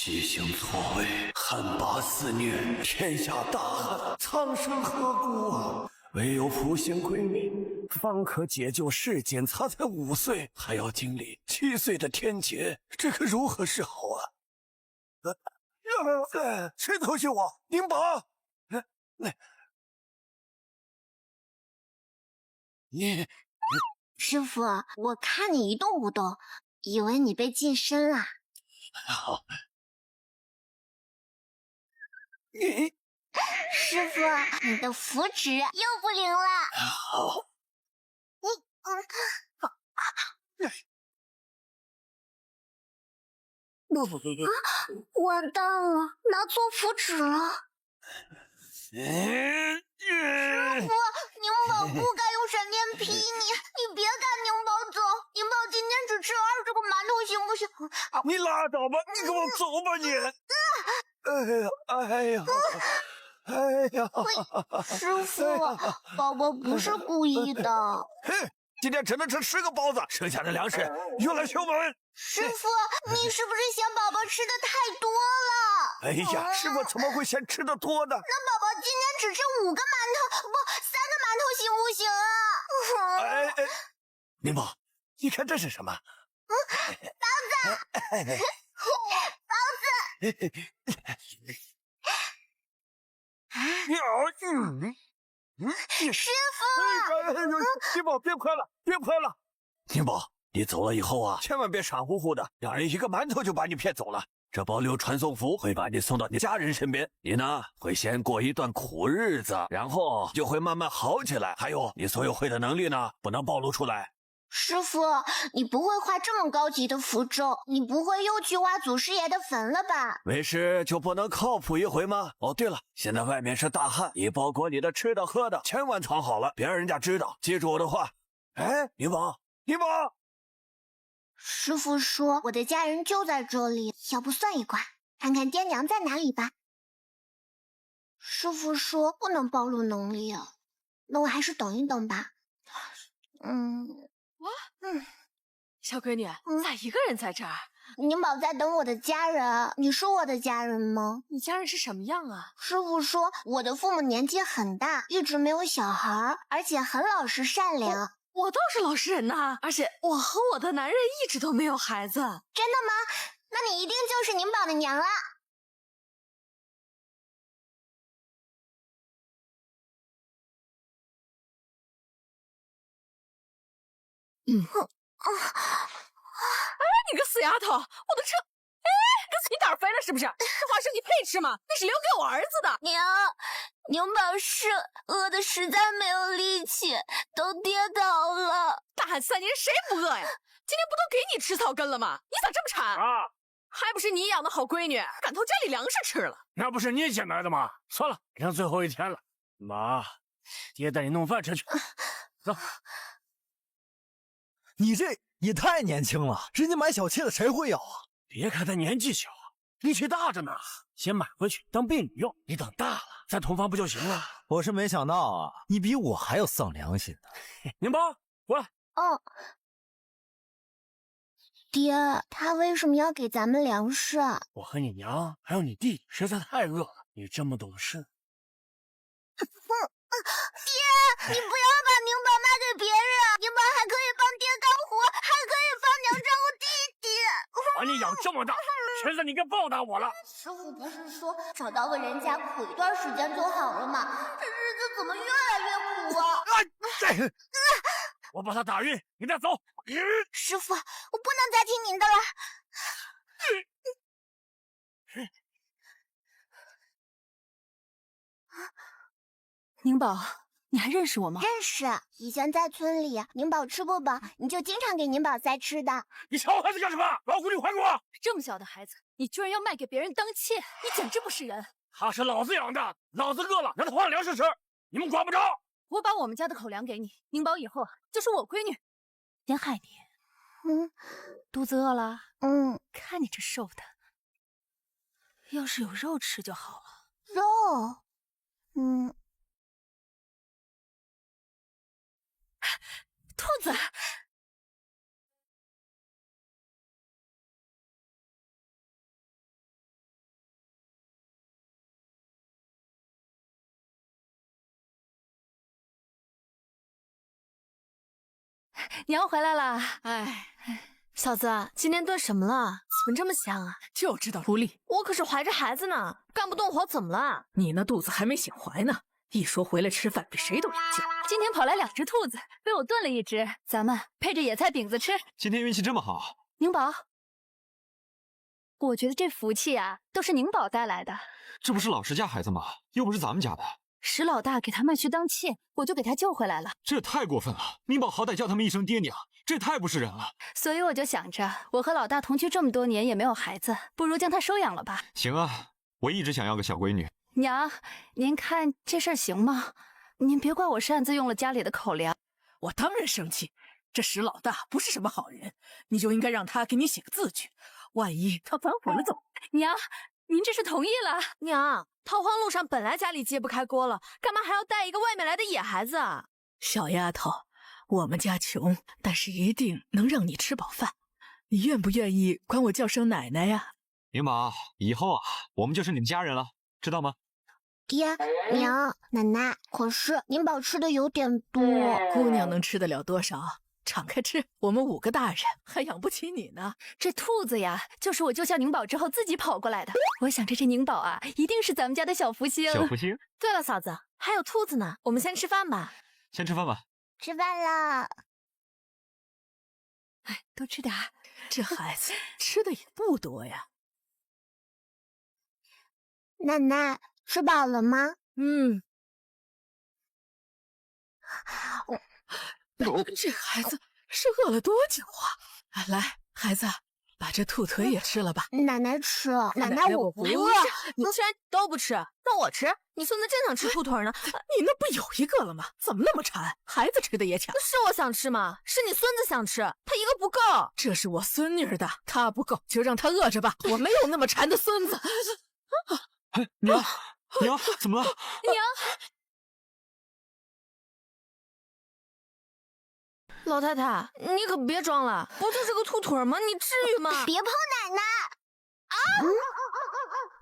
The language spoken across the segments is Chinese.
西行错位，汉魃肆虐，天下大旱，苍生何辜啊！唯有普贤归命，方可解救世间。他才5岁，还要经历7岁的天劫，这可如何是好啊？谁偷袭我？宁宝！你师傅，我看你一动不动，以为你被近身了。好，你师傅，你的符纸又不灵了。好，完蛋了，拿错符纸了。师傅，宁宝不该用闪电劈你，你别赶宁宝走。宁宝今天只吃20个馒头，行不行？你拉倒吧，你给我走吧你！哎呀！师傅，宝宝不是故意的。哼，今天只能吃10个包子，剩下的粮食用来修门。师傅，你是不是嫌宝宝吃的太多了？哎呀，师傅怎么会嫌吃的多呢？那宝宝今天只吃5个馒头，不，3个馒头行不行啊？哎，宁宝，你看这是什么？包子，包子。师傅，宁宝别快了，别快了！宁宝，你走了以后啊，千万别傻乎乎的，让人一个馒头就把你骗走了。这保留传送符会把你送到你家人身边，你呢会先过一段苦日子，然后就会慢慢好起来。还有，你所有会的能力呢，不能暴露出来。师傅，你不会画这么高级的符咒，你不会又去挖祖师爷的坟了吧？为师就不能靠谱一回吗？哦，对了，现在外面是大旱，你包裹你的吃的喝的，千万藏好了，别让人家知道。记住我的话。哎，宁宝，宁宝。师傅说我的家人就在这里，要不算一卦，看看爹娘在哪里吧。师傅说不能暴露能力，那我还是等一等吧。小闺女，咋一个人在这儿？宁宝在等我的家人，你是我的家人吗？你家人是什么样啊？师傅说我的父母年纪很大，一直没有小孩，而且很老实善良。我倒是老实人呐，而且我和我的男人一直都没有孩子。真的吗？那你一定就是宁宝的娘了。你个死丫头，我的车！哎，你胆儿肥了是不是？这花生你配吃吗？那是留给我儿子的。宁宝是饿的实在没有力气，都跌倒了。大旱3年谁不饿呀？今天不都给你吃草根了吗？你咋这么馋啊？还不是你养的好闺女，赶偷家里粮食吃了。那不是你捡来的吗？算了，剩最后一天了，妈，爹带你弄饭吃去。走。你这也太年轻了，人家买小妾的谁会要啊？别看他年纪小，力气大着呢。先买回去当婢女用，你等大了再同房不就行了？我是没想到啊，你比我还要丧良心呢。宁宝，过来。哦，爹，他为什么要给咱们粮食啊？我和你娘还有你弟实在太饿了，你这么懂事。爹，你不要把宁宝卖给别人，宁宝还可以帮爹干活，还可以帮娘照顾弟弟。把你养这么大，现在你该报答我了。师傅不是说找到个人家苦一段时间就好了吗？这日子怎么越来越苦啊？我把他打晕，你带走。师傅，我不能再听您的了。宁宝，你还认识我吗？认识，以前在村里，宁宝吃不饱，你就经常给宁宝塞吃的。你抢我孩子干什么？老狐狸还给我！这么小的孩子，你居然要卖给别人当妾，你简直不是人！他是老子养的，老子饿了让他换粮食吃，你们管不着。我把我们家的口粮给你，宁宝以后就是我闺女，先害你。肚子饿了？看你这瘦的，要是有肉吃就好了。肉？兔子。娘回来了。哎，嫂子，今天炖什么了？怎么这么香啊？就知道出力。我可是怀着孩子呢，干不动活怎么了？你那肚子还没醒怀呢，一说回来吃饭比谁都有劲。今天跑来2只兔子，被我炖了1只，咱们配着野菜饼子吃。今天运气这么好，宁宝，我觉得这福气啊，都是宁宝带来的。这不是老石家孩子吗？又不是咱们家的。石老大给他卖去当妾，我就给他救回来了。这也太过分了！宁宝好歹叫他们一声爹娘，这也太不是人了。所以我就想着，我和老大同居这么多年也没有孩子，不如将他收养了吧。行啊，我一直想要个小闺女。娘，您看这事儿行吗？您别怪我擅自用了家里的口粮。我当然生气，这石老大不是什么好人，你就应该让他给你写个字据，万一他反悔了怎么？娘，您这是同意了？娘，逃荒路上本来家里揭不开锅了，干嘛还要带一个外面来的野孩子啊？小丫头，我们家穷，但是一定能让你吃饱饭。你愿不愿意管我叫声奶奶呀？宁宝，以后啊，我们就是你们家人了，知道吗？爹娘奶奶，可是宁宝吃的有点多，姑娘能吃得了多少？敞开吃，我们5个大人还养不起你呢。这兔子呀，就是我救下宁宝之后自己跑过来的。我想这宁宝啊，一定是咱们家的小福星。小福星。对了，嫂子，还有兔子呢，我们先吃饭吧。先吃饭吧。吃饭了。哎，多吃点。这孩子吃的也不多呀。奶奶，吃饱了吗？这孩子是饿了多久啊？来，孩子，把这兔腿也吃了吧。奶奶吃，奶奶我不饿。你既然都不吃，那我吃。你孙子真想吃兔腿呢？你那不有一个了吗？怎么那么馋？孩子吃的也抢。是我想吃吗？是你孙子想吃，他一个不够。这是我孙女的，他不够就让他饿着吧。我没有那么馋的孙子。娘，怎么了？娘。老太太，你可别装了，不就是个兔腿吗？你至于吗？别碰奶奶！啊！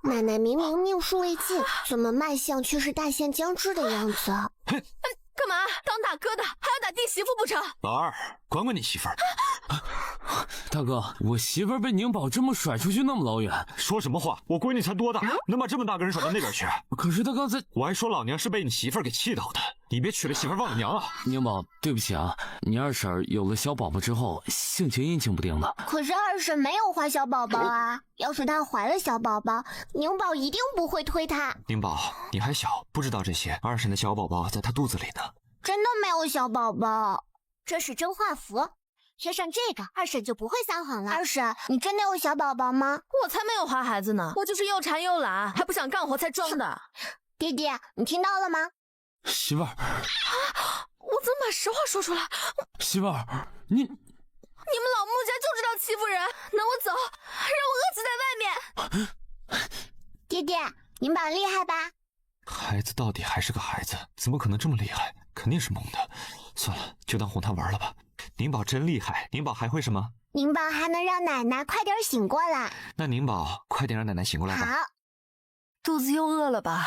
奶奶明明命数未尽，怎么脉象却是大限将至的样子？干嘛？当大哥的还要打弟媳妇不成？老二，管管你媳妇儿。大哥，我媳妇儿被宁宝这么甩出去那么老远，说什么话？我闺女才多大，能把这么大个人甩到那边去？可是他刚才……我还说老娘是被你媳妇儿给气到的，你别娶了媳妇儿忘了娘啊！宁宝，对不起啊，你二婶有了小宝宝之后，性情阴晴不定的。可是二婶没有怀小宝宝啊，要是她怀了小宝宝，宁宝一定不会推她。宁宝，你还小，不知道这些。二婶的小宝宝在她肚子里呢。真的没有小宝宝，这是真画符。贴上这个，二婶就不会撒谎了。二婶，你真的有小宝宝吗？我才没有怀孩子呢，我就是又馋又懒，还不想干活才装的。弟弟，你听到了吗？媳妇儿，我怎么把实话说出来？媳妇儿，你们老穆家就知道欺负人，那我走，让我饿死在外面。弟弟，宁宝厉害吧？孩子到底还是个孩子，怎么可能这么厉害？肯定是蒙的。算了，就当哄他玩了吧。宁宝真厉害，宁宝还会什么？宁宝还能让奶奶快点醒过来。那宁宝快点让奶奶醒过来吧。好。肚子又饿了吧？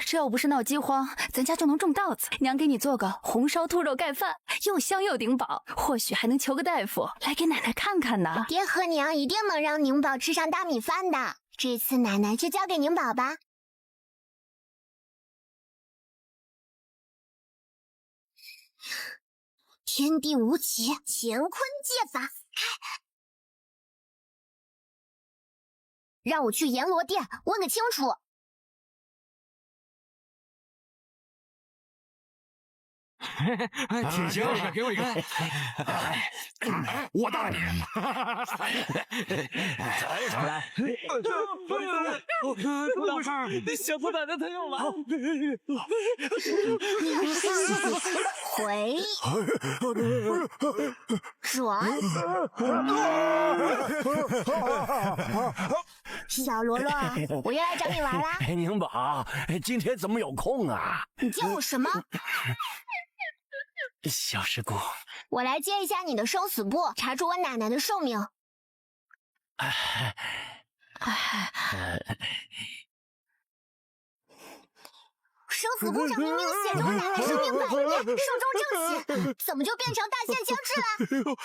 这要不是闹饥荒，咱家就能种稻子。娘给你做个红烧兔肉盖饭，又香又顶饱，或许还能求个大夫来给奶奶看看呢。爹和娘一定能让宁宝吃上大米饭的。这次奶奶就交给宁宝吧。天地无极，乾坤借法，让我去阎罗殿问个清楚。挺行，给我一个。我大你！再上来！怎么回事？小兔奶奶她又来！回转，小罗罗，我又来找你玩啦！宁宝，今天怎么有空啊？你叫我什么？小师姑，我来接一下你的生死簿，查出我奶奶的寿命。生子宫上明明写着我奶奶生命百年，寿终正寝，怎么就变成大限将至了？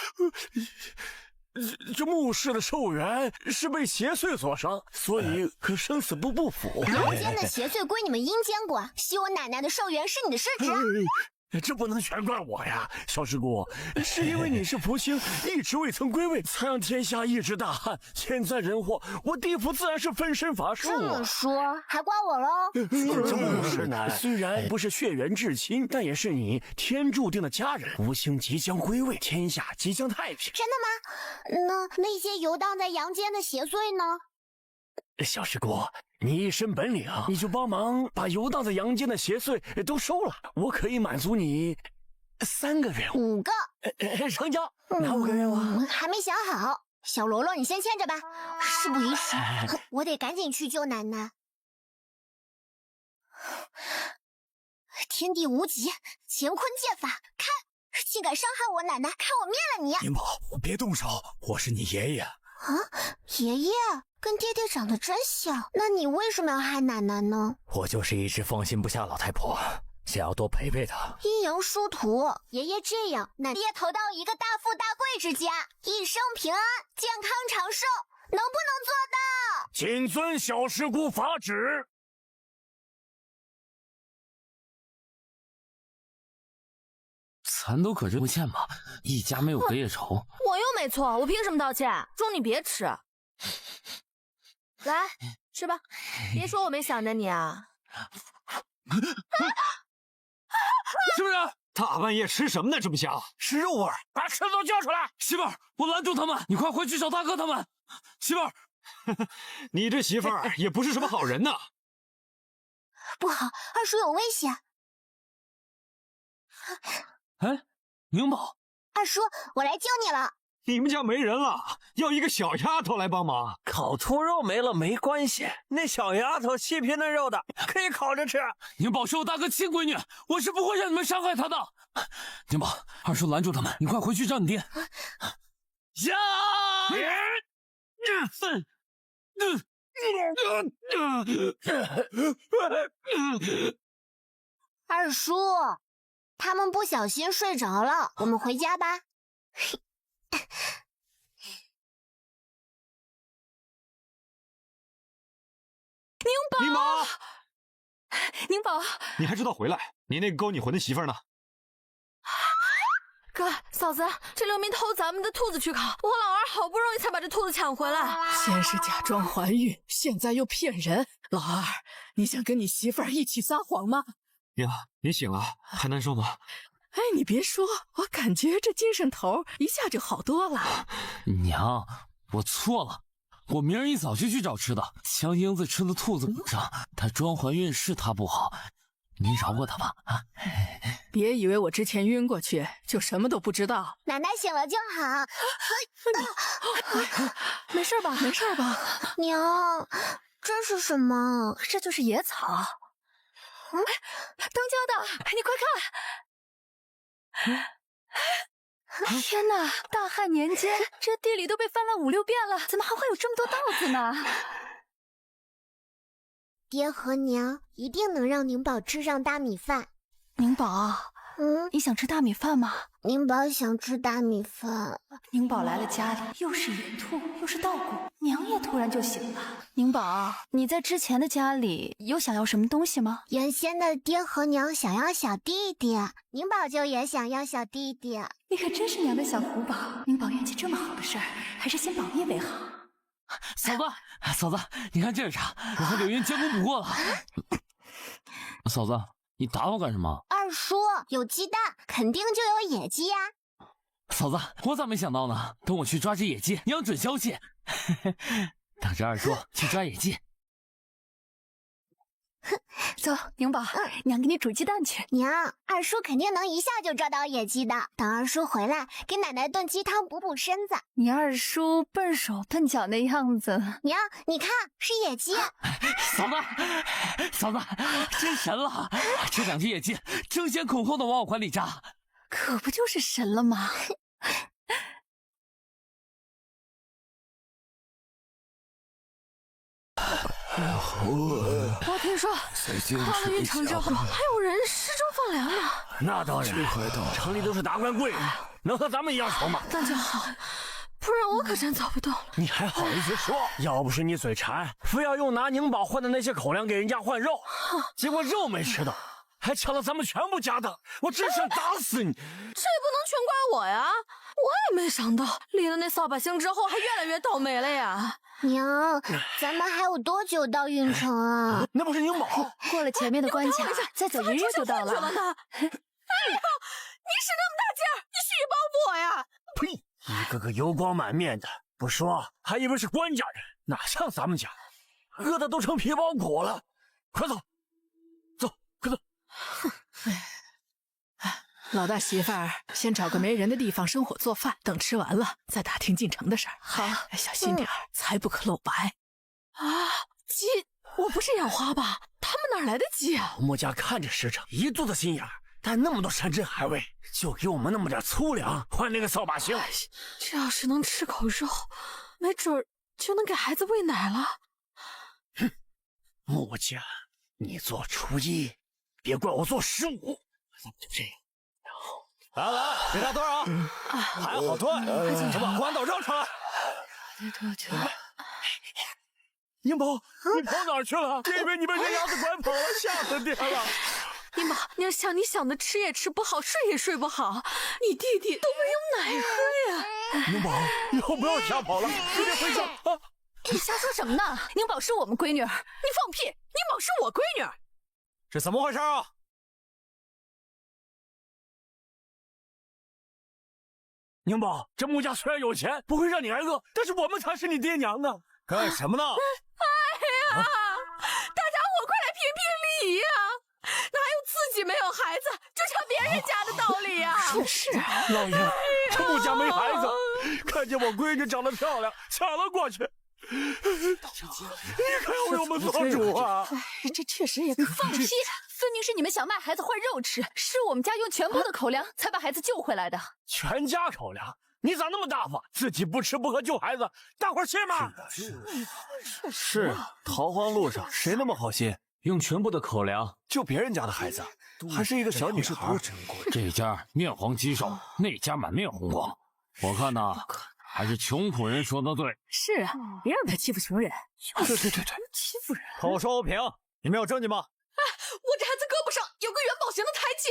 这墓室的寿元是被邪祟所伤，所以生死不符。阳间的邪祟归你们阴间管，吸我奶奶的寿元是你的失职。这不能全怪我呀，小师姑，是因为你是福星，一直未曾归位，才让天下一直大旱。现在人祸，我地府自然是分身乏术啊。这么说，还怪我喽？这墓室呢，虽然不是血缘至亲，但也是你天注定的家人。福星即将归位，天下即将太平。真的吗？那些游荡在阳间的邪祟呢？小师姑，你一身本领，你就帮忙把游荡在阳间的邪祟都收了，我可以满足你3个愿5望。个。成交。哪5个愿望？还没想好。小罗罗，你先牵着吧。事不宜迟，我得赶紧去救奶奶。天地无极，乾坤剑法，看，竟敢伤害我奶奶，看我灭了你！灵宝，别动手，我是你爷爷。啊，爷爷，跟爹爹长得真像，那你为什么要害奶奶呢？我就是一直放心不下老太婆，想要多陪陪她。阴阳殊途，爷爷这样，奶奶投到一个大富大贵之家，一生平安，健康长寿，能不能做到？谨遵小师姑法旨。咱都可这不欠吧，一家没有隔夜仇。我又没错，我凭什么道歉？钟你别吃，来吃吧，别说我没想着你啊！是不是？大半夜吃什么呢？这么香，是肉味儿！把吃的都叫出来！媳妇儿，我拦住他们，你快回去找大哥他们。媳妇儿，你这媳妇儿也不是什么好人呐！不好，二叔有危险！哎，宁宝，二叔，我来救你了。你们家没人了，要一个小丫头来帮忙。烤兔肉没了没关系，那小丫头细皮嫩肉的，可以烤着吃。宁宝是我大哥亲闺女，我是不会让你们伤害她的。宁宝，二叔拦住他们，你快回去找你爹。呀！二叔，他们不小心睡着了，我们回家吧。宁宝，宁宝，你还知道回来？你那个勾你魂的媳妇儿呢？哥，嫂子，这流民偷咱们的兔子去烤，我老二好不容易才把这兔子抢回来。先是假装怀孕，现在又骗人。老二，你想跟你媳妇儿一起撒谎吗？娘，你醒了，还难受吗？哎，你别说，我感觉这精神头一下就好多了。娘，我错了，我明儿一早就去找吃的。香英子吃了兔子骨上，她装怀孕是她不好，您饶过她吧啊！别以为我之前晕过去就什么都不知道。奶奶醒了就好。没事吧？没事吧？娘，这是什么？这就是野草。登家的，你快看！天哪！大旱年间，这地里都被翻了5、6遍了，怎么还会有这么多稻子呢？爹和娘一定能让宁宝吃上大米饭。宁宝，你想吃大米饭吗？宁宝想吃大米饭。宁宝来了家里，又是野兔，又是稻谷，娘也突然就醒了。宁宝，你在之前的家里有想要什么东西吗？原先的爹和娘想要小弟弟，宁宝就也想要小弟弟。你可真是娘的小虎宝。宁宝运气这么好的事儿，还是先保密为好。嫂子，你看这是啥？我和柳云监工补过了。嫂子，你打我干什么？二叔，有鸡蛋，肯定就有野鸡呀。嫂子，我咋没想到呢？等我去抓只野鸡，娘准消息。等着二叔去抓野鸡。走，宁宝，娘给你煮鸡蛋去。娘，二叔肯定能一下就抓到野鸡的。等二叔回来，给奶奶炖鸡汤补补身子。你二叔笨手笨脚那样子。娘，你看是野鸡。嫂子，真神了！这2只野鸡争先恐后的往我怀里扎，可不就是神了吗？我听说到了运城之后，还有人失踪放粮呢。那当然，城里都是达官贵人，能和咱们一样穷吗？那就好，不然我可真走不动了。你还好意思说？要不是你嘴馋，非要用拿宁宝换的那些口粮给人家换肉，结果肉没吃到，还抢了咱们全部家当，我真想打死你！这也不能全怪我呀，我也没想到立了那扫把星之后还越来越倒霉了呀。娘，咱们还有多久到运城啊？那不是宁宝？过了前面的关卡，再走1日就到了。哎呦，你使那么大劲儿，你虚报我呀？呸！一个个油光满面的，不说还以为是官家人，哪像咱们家，饿的都成皮包骨了。快走，走，快走！老大媳妇儿，先找个没人的地方生火做饭，等吃完了再打听进城的事儿。好，小心点儿，财不可露白。啊，鸡，我不是眼花吧？他们哪来的鸡啊？穆家看着实诚，一肚子心眼儿，但那么多山珍海味，就给我们那么点粗粮换那个扫把星。这要是能吃口肉，没准儿就能给孩子喂奶了。哼，穆家，你做初一，别怪我做15。咱们就这样。来，给他多少？还好多，这把关岛绕出来。宁宝，你跑哪儿去了？爹以为你被人牙子拐跑了，吓死爹了。宁宝，娘想你想的，吃也吃不好，睡也睡不好，你弟弟都没有奶喝呀。宁宝，以后不要瞎跑了，快点回家啊！你瞎说什么呢？宁宝是我们闺女儿，你放屁！宁宝是我闺女儿，这怎么回事啊？宁宝，这穆家虽然有钱，不会让你挨饿，但是我们才是你爹娘呢。干什么呢？哎呀，大家伙快来评评理呀！哪有自己没有孩子就抢别人家的道理呀？是，老爷，这穆家没孩子，看见我闺女长得漂亮，抢了过去。你可要为我们做主啊！这确实也可以。放屁！分明是你们想卖孩子换肉吃，是我们家用全部的口粮才把孩子救回来的。全家口粮？你咋那么大方？自己不吃不喝救孩子，大伙儿信吗？是啊，逃荒路上谁那么好心，用全部的口粮救别人家的孩子，还是一个小女孩。这家面黄肌瘦，那家满面红光。我看呐，还是穷苦人说的对。是啊，别让他欺负穷人。对，欺负人。口说无凭，你们有证据吗？我这孩子胳膊上有个元宝形的胎记。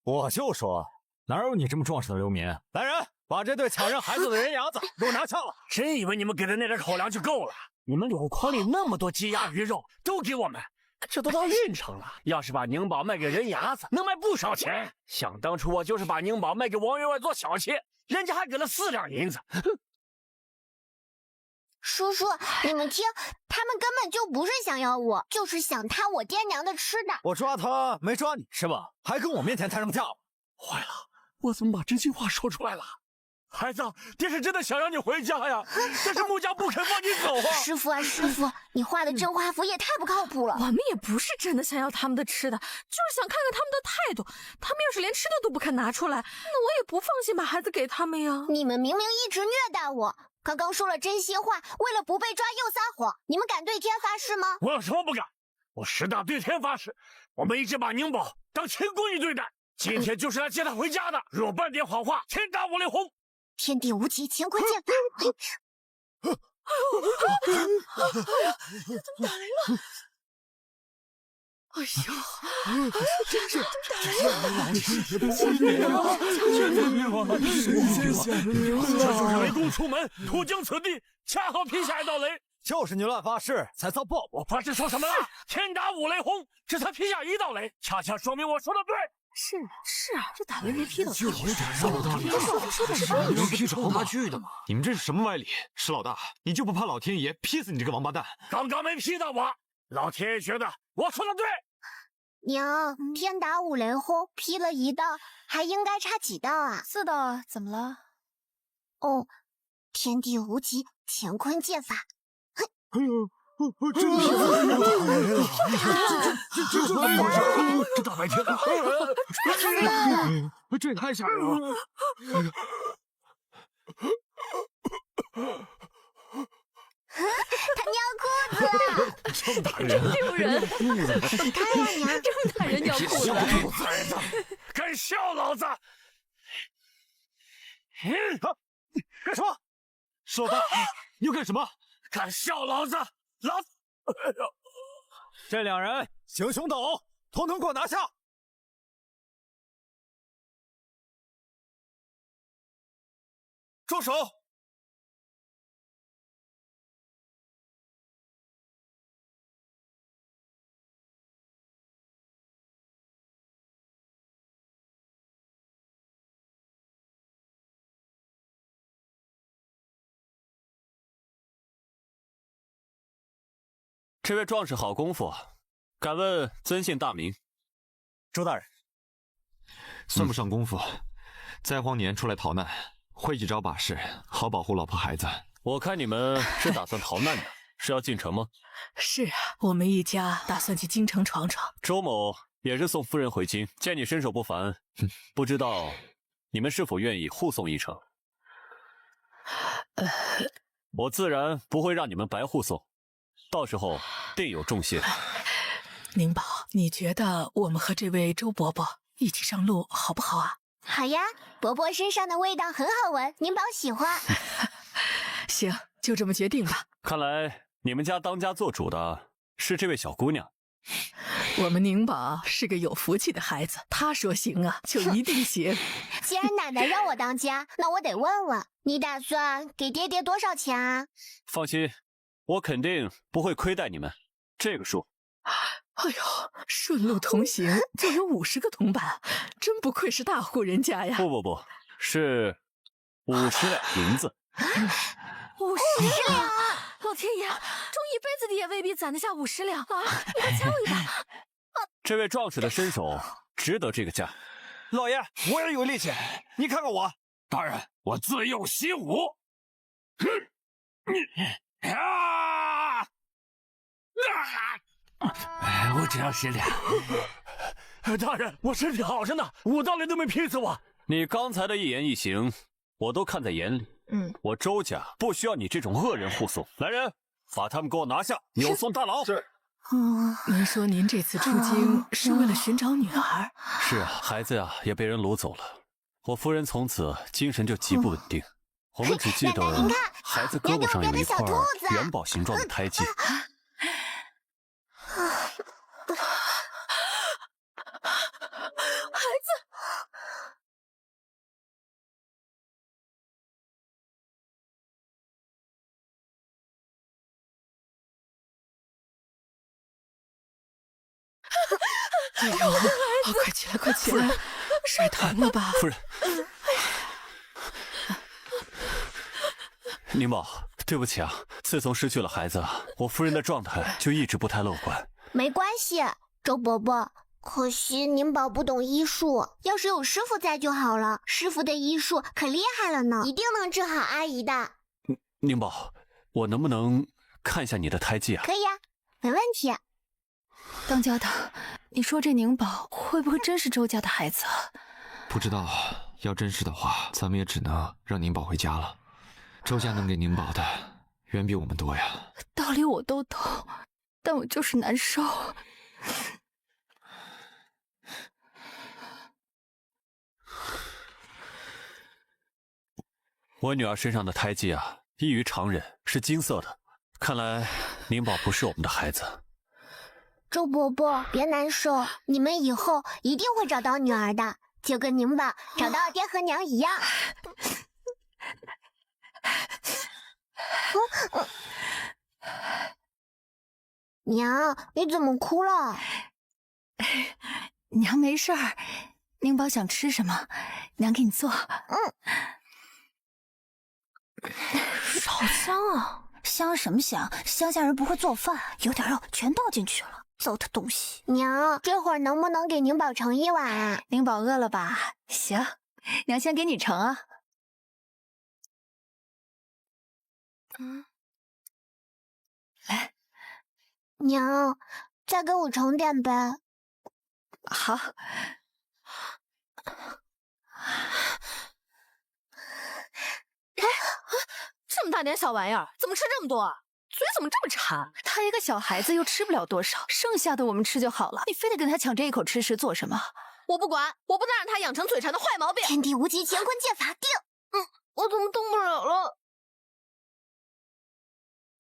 我就说，哪有你这么壮实的流民？来人，把这对抢人孩子的人牙子给我拿下了！真以为你们给的那点口粮就够了？你们箩筐里那么多鸡鸭鱼肉，都给我们，这都到运城了。要是把宁宝卖给人牙子，能卖不少钱。想当初我就是把宁宝卖给王员外做小妾，人家还给了4两银子。叔叔，你们听，他们根本就不是想要我，就是想贪我爹娘的吃的。我抓他没抓你是吧？还跟我面前抬什么价？坏了，我怎么把真心话说出来了？孩子，爹是真的想让你回家呀，但是穆家不肯放你走啊！师傅啊，师傅，你画的真画符也太不靠谱了。我们也不是真的想要他们的吃的，就是想看看他们的态度。他们要是连吃的都不肯拿出来，那我也不放心把孩子给他们呀。你们明明一直虐待我，刚刚说了真心话，为了不被抓又撒谎，你们敢对天发誓吗？我有什么不敢？我石大对天发誓，我们一直把宁宝当亲闺女对待，今天就是来接她回家的。若半点谎话，天打五雷轰！天地无极，乾坤剑法。怎么打雷了？哎呦，真是雷公出门，途经此地，恰好劈下一道雷。就是你乱发誓，才遭报。我发誓说什么了？天打五雷轰，这才劈下1道雷，恰恰说明我说的对。是啊，这打雷没劈到就有点绕道理。说的是道理。能劈着大锯的吗？你们这是什么歪理？石老大，你就不怕老天爷劈死你这个王八蛋？刚刚没劈到我，老天爷觉得我说的对。娘，天打五雷轰，劈了1道，还应该差几道啊？4道啊，怎么了？哦，天地无极，乾坤剑法。哎呦！真是这大白天的，这也太吓人了！郑大人，丢人！你看呀，娘，郑大人尿裤子，崽子，敢笑老子！干什么？石老大，你要干什么？敢笑老子！老子！这两人行凶斗殴，统统给我拿下！住手！这位壮士好功夫，敢问尊姓大名？周大人，算不上功夫，灾荒年出来逃难，会几招把式，好保护老婆孩子。我看你们是打算逃难的，是要进城吗？是啊，我们一家打算去京城闯闯。周某也是送夫人回京，见你身手不凡，不知道你们是否愿意护送一程？我自然不会让你们白护送。到时候定有重谢。宁宝，你觉得我们和这位周伯伯一起上路好不好啊？好呀，伯伯身上的味道很好闻，宁宝喜欢。行，就这么决定吧。看来你们家当家做主的是这位小姑娘。我们宁宝是个有福气的孩子，他说行啊，就一定行。既然奶奶让我当家，那我得问问，你打算给爹爹多少钱啊？放心。我肯定不会亏待你们，这个数。哎呦，顺路同行就有50个铜板，真不愧是大户人家呀！不，是50两银子。50两！老天爷，钟一辈子的也未必攒得下50两啊！你快掐我一把！这位壮士的身手值得这个价。老爷，我也有力气，你看看我。大人，我自幼习武。我只要10两。大人，我身体好着呢，5道人都没劈死我。你刚才的一言一行，我都看在眼里。我周家不需要你这种恶人护送。来人，把他们给我拿下，扭送大牢。是。您说您这次出京是为了寻找女儿？是啊，孩子呀也被人掳走了。我夫人从此精神就极不稳定。我们只记得孩子胳膊上有一块元宝形状的胎记。孩子，哎呦，快起来，快起来！摔疼了吧？夫人。宁宝，对不起啊，自从失去了孩子，我夫人的状态就一直不太乐观。没关系，周伯伯，可惜宁宝不懂医术，要是有师傅在就好了。师傅的医术可厉害了呢，一定能治好阿姨的。宁宝，我能不能看一下你的胎记啊？可以啊，没问题。当家的，你说这宁宝会不会真是周家的孩子？不知道，要真是的话，咱们也只能让宁宝回家了。周家能给宁宝的远比我们多呀。道理我都懂，但我就是难受。我女儿身上的胎记啊，异于常人，是金色的。看来宁宝不是我们的孩子。周伯伯，别难受，你们以后一定会找到女儿的，就跟宁宝找到爹和娘一样。娘，你怎么哭了？娘没事儿，宁宝想吃什么，娘给你做。好香啊！香什么香？乡下人不会做饭，有点肉全倒进去了，糟蹋东西。娘，这会儿能不能给宁宝盛一碗啊？宁宝饿了吧？行，娘先给你盛啊。来，娘，再给我盛点呗。好。这么大点小玩意儿，怎么吃这么多啊？嘴怎么这么馋？他一个小孩子又吃不了多少，剩下的我们吃就好了。你非得跟他抢这一口吃食做什么？我不管，我不能让他养成嘴馋的坏毛病。天地无极，乾坤借法定。我怎么动不了了？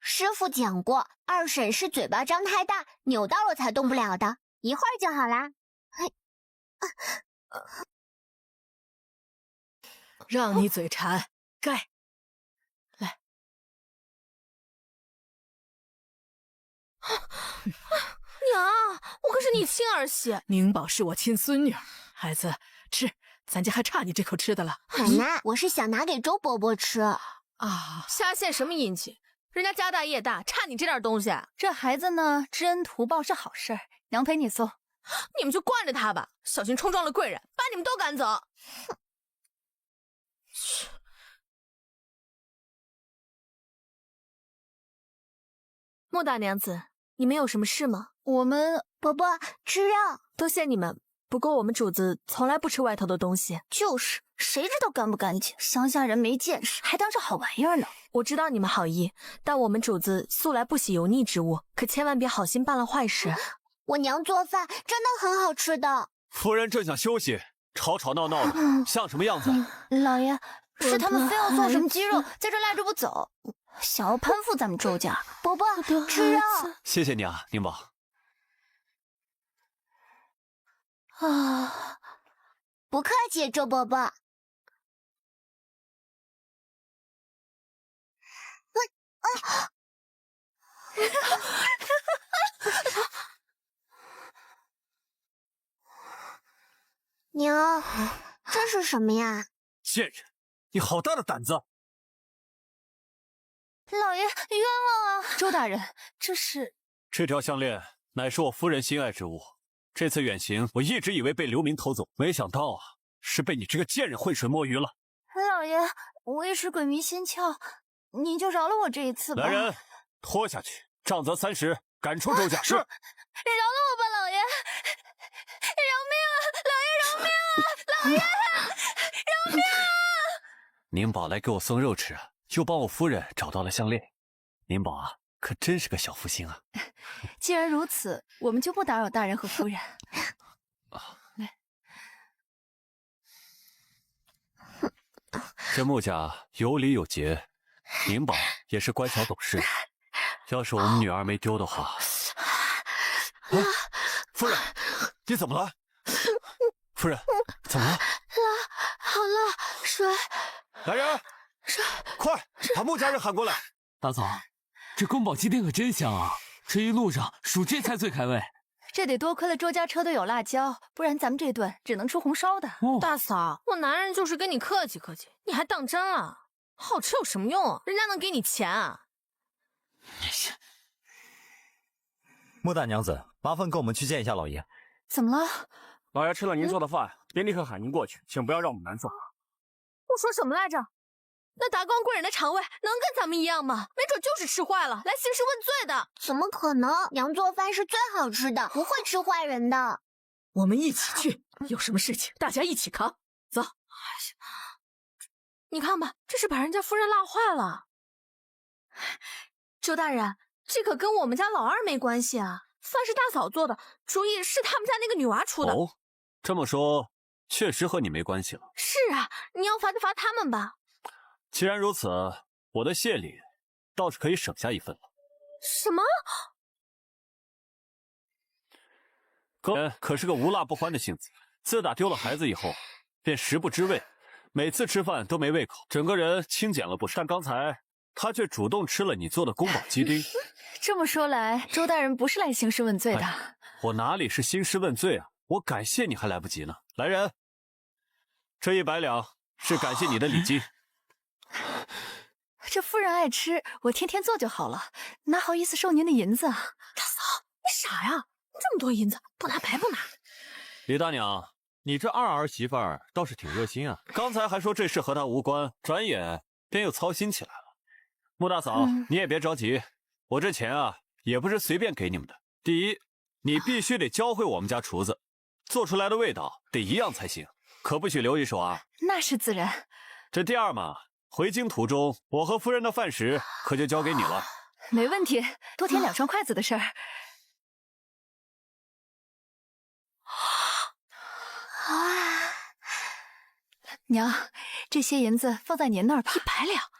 师傅讲过，二婶是嘴巴张太大，扭到了才动不了的，一会儿就好啦。让你嘴馋，该。来。娘，我可是你亲儿媳。宁宝是我亲孙女儿，孩子吃，咱家还差你这口吃的了。奶奶，我是想拿给周伯伯吃。瞎献什么殷勤？人家家大业大，差你这点东西。这孩子呢，知恩图报是好事儿，娘陪你送。你们就惯着他吧，小心冲撞了贵人，把你们都赶走。穆大娘子，你们有什么事吗？我们伯伯吃肉，多谢你们。不过我们主子从来不吃外头的东西。就是，谁知道干不干净？乡下人没见识，还当是好玩意儿呢。我知道你们好意，但我们主子素来不喜油腻之物，可千万别好心办了坏事。我娘做饭真的很好吃的。夫人正想休息，吵吵闹闹的，像什么样子？老爷，是他们非要做什么鸡肉，在这赖着不走，想要攀附咱们周家。伯伯吃肉。谢谢你啊，宁宝。不客气，周伯伯。娘，这是什么呀？贱人，你好大的胆子！老爷，冤枉啊！周大人，这是……这条项链乃是我夫人心爱之物。这次远行，我一直以为被刘明偷走，没想到啊，是被你这个贱人浑水摸鱼了。老爷，我一时鬼迷心窍，您就饶了我这一次吧。来人，拖下去，杖责30，赶出周家。是。饶了我吧，老爷！饶命啊！老爷，饶命啊！老爷，饶命啊！宁宝来给我送肉吃，又帮我夫人找到了项链。宁宝啊，可真是个小福星啊！既然如此，我们就不打扰大人和夫人。来，这穆家有礼有节，宁宝也是乖巧懂事。要是我们女儿没丢的话，夫人，你怎么了？夫人，怎么了？好了，水。来人，快把穆家人喊过来。大嫂，这宫保鸡丁可真香啊！这一路上数这菜最开胃。这得多亏了周家车队有辣椒，不然咱们这顿只能吃红烧的。大嫂，我男人就是跟你客气客气，你还当真了？好吃有什么用啊？人家能给你钱啊？穆大娘子，麻烦跟我们去见一下老爷。怎么了？老爷吃了您做的饭，便立刻喊您过去，请不要让我们难做。我说什么来着？那达官贵人的肠胃能跟咱们一样吗？没准就是吃坏了，来兴师问罪的。怎么可能？娘做饭是最好吃的，不会吃坏人的。我们一起去，有什么事情大家一起扛。走。你看吧，这是把人家夫人辣坏了。周大人，这可跟我们家老二没关系啊，饭是大嫂做的，主意是他们家那个女娃出的。哦，这么说，确实和你没关系了。是啊，你要罚就罚他们吧。既然如此，我的谢礼倒是可以省下一份了。什么？可是个无辣不欢的性子，自打丢了孩子以后，便食不知味，每次吃饭都没胃口，整个人清减了不少。但刚才他却主动吃了你做的宫保鸡丁。这么说来，周大人不是来兴师问罪的。我哪里是兴师问罪啊？我感谢你还来不及呢。来人，这100两是感谢你的礼金。这夫人爱吃，我天天做就好了，哪好意思收您的银子啊？大嫂，你傻呀？这么多银子，不拿白不拿。李大娘，你这二儿媳妇儿倒是挺热心啊！刚才还说这事和她无关，转眼便又操心起来了。穆大嫂，你也别着急，我这钱啊也不是随便给你们的。第一，你必须得教会我们家厨子，做出来的味道得一样才行，可不许留一手啊。那是自然。这第二嘛，回京途中我和夫人的饭食可就交给你了。没问题，多添2双筷子的事儿。娘，这些银子放在您那儿吧，100两。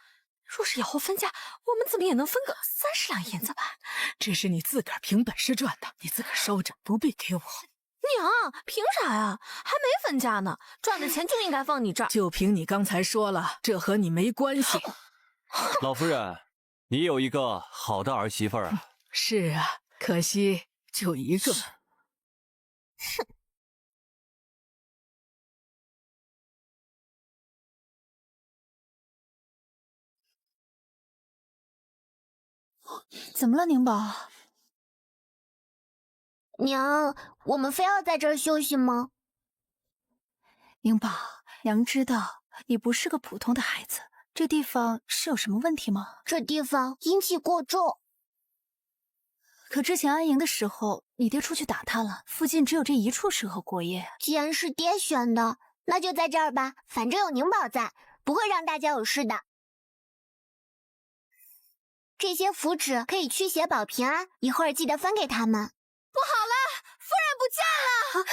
若是以后分家，我们怎么也能分个30两银子吧？这是你自个儿凭本事赚的，你自个儿收着，不必给我。娘，凭啥呀？还没分家呢，赚的钱就应该放你这儿。就凭你刚才说了，这和你没关系。老夫人，你有一个好的儿媳妇儿啊。是啊，可惜就一个。哼。怎么了，宁宝？娘，我们非要在这儿休息吗？宁宝，娘知道你不是个普通的孩子，这地方是有什么问题吗？这地方阴气过重。可之前安营的时候，你爹出去打探了，附近只有这一处适合过夜。既然是爹选的，那就在这儿吧，反正有宁宝在，不会让大家有事的。这些符纸可以驱邪保平安，一会儿记得分给他们。不好了，夫人不见了！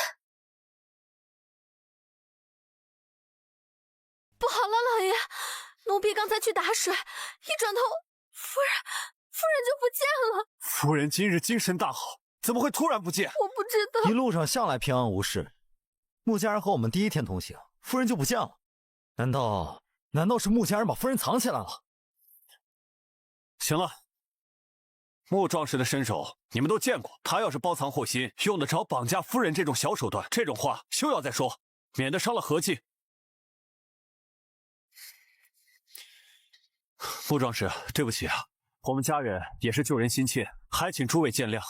不好了，老爷，奴婢刚才去打水，一转头，夫人就不见了。夫人今日精神大好，怎么会突然不见？我不知道。一路上向来平安无事，穆家人和我们第一天同行，夫人就不见了。难道是穆家人把夫人藏起来了？行了，穆壮士的身手你们都见过，他要是包藏祸心，用得着绑架夫人这种小手段？这种话休要再说，免得伤了和气。穆壮士，对不起啊，我们家人也是救人心切，还请诸位见谅。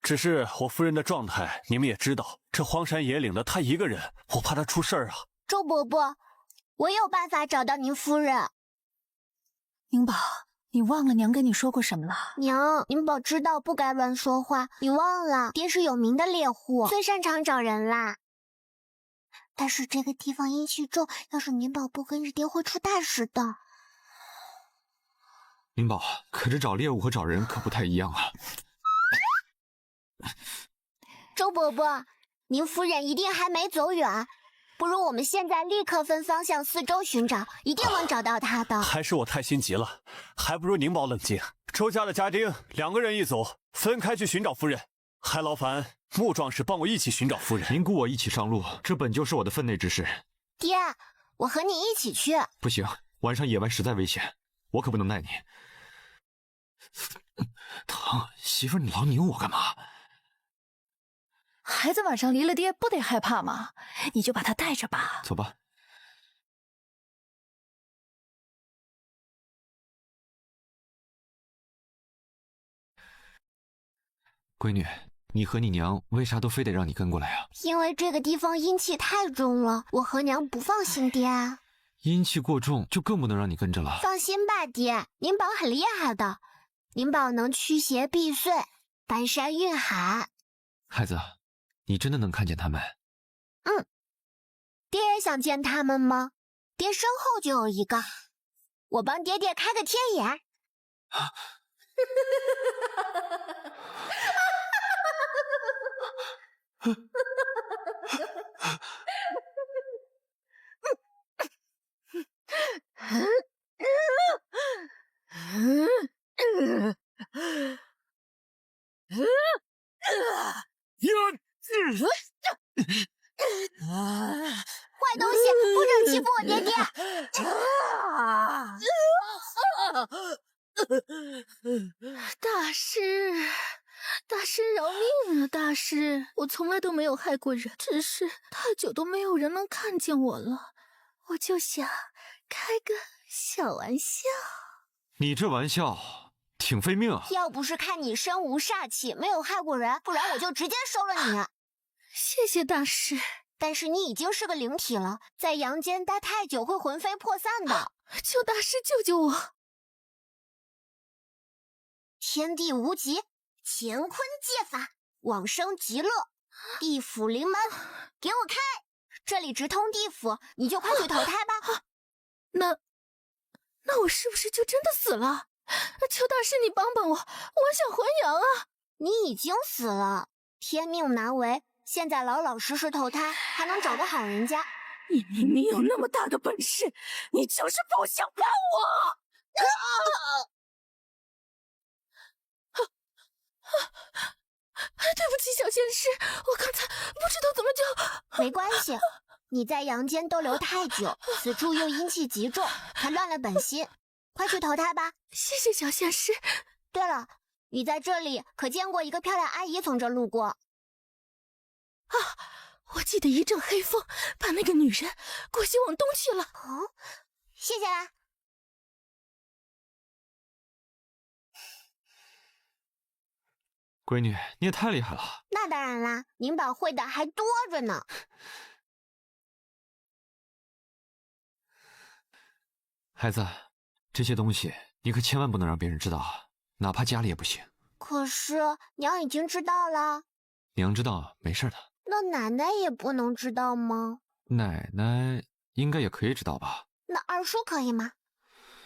只是我夫人的状态，你们也知道，这荒山野岭的，她一个人，我怕她出事儿啊。周伯伯，我有办法找到您夫人。宁宝，你忘了娘跟你说过什么了？娘，宁宝知道不该乱说话，你忘了，爹是有名的猎户，最擅长找人啦。但是这个地方阴气重，要是宁宝不跟着爹，会出大事的。宁宝，可这找猎物和找人可不太一样啊。周伯伯，您夫人一定还没走远，不如我们现在立刻分方向四周寻找，一定能找到她的。还是我太心急了，还不如宁宝冷静。周家的家丁2个人一组，分开去寻找夫人，还劳烦穆壮士帮我一起寻找夫人。您雇我一起上路，这本就是我的分内之事。爹，我和你一起去。不行，晚上野外实在危险，我可不能带你。疼，媳妇儿，你老拧我干嘛？孩子晚上离了爹，不得害怕吗？你就把他带着吧。走吧。闺女，你和你娘为啥都非得让你跟过来啊？因为这个地方阴气太重了，我和娘不放心爹。阴气过重就更不能让你跟着了。放心吧，爹，宁宝很厉害的，宁宝能驱邪避祟，搬山运海。孩子，你真的能看见他们？嗯。爹也想见他们吗？爹身后就有一个，我帮爹爹开个天眼。坏东西，不准欺负我爹爹！大师，大师饶命啊！大师，我从来都没有害过人，只是太久都没有人能看见我了，我就想开个小玩笑。你这玩笑挺费命啊！要不是看你身无煞气，没有害过人，不然我就直接收了你。谢谢大师。但是你已经是个灵体了，在阳间待太久会魂飞魄散的。求大师救救我！天地无极，乾坤借法，往生极乐，地府临门，给我开！这里直通地府，你就快去投胎吧。那我是不是就真的死了？求大师你帮帮我，我想还阳啊！你已经死了，天命难违，现在老老实实投胎，还能找个好人家。你明明有那么大的本事，你就是不想帮我！对不起，小仙师，我刚才不知道怎么就……没关系，你在阳间逗留太久，此处又阴气极重，还乱了本心。快去投胎吧。谢谢小仙师。对了，你在这里可见过一个漂亮阿姨从这路过？啊，我记得一阵黑风把那个女人裹挟往东去了。哦，谢谢啦。闺女，你也太厉害了。那当然啦，宁宝会的还多着呢。孩子，这些东西你可千万不能让别人知道啊，哪怕家里也不行。可是娘已经知道了。娘知道没事的。那奶奶也不能知道吗？奶奶应该也可以知道吧？那二叔可以吗？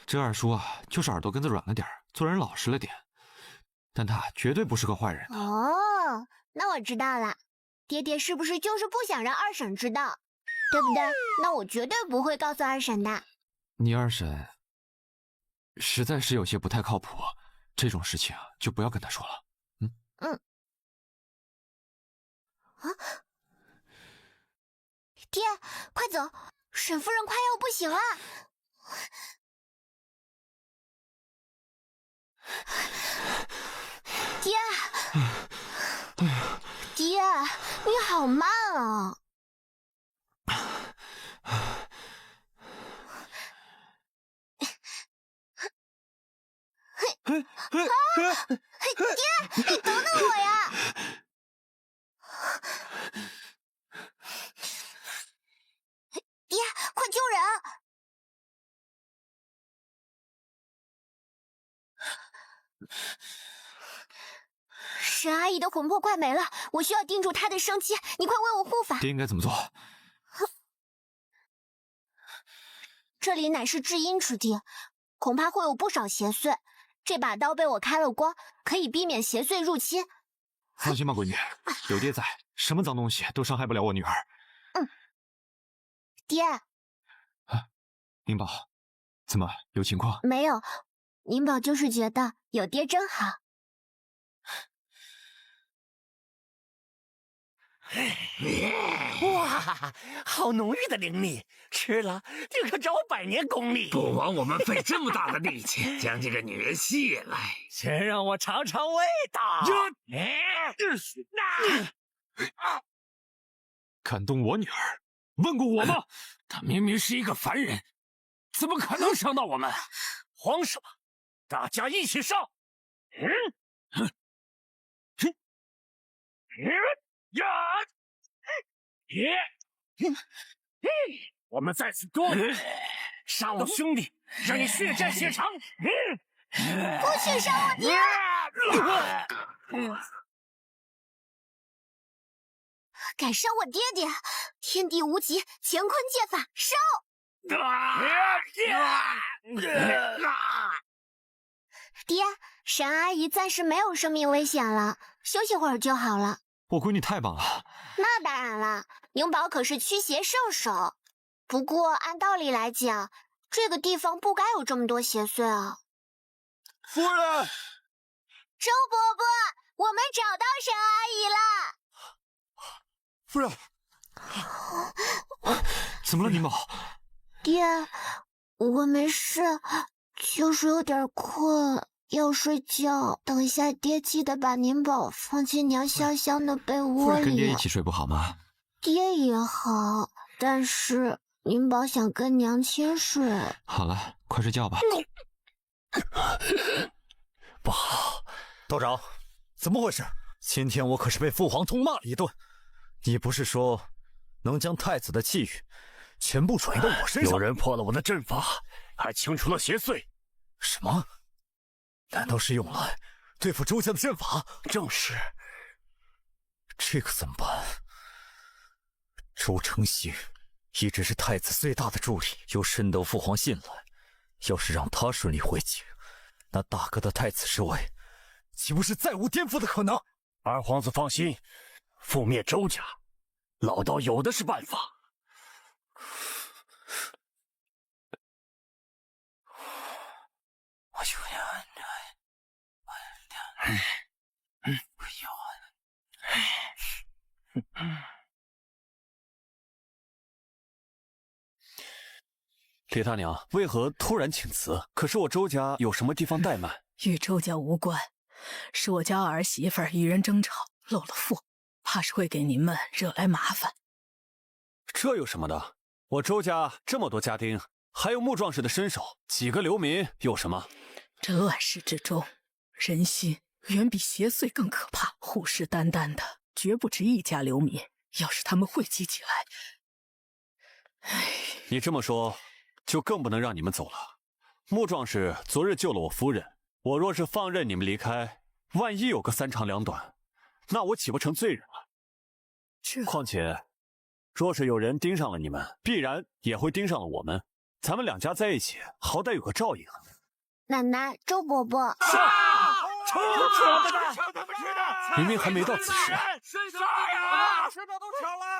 这二叔啊，就是耳朵根子软了点，做人老实了点，但他绝对不是个坏人。哦，那我知道了。爹爹是不是就是不想让二婶知道，对不对？那我绝对不会告诉二婶的。你二婶实在是有些不太靠谱，这种事情啊，就不要跟他说了。啊！爹，快走，沈夫人快要不行了。爹，爹，你好慢啊！爹，你等等我呀！爹，快救人！沈阿姨的魂魄快没了，我需要定住她的生机，你快为我护法。爹应该怎么做？这里乃是至阴之地，恐怕会有不少邪祟。这把刀被我开了光，可以避免邪祟入侵。放心吧，闺女，有爹在，什么脏东西都伤害不了我女儿。爹。宁宝，怎么有情况？没有，宁宝就是觉得有爹真好。哇，好浓郁的灵力，吃了就可找100年功力。不枉我们费这么大的力气将这个女人吸引来。先让我尝尝味道。敢动我女儿，问过我吗？她明明是一个凡人，怎么可能伤到我们？慌什么？大家一起上！我们在此多杀我兄弟，让你血债血偿！不许杀我爹！敢杀我爹爹！天地无极，乾坤借法，烧！爹，沈阿姨暂时没有生命危险了，休息会儿就好了。我闺女太棒了。那当然了，宁宝可是驱邪圣手。不过按道理来讲，这个地方不该有这么多邪祟啊。夫人，周伯伯，我们找到沈阿姨了。夫人，怎么了，宁宝？爹，我没事，就是有点困，要睡觉。等一下，爹记得把宁宝放进娘香香的被窝里。跟爹一起睡不好吗？爹也好，但是宁宝想跟娘亲睡。好了，快睡觉吧。不好，道长，怎么回事？今天我可是被父皇痛骂了一顿。你不是说能将太子的气运全部转移到我身上？有人破了我的阵法，还清除了邪祟。什么？难道是用来对付周家的阵法？正是。这可怎么办？周承熙一直是太子最大的助力，又深得父皇信赖，要是让他顺利回京，那大哥的太子之位，岂不是再无颠覆的可能？二皇子放心，覆灭周家，老道有的是办法。李大娘为何突然请辞？可是我周家有什么地方怠慢？与周家无关，是我家儿媳妇与人争吵漏了腹，怕是会给您们惹来麻烦。这有什么的？我周家这么多家丁，还有穆壮士的身手，几个流民有什么？这乱世之中，人心远比邪祟更可怕，虎视眈眈的绝不止一家流民。要是他们汇集起来，你这么说，就更不能让你们走了。穆壮士昨日救了我夫人，我若是放任你们离开，万一有个三长两短，那我岂不成罪人了？况且，若是有人盯上了你们，必然也会盯上了我们。咱们两家在一起，好歹有个照应啊！奶奶，周伯伯，明明还没到此时。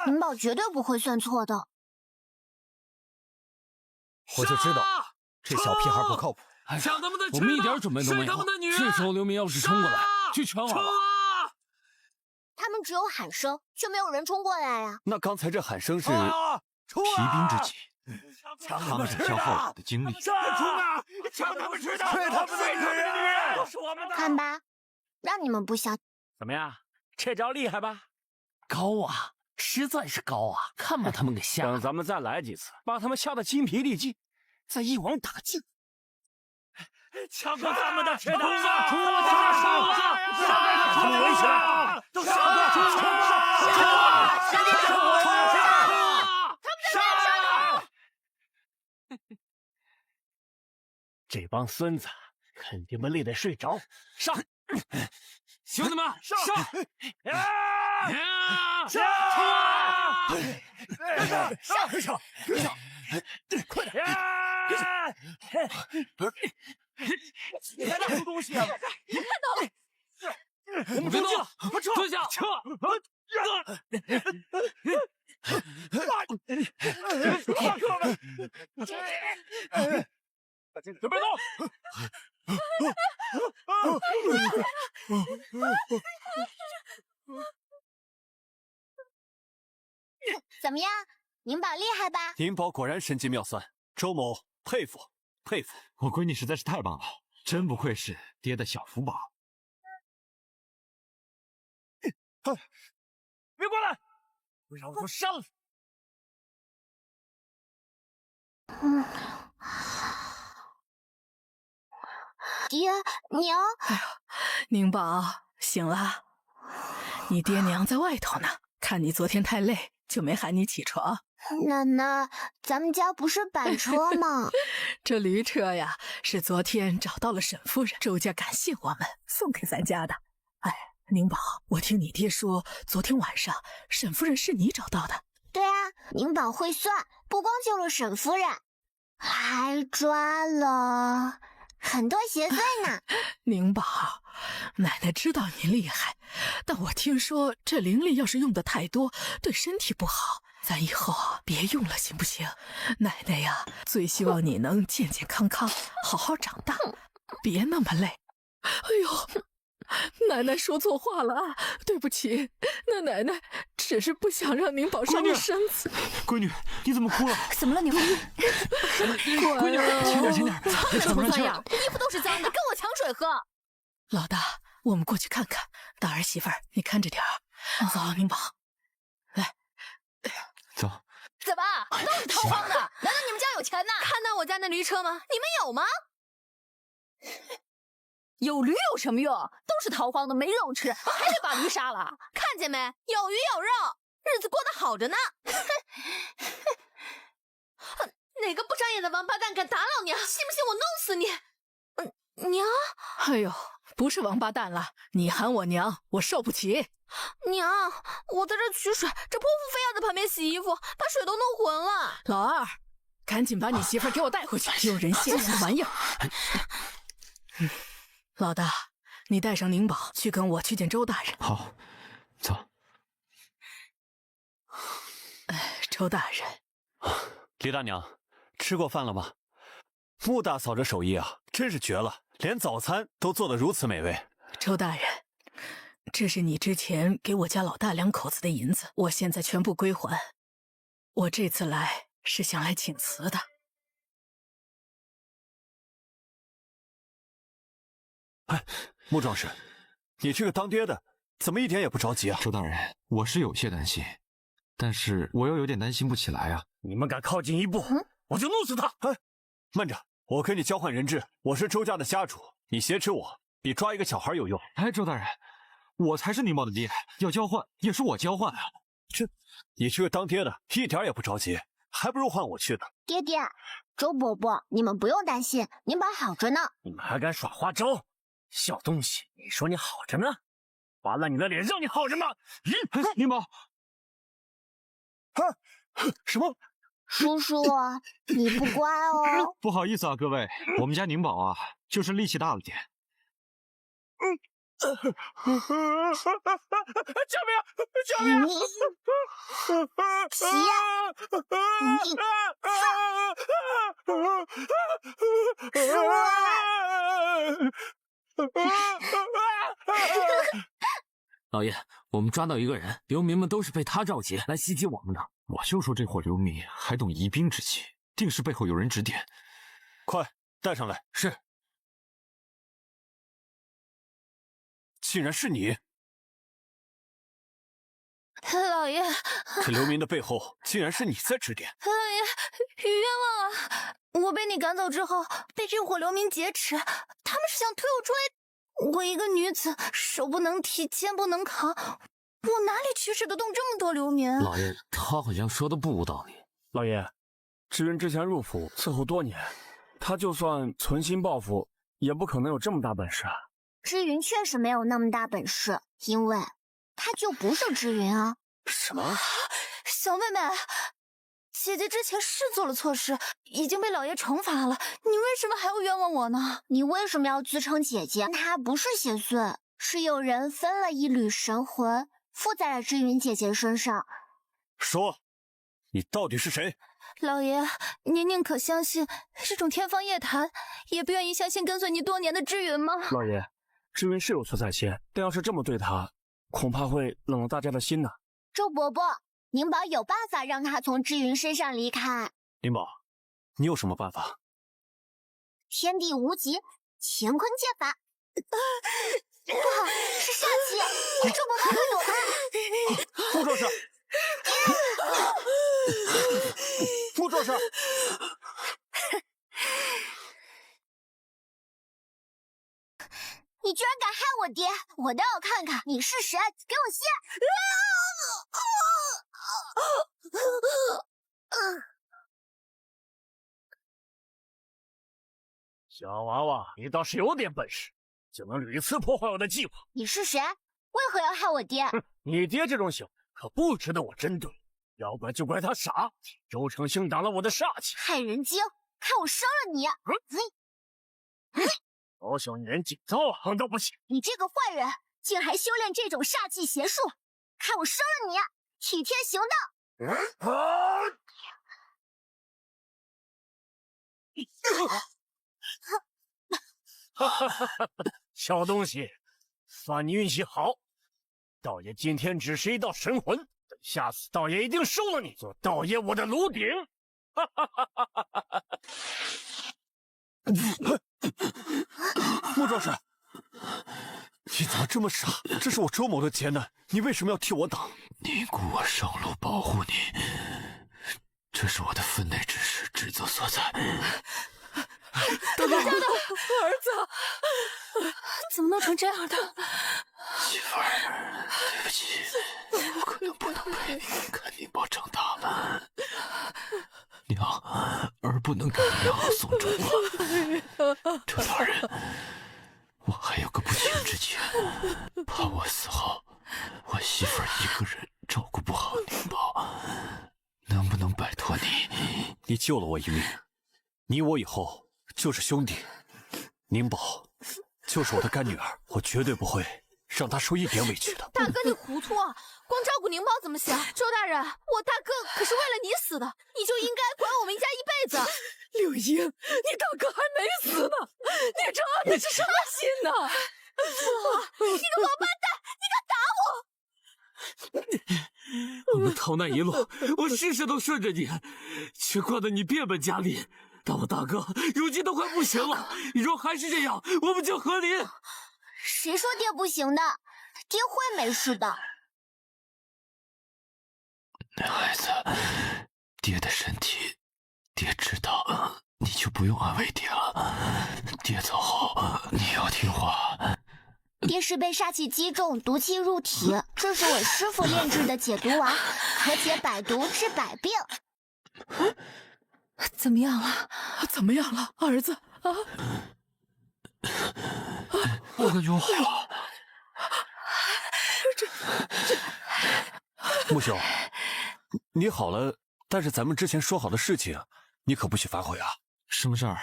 宁宝绝对不会算错的。我就知道这小屁孩不靠谱。我们一点准备都没有。这时候流民要是冲过来，就全完了。他们只有喊声，却没有人冲过来呀。那刚才这喊声是骑兵之己，他们是消耗我的精力。冲啊！抢他们吃的，对他们的女人都是我们的。看吧，让你们不相。怎么样？这招厉害吧？高啊，实在是高啊！看把他们给吓的。等咱们再来几次，把他们吓得筋疲力尽，再一网打尽。抢过他们的吃的，冲啊！冲啊！他们围起来，都杀过去！这帮孙子肯定被累得睡着，上！兄弟们，上！上！快点！你还拿出东西啊！你看到了？我们出去了，蹲下！撤！大哥们，准备动！怎么样，宁宝厉害吧？宁宝果然神机妙算，周某佩服佩服。我闺女实在是太棒了，真不愧是爹的小福宝。别过来！让我杀了爹娘，哎呦，宁宝醒了，你爹娘在外头呢，看你昨天太累，就没喊你起床。奶奶，咱们家不是板车吗？这驴车呀，是昨天找到了沈夫人，周家感谢我们送给咱家的。哎，宁宝，我听你爹说，昨天晚上沈夫人是你找到的。对啊，宁宝会算，不光救了沈夫人，还抓了很多邪祟呢。宁宝，奶奶知道你厉害，但我听说这灵力要是用的太多，对身体不好。咱以后别用了，行不行？奶奶呀，最希望你能健健康康，好好长大，别那么累。哎呦，奶奶说错话了啊，对不起。那奶奶只是不想让宁宝伤了身子。闺女，你怎么哭了？怎么了，宁宝？闺女，轻点，轻点。脏什么脏呀？衣服都是脏的，跟我抢水喝。老大，我们过去看看。大儿媳妇儿，你看着点儿。走，宁宝，来。走。怎么都是逃荒的？难道你们家有钱呐？看到我家那驴车吗？你们有吗？有驴有什么用？都是逃荒的，没肉吃，还得把驴杀了。看见没？有鱼有肉，日子过得好着呢。哪个不长眼的王八蛋敢打老娘？信不信我弄死你？娘？哎呦，不是王八蛋了，你喊我娘，我受不起。娘，我在这取水，这泼妇非要在旁边洗衣服，把水都弄浑了。老二，赶紧把你媳妇儿给我带回去，丢人现眼的玩意儿！老大，你带上宁宝去跟我去见周大人。好，走。周大人，李大娘，吃过饭了吗？穆大嫂这手艺啊，真是绝了，连早餐都做得如此美味。周大人，这是你之前给我家老大2口子的银子，我现在全部归还。我这次来是想来请辞的。哎，穆壮士，你这个当爹的怎么一点也不着急啊？周大人，我是有些担心，但是我又有点担心不起来啊。你们敢靠近一步，我就弄死他！哎，慢着，我跟你交换人质，我是周家的家主，你挟持我比抓一个小孩有用。哎，周大人，我才是宁宝的爹，要交换也是我交换啊。你这个当爹的一点也不着急，还不如换我去呢。爹爹，周伯伯，你们不用担心，宁宝好着呢。你们还敢耍花招？小东西，你说你好着呢？扒烂你的脸，让你好着呢！咦，宁宝，啊，什么？叔叔，你不乖哦。不好意思啊，各位，我们家宁宝啊，就是力气大了点。救命！救命！齐呀！老爷，我们抓到一个人，流民们都是被他召集来袭击我们的。我就说这伙流民还懂疑兵之计，定是背后有人指点。快带上来！是。竟然是你，老爷！这流民的背后竟然是你在指点。老爷，冤枉啊！我被你赶走之后，被这伙流民劫持，他们是想推我出来。我一个女子，手不能提，肩不能扛，我哪里驱使得动这么多流民？老爷，他好像说的不无道理。老爷，知云之前入府伺候多年，他就算存心报复，也不可能有这么大本事啊。知云确实没有那么大本事，因为他就不是知云啊。什么？小妹妹，姐姐之前是做了错事，已经被老爷惩罚了，你为什么还要冤枉我呢？你为什么要自称姐姐？她不是邪祟，是有人分了一缕神魂附在了知云姐姐身上。说，你到底是谁？老爷，您宁可相信这种天方夜谭，也不愿意相信跟随你多年的知云吗？老爷，知云是有错在先，但要是这么对他，恐怕会冷了大家的心呢。周伯伯，宁宝有办法让他从知云身上离开。宁宝，你有什么办法？天地无极，乾坤剑法。不好，是煞气！周伯伯快躲开！穆壮士，穆壮士。你居然敢害我爹！我倒要看看你是谁！给我谢！小娃娃，你倒是有点本事，就能屡次破坏我的计划。你是谁？为何要害我爹？你爹这种行为可不值得我针对，要怪就怪他傻，周成兴挡了我的煞气。害人精！看我收了你！小小女人尽遭啊，横到不行！你这个坏人，竟还修炼这种煞气邪术！看我收了你！替天行道！小东西，算你运气好，道爷今天只是一道神魂，等下次道爷一定收了你，做道爷我的炉鼎。穆壮士，你怎么这么傻？这是我周某的劫难，你为什么要替我挡？你雇我上路保护你，这是我的分内之事，职责所在。我家的儿子怎么弄成这样的？媳妇儿，对不起，我可能不能陪你看宁宝长大了。娘儿不能给娘送终啊！周大人，我还有个不情之请，怕我死后，我媳妇儿一个人照顾不好宁宝，能不能拜托你？你救了我一命，你我以后就是兄弟。宁宝，就是我的干女儿，我绝对不会让她受一点委屈的。大哥，你糊涂啊！光照顾宁宝怎么行？周大人，我大哥可是为了你死的，你就应该管我们一家一辈子。柳英，你大哥还没死呢，你这你是什么心呢？你个王八蛋，你敢打我！我们逃难一路，我事事都顺着你，却惯得你变本加厉。但我大哥如今都快不行了，你若还是这样，我们就和离。谁说爹不行的？爹会没事的。孩子，爹的身体，爹知道，你就不用安慰爹了。爹走后，你要听话。爹是被煞气击中，毒气入体，这是我师父炼制的解毒丸，可解百毒，治百病。怎么样了？怎么样了，儿子啊？我感觉我好了。木兄，你好了，但是咱们之前说好的事情，你可不许反悔啊！什么事儿？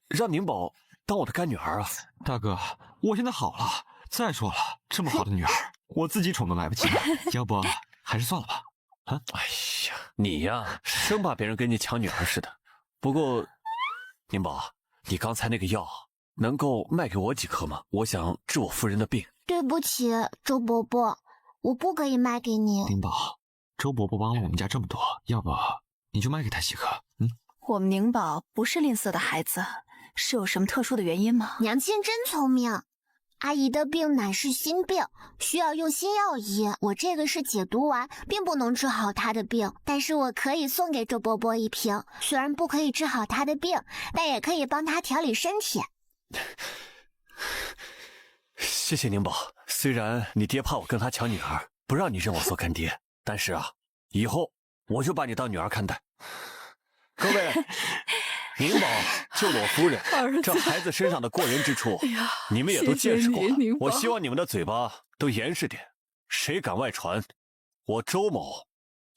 让宁宝当我的干女儿啊！大哥，我现在好了。再说了，这么好的女儿，我自己宠都来不及，要不还是算了吧。啊！哎呀，你呀，生怕别人跟你抢女儿似的。不过，宁宝，你刚才那个药能够卖给我几颗吗？我想治我夫人的病。对不起，周伯伯，我不可以卖给你。宁宝，周伯伯帮了我们家这么多，要不你就卖给他几颗？我们宁宝不是吝啬的孩子，是有什么特殊的原因吗？娘亲真聪明。阿姨的病乃是心病，需要用心药医。我这个是解毒丸，并不能治好她的病，但是我可以送给周伯伯一瓶。虽然不可以治好她的病，但也可以帮她调理身体。谢谢宁宝，虽然你爹怕我跟他抢女儿，不让你认我做干爹，但是啊，以后我就把你当女儿看待。各位，宁宝救了我夫人，这孩子身上的过人之处，你们也都见识过了。我希望你们的嘴巴都严实点，谁敢外传，我周某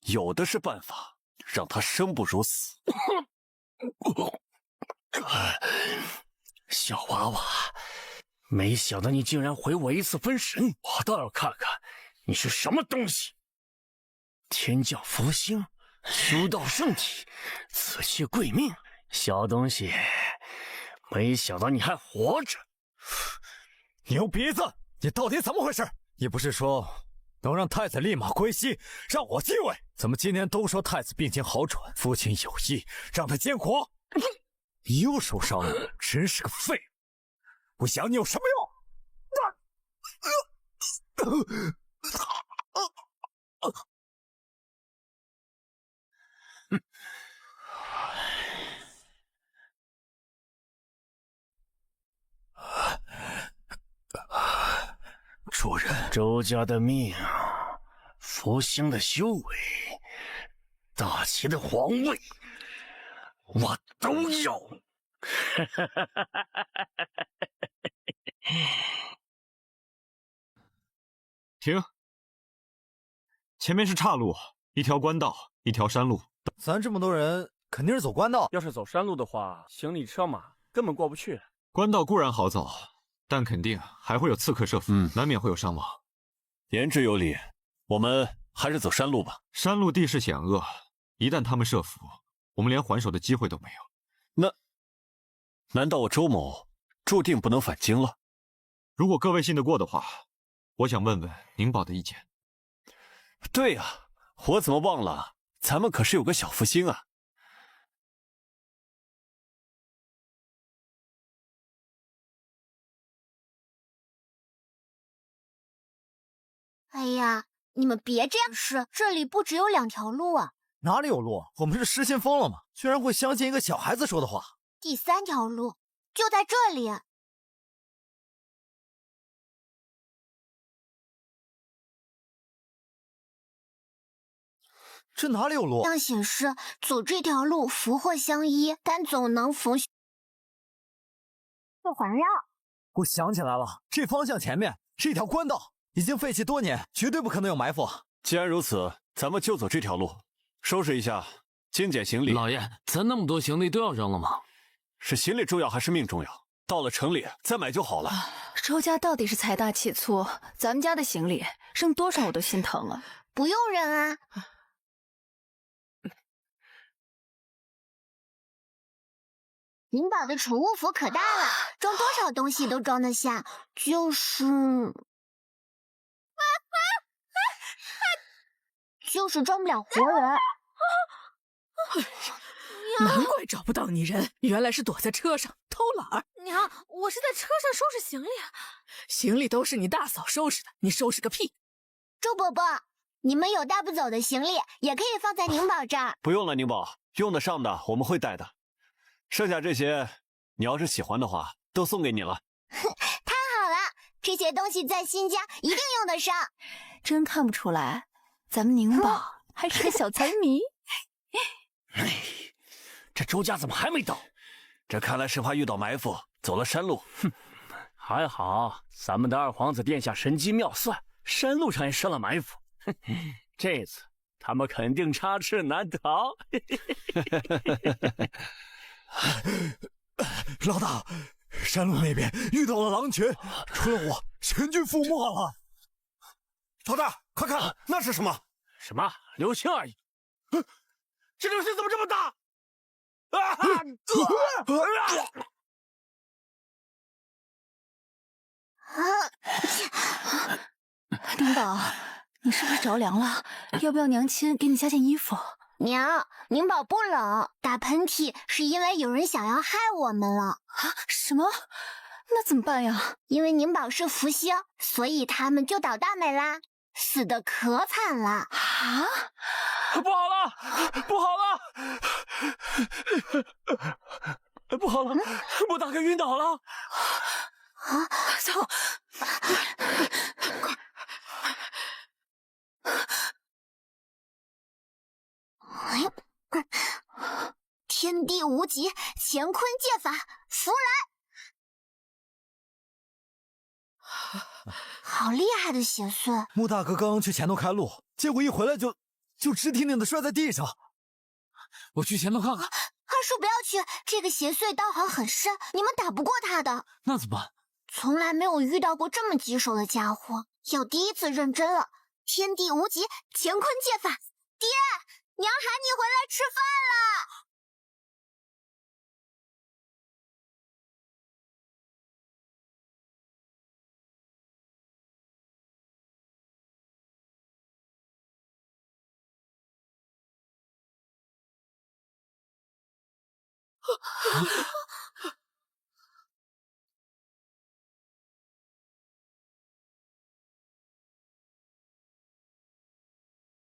有的是办法让他生不如死。小娃娃，没想到你竟然毁我一次分神，我倒要看看你是什么东西。天降福星，修道圣体，此去贵命。小东西，没想到你还活着！牛鼻子，你到底怎么回事？你不是说能让太子立马归西，让我继位？怎么今天都说太子病情好转，父亲有意让他监国？你又受伤了，真是个废物！我想你有什么用？主人，周家的命，福星的修为，大齐的皇位，我都要。停！前面是岔路，一条官道，一条山路。咱这么多人，肯定是走官道。要是走山路的话，行李车马根本过不去。官道固然好走，但肯定还会有刺客设伏，难免会有伤亡。言之有理，我们还是走山路吧。山路地势险恶，一旦他们设伏，我们连还手的机会都没有。难道我周某注定不能返京了？如果各位信得过的话，我想问问宁宝的意见。对呀，我怎么忘了，咱们可是有个小福星啊。哎呀，你们别这样试，这里不只有2条路啊！哪里有路？我们是失心疯了吗？居然会相信一个小孩子说的话。第3条路就在这里。这哪里有路？上显示走这条路福祸相依，但总能逢会环绕。我想起来了，这方向前面是一条官道，已经废弃多年，绝对不可能有埋伏。既然如此，咱们就走这条路，收拾一下，精简行李。老爷，咱那么多行李都要扔了吗？是行李重要还是命重要？到了城里再买就好了。周家到底是财大气粗，咱们家的行李扔多少我都心疼啊！不用扔啊。灵宝的储物服可大了，装多少东西都装得下，就是装不了活人。难怪找不到你人，原来是躲在车上偷懒。娘，我是在车上收拾行李啊。行李都是你大嫂收拾的，你收拾个屁！周伯伯，你们有带不走的行李，也可以放在宁宝这儿。不用了，宁宝，用得上的我们会带的。剩下这些，你要是喜欢的话，都送给你了。太好了，这些东西在新家一定用得上。真看不出来，咱们宁宝还是个小财迷。这周家怎么还没到？这看来是怕遇到埋伏，走了山路。哼，还好咱们的二皇子殿下神机妙算，山路上也设了埋伏。这次他们肯定插翅难逃。老大，山路那边遇到了狼群，除了我，全军覆没了。老大，快看，那是什么？什么？流星而已。这流星怎么这么大？宁宝，你是不是着凉了？要不要娘亲给你加件衣服？娘，宁宝不冷，打喷嚏是因为有人想要害我们了。啊？什么？那怎么办呀？因为宁宝是福星，所以他们就倒大霉啦，死得可惨了。啊！不好了，不好了，不好了！穆大哥晕倒了！啊！走，快！天地无极，乾坤借法，福来！好厉害的邪祟！穆大哥刚刚去前头开路，结果一回来就直挺挺的摔在地上。我去前头看看。二叔不要去，这个邪祟道行很深，你们打不过他的。那怎么办？从来没有遇到过这么棘手的家伙，要第一次认真了。天地无极，乾坤借法，爹，娘喊你回来吃饭了。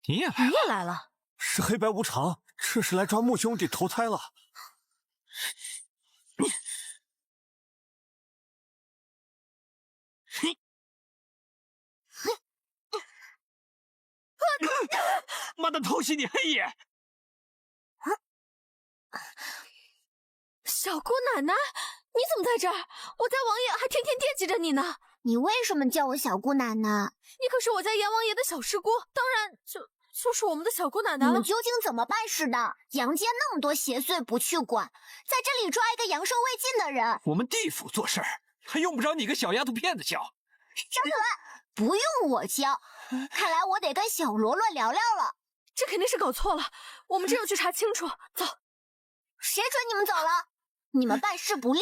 你也来了？是黑白无常，这是来抓穆兄弟投胎了。妈的，偷袭你黑爷！小姑奶奶，你怎么在这儿？我家王爷还天天惦记着你呢。你为什么叫我小姑奶奶？你可是我家阎王爷的小师姑，当然就是我们的小姑奶奶了。你们究竟怎么办事的？阳间那么多邪祟不去管，在这里抓一个阳寿未尽的人。我们地府做事儿，还用不着你个小丫头片子教。张可爱，不用我教，看来我得跟小罗罗聊聊了。这肯定是搞错了，我们这就去查清楚。走。谁准你们走了？你们办事不力，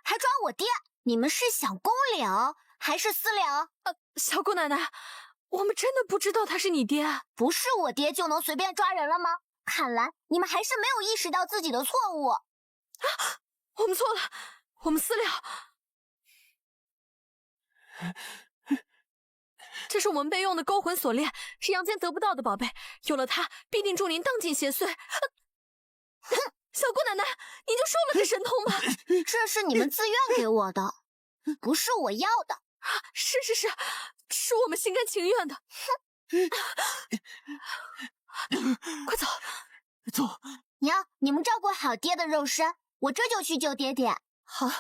还抓我爹！你们是想公了还是私了？小姑奶奶，我们真的不知道他是你爹。不是我爹就能随便抓人了吗？看来你们还是没有意识到自己的错误。啊，我们错了，我们私了。这是我们备用的勾魂锁链，是阳间得不到的宝贝，有了它，必定助您荡尽邪祟。小姑奶奶，你就收了这神通吧。这是你们自愿给我的，不是我要的。是我们心甘情愿的。快走，走。娘，你们照顾好爹的肉身，我这就去救爹爹。好，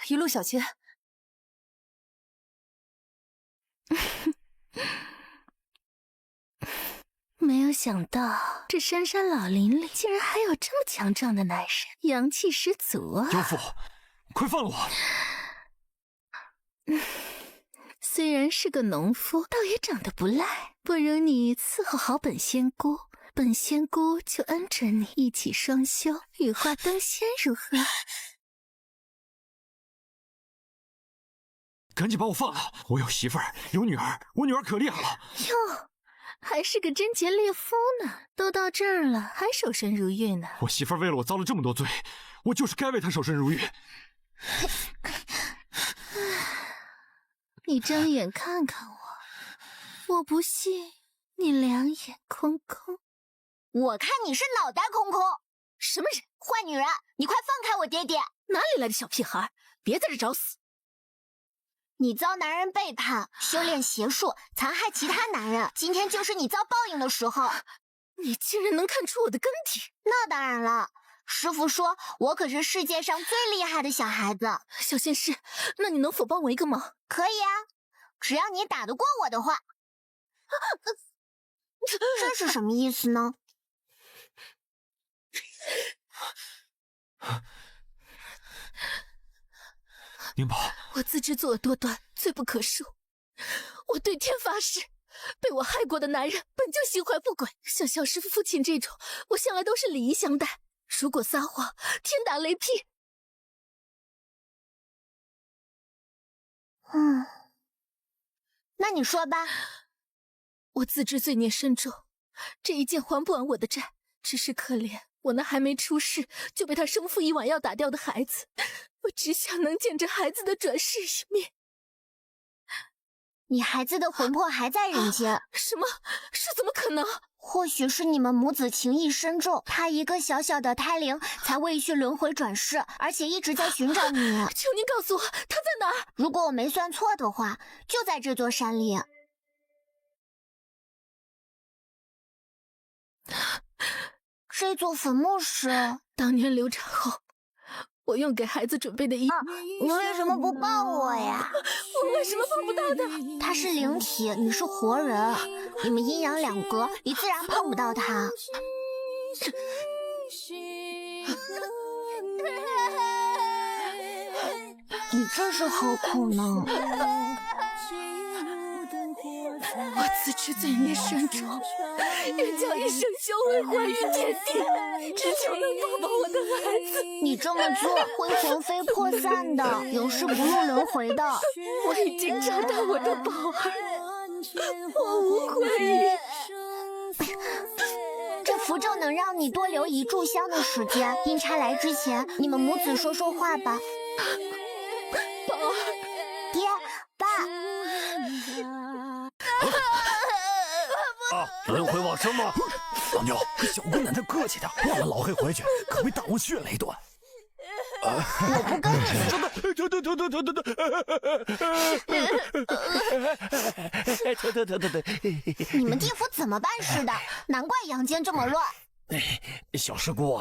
一路小心。没有想到这深山老林里竟然还有这么强壮的男人，阳气十足啊！舅父，快放了我！虽然是个农夫，倒也长得不赖。不如你伺候好本仙姑，本仙姑就恩准你一起双修，羽化登仙，如何？赶紧把我放了！我有媳妇儿，有女儿，我女儿可厉害了。哟，还是个贞洁烈夫呢。都到这儿了，还守身如玉呢。我媳妇儿为了我遭了这么多罪，我就是该为她守身如玉。你睁眼看看我，我不信你两眼空空。我看你是脑袋空空。什么人？坏女人，你快放开我爹爹！哪里来的小屁孩？别在这找死！你遭男人背叛，修炼邪术，残害其他男人，今天就是你遭报应的时候。你竟然能看出我的根底？那当然了，师傅说我可是世界上最厉害的小孩子。小仙师，那你能否帮我一个忙？可以啊，只要你打得过我的话。这是什么意思呢？宁宝，我自知作恶多端，罪不可恕。我对天发誓，被我害过的男人本就心怀不轨，像小师傅父亲这种，我向来都是礼仪相待。如果撒谎，天打雷劈。那你说吧。我自知罪孽深重，这一剑还不完我的债，只是可怜我那还没出世就被他生父一碗药打掉的孩子，我只想能见着孩子的转世一面。你孩子的魂魄还在人间。什么？这怎么可能？或许是你们母子情谊深重，他一个小小的胎灵才未续轮回转世，而且一直在寻找你。求您告诉我他在哪儿？如果我没算错的话，就在这座山里。这座坟墓是当年流产后我用给孩子准备的衣物。你为什么不抱我呀？我为什么抱不到他？他是灵体，你是活人，你们阴阳两隔，你自然碰不到他。你这是何苦呢？我自知罪孽深重，愿叫一生修为还于天地，只求能抱抱我的孩子。你这么做会魂飞魄散的，永世不入轮回的。我已经找到我的宝儿，我无悔于。这符咒能让你多留一炷香的时间，阴差来之前，你们母子说说话吧。宝儿，爹，爸。轮回往生吗？老牛，小姑娘她客气点，忘了老黑回去可被大王训了一顿。我不跟你。你们地府怎么办事的？难怪阳间这么乱。小师姑，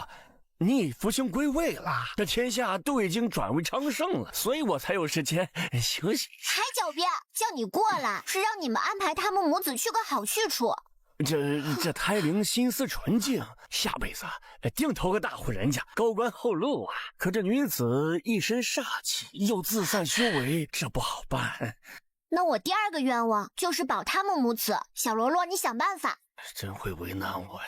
你已福星归位了，这天下都已经转为昌盛了，所以我才有时间休息。还狡辩，叫你过来是让你们安排他们母子去个好去处。这胎灵心思纯净，下辈子定投个大户人家，高官厚禄啊！可这女子一身煞气，又自散修为，这不好办。那我第二个愿望就是保他们母子。小罗罗，你想办法。真会为难我呀！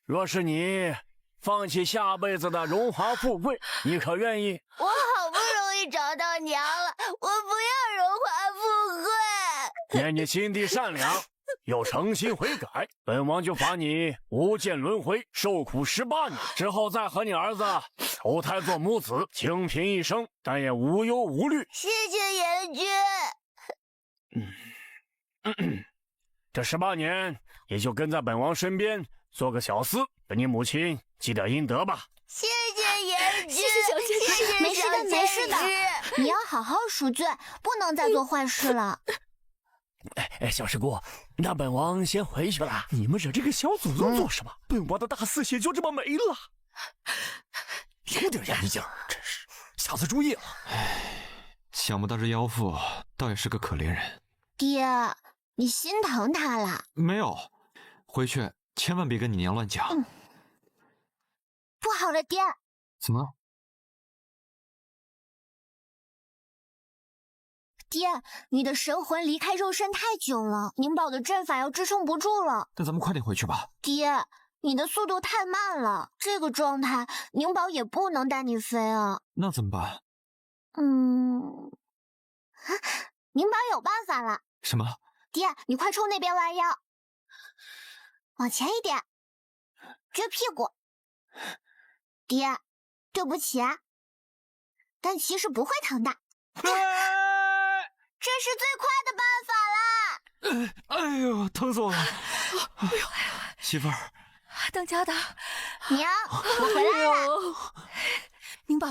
若是你放弃下辈子的荣华富贵，你可愿意？我好不容易找到娘了，我不要荣华富贵。念你心地善良，又诚心悔改，本王就罚你无间轮回，受苦18年，之后再和你儿子投胎做母子，清贫一生，但也无忧无虑。谢谢阎君。这18年也就跟在本王身边，做个小厮，给你母亲积点阴德吧。谢谢阎君，谢谢小仙师，没事的，没事的。你要好好赎罪，不能再做坏事了。小师姑，那本王先回去了。你们惹这个小祖宗做什么？本王的大四血就这么没了。有点眼镜，真是，下次注意了。想不到这妖妇倒也是个可怜人。爹，你心疼她了？没有，回去千万别跟你娘乱讲。不好了，爹！怎么了？爹，你的神魂离开肉身太久了，宁宝的阵法要支撑不住了。那咱们快点回去吧。爹，你的速度太慢了，这个状态宁宝也不能带你飞啊。那怎么办？宁宝有办法了。什么？爹，你快冲那边弯腰，往前一点，撅屁股。爹，对不起啊，但其实不会疼的。这是最快的办法啦！哎呦，疼死我了！媳妇儿，当家的娘，我回来了。宁宝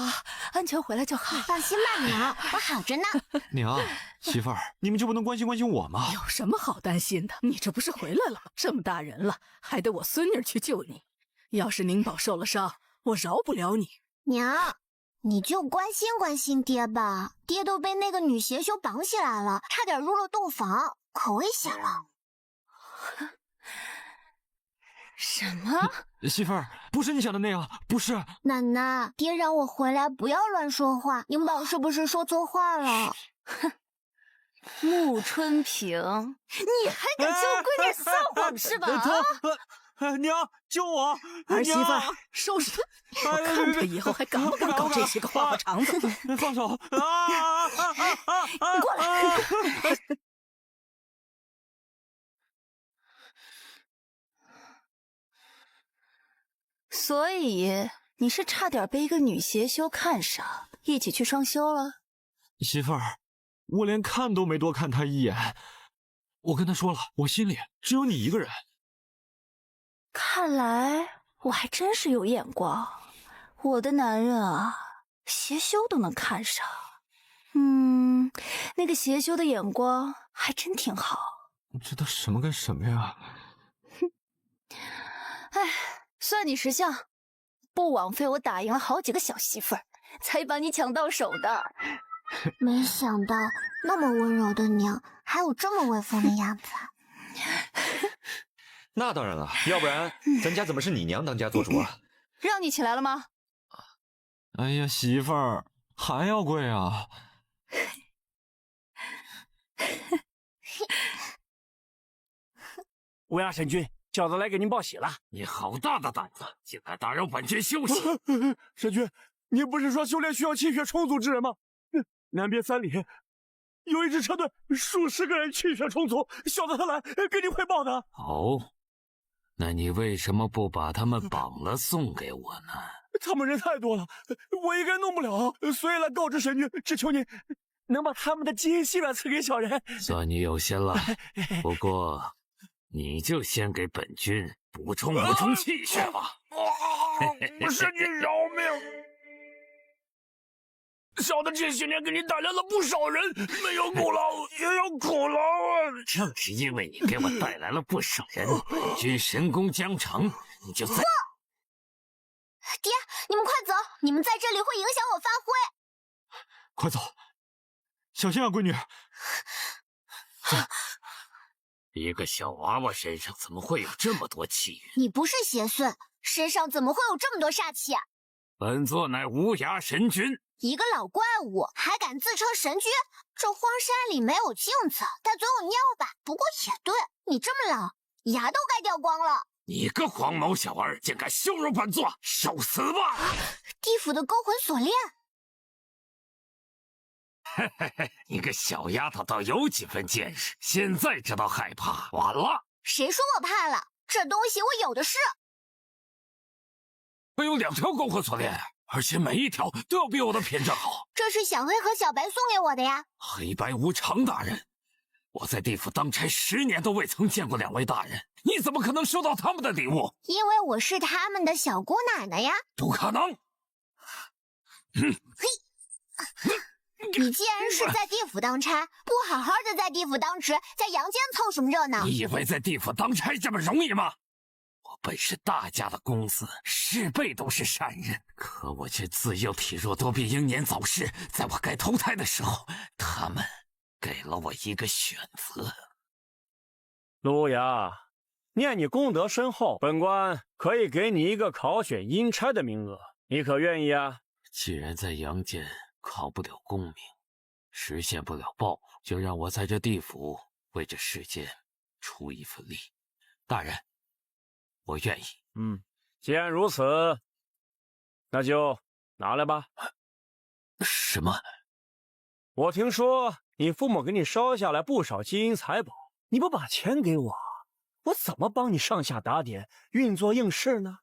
安全回来就好。放心吧，娘，我好着呢。娘，媳妇儿，你们就不能关心关心我吗？有什么好担心的？你这不是回来了吗？这么大人了，还得我孙女去救你。要是宁宝受了伤，我饶不了你。娘，你就关心关心爹吧。爹都被那个女邪修绑起来了，差点入了洞房，可危险了。什么？媳妇儿，不是你想的那样，不是。奶奶，爹让我回来，不要乱说话。宁宝是不是说错话了？哼，穆春平，你还敢向我闺女撒谎是吧？娘，救我！儿媳妇儿，收拾他！我看他以后还敢不敢搞这些个花花肠子。放手！你过来！所以你是差点被一个女邪修看上，一起去双修了？媳妇儿，我连看都没多看他一眼。我跟他说了，我心里只有你一个人。看来我还真是有眼光，我的男人啊，邪修都能看上。那个邪修的眼光还真挺好。这都什么跟什么呀？哎，算你识相，不枉费我打赢了好几个小媳妇儿，才把你抢到手的。没想到那么温柔的娘，还有这么威风的样子。那当然了，要不然咱家怎么是你娘当家做主啊？让你起来了吗？哎呀，媳妇儿还要跪啊！乌鸦神君，叫他来给您报喜了。你好大的胆子，竟敢打扰本君休息！神君，你不是说修炼需要气血充足之人吗？南边3里有一支车队，数十个人气血充足，晓得他来给你汇报的。哦，那你为什么不把他们绑了送给我呢？他们人太多了，我一个人弄不了，所以来告知神君，只求你能把他们的基因细软赐给小人。算你有心了，不过你就先给本君补充补充气血吧。神君饶命！小的这些年给你带来了不少人，没有功劳也有苦劳啊！正是因为你给我带来了不少人，本君神功将成，你就在。爹，你们快走！你们在这里会影响我发挥。快走，小心啊，闺女。一个小娃娃身上怎么会有这么多气运？你不是邪祟，身上怎么会有这么多煞气啊？本座乃无涯神君。一个老怪物还敢自称神君？这荒山里没有镜子，但总有尿吧？不过也对，你这么老，牙都该掉光了。你个黄毛小儿，竟敢羞辱本座，受死吧！地府的勾魂锁链。嘿嘿嘿，你个小丫头倒有几分见识，现在知道害怕，晚了。谁说我怕了？这东西我有的是。我有2条勾魂锁链，而且每一条都要比我的品质好。这是小黑和小白送给我的呀。黑白无常大人，我在地府当差10年都未曾见过2位大人，你怎么可能收到他们的礼物？因为我是他们的小姑奶奶呀。不可能！你既然是在地府当差，不好好的在地府当值，在阳间凑什么热闹？你以为在地府当差这么容易吗？我本是大家的公子，师辈都是善人，可我却自幼体弱多病，英年早逝。在我该投胎的时候，他们给了我一个选择。陆雅，念你功德深厚，本官可以给你一个考选阴差的名额，你可愿意啊？既然在阳间考不了功名，实现不了报复，就让我在这地府为这世界出一份力。大人，我愿意。既然如此，那就拿来吧。什么？我听说你父母给你烧下来不少金银财宝，你不把钱给我，我怎么帮你上下打点、运作应试呢？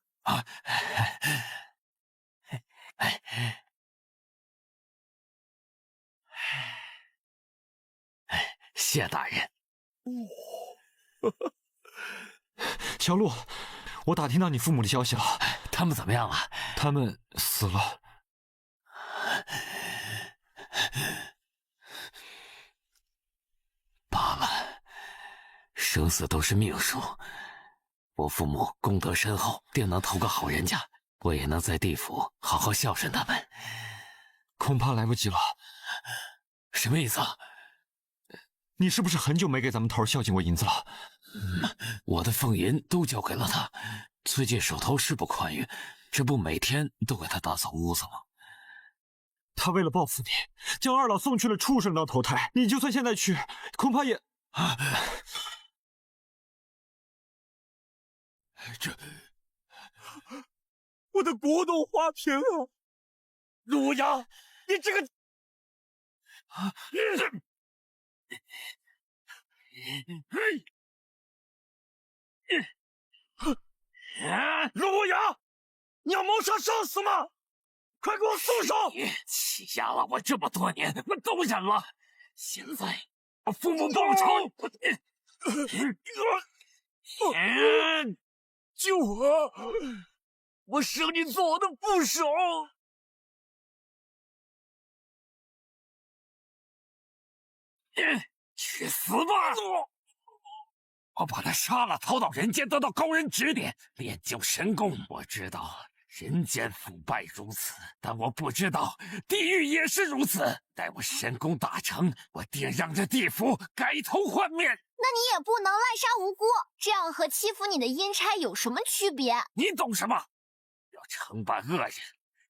谢大人。小鹿，我打听到你父母的消息了，他们怎么样了？他们死了。罢了，生死都是命数。我父母功德深厚，定能投个好人家，我也能在地府好好孝顺他们。恐怕来不及了。什么意思啊？你是不是很久没给咱们头孝敬过银子了？我的俸银都交给了他，最近手头是不宽裕，这不每天都给他打扫屋子吗？他为了报复你，将二老送去了畜生当投胎。你就算现在去，恐怕也……我的国斗花瓶啊！陆阳，你这个……陆阳，你要谋杀生死吗？快给我松手！欺压了我这么多年，我都忍了。现在我父母报仇，救我！我生你做我的副手。去死吧！我把他杀了，逃到人间，得到高人指点，练就神功。我知道人间腐败如此，但我不知道地狱也是如此。待我神功大成，我定让这地府改头换面。那你也不能滥杀无辜，这样和欺负你的阴差有什么区别？你懂什么？要惩办恶人，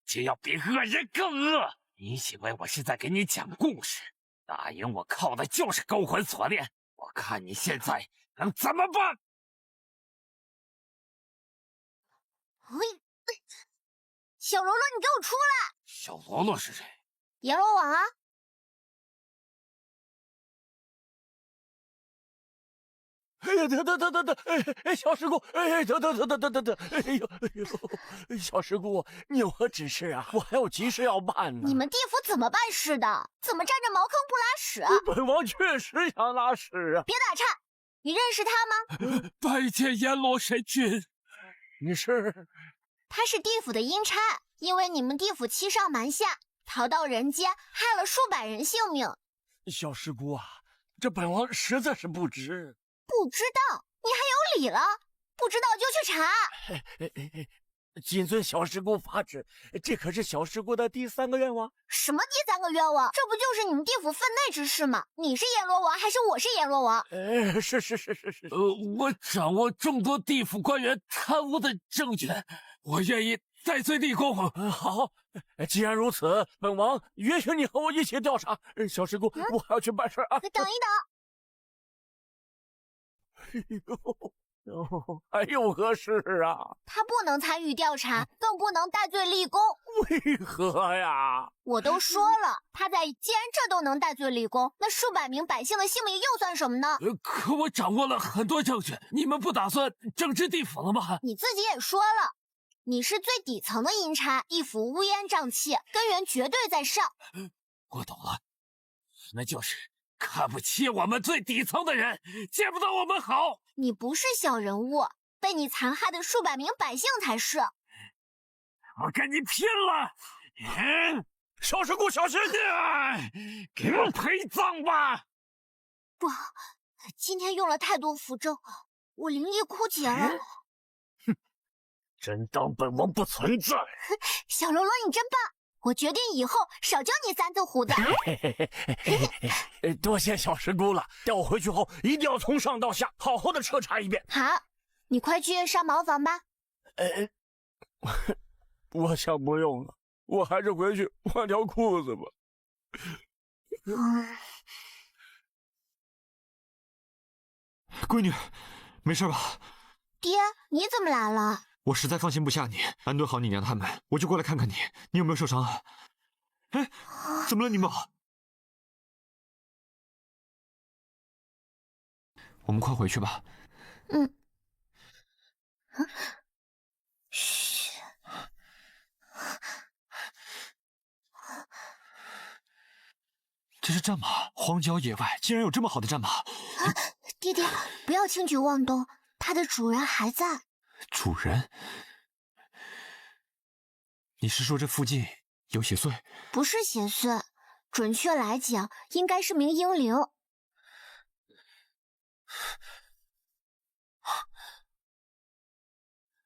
就要比恶人更恶。你以为我是在给你讲故事？答应我靠的就是勾魂锁链，我看你现在能怎么办？小罗罗，你给我出来！小罗罗是谁？阎罗王啊！哎呀，等，哎，小师姑，哎，等，哎呦，小师姑，你有何指示啊？我还有急事要办呢。你们地府怎么办事的？怎么占着茅坑不拉屎？本王确实想拉屎啊！别打岔，你认识他吗？拜见阎罗神君。你是？他是地府的阴差，因为你们地府欺上瞒下，逃到人间，害了数百人性命。小师姑啊，这本王实在是不知。不知道，你还有理了？不知道就去查。谨遵小师姑法旨，这可是小师姑的第3个愿望。什么第3个愿望？这不就是你们地府分内之事吗？你是阎罗王还是我是阎罗王？是。我掌握众多地府官员贪污的证据，我愿意戴罪立功。好，既然如此，本王允许你和我一起调查。小师姑，我还要去办事啊。等一等。还有何事啊？他不能参与调查，更不能戴罪立功。为何呀？我都说了，他在，既然这都能戴罪立功，那数百名百姓的性命又算什么呢？可我掌握了很多证据，你们不打算整治地府了吗？你自己也说了，你是最底层的阴差，地府乌烟瘴气，根源绝对在上。我懂了，那就是看不起我们最底层的人，见不得我们好。你不是小人物，被你残害的数百名百姓才是。我跟你拼了！小师姑小心点，给我陪葬吧！不，今天用了太多符咒，我灵力枯竭了。哼，真当本王不存在？小罗罗，你真棒！我决定以后少教你3次胡子。多谢小师姑了，带我回去后一定要从上到下好好的彻查一遍。好，你快去上茅房吧。我想不用了，我还是回去换条裤子吧。闺女，没事吧？爹，你怎么来了？我实在放心不下你，安顿好你娘他们，我就过来看看你，你有没有受伤啊？哎，怎么了，宁宝？我们快回去吧。嘘。这是战马，荒郊野外竟然有这么好的战马！爹爹，不要轻举妄动，它的主人还在。主人？你是说这附近有血祟？不是血祟，准确来讲，应该是名婴灵。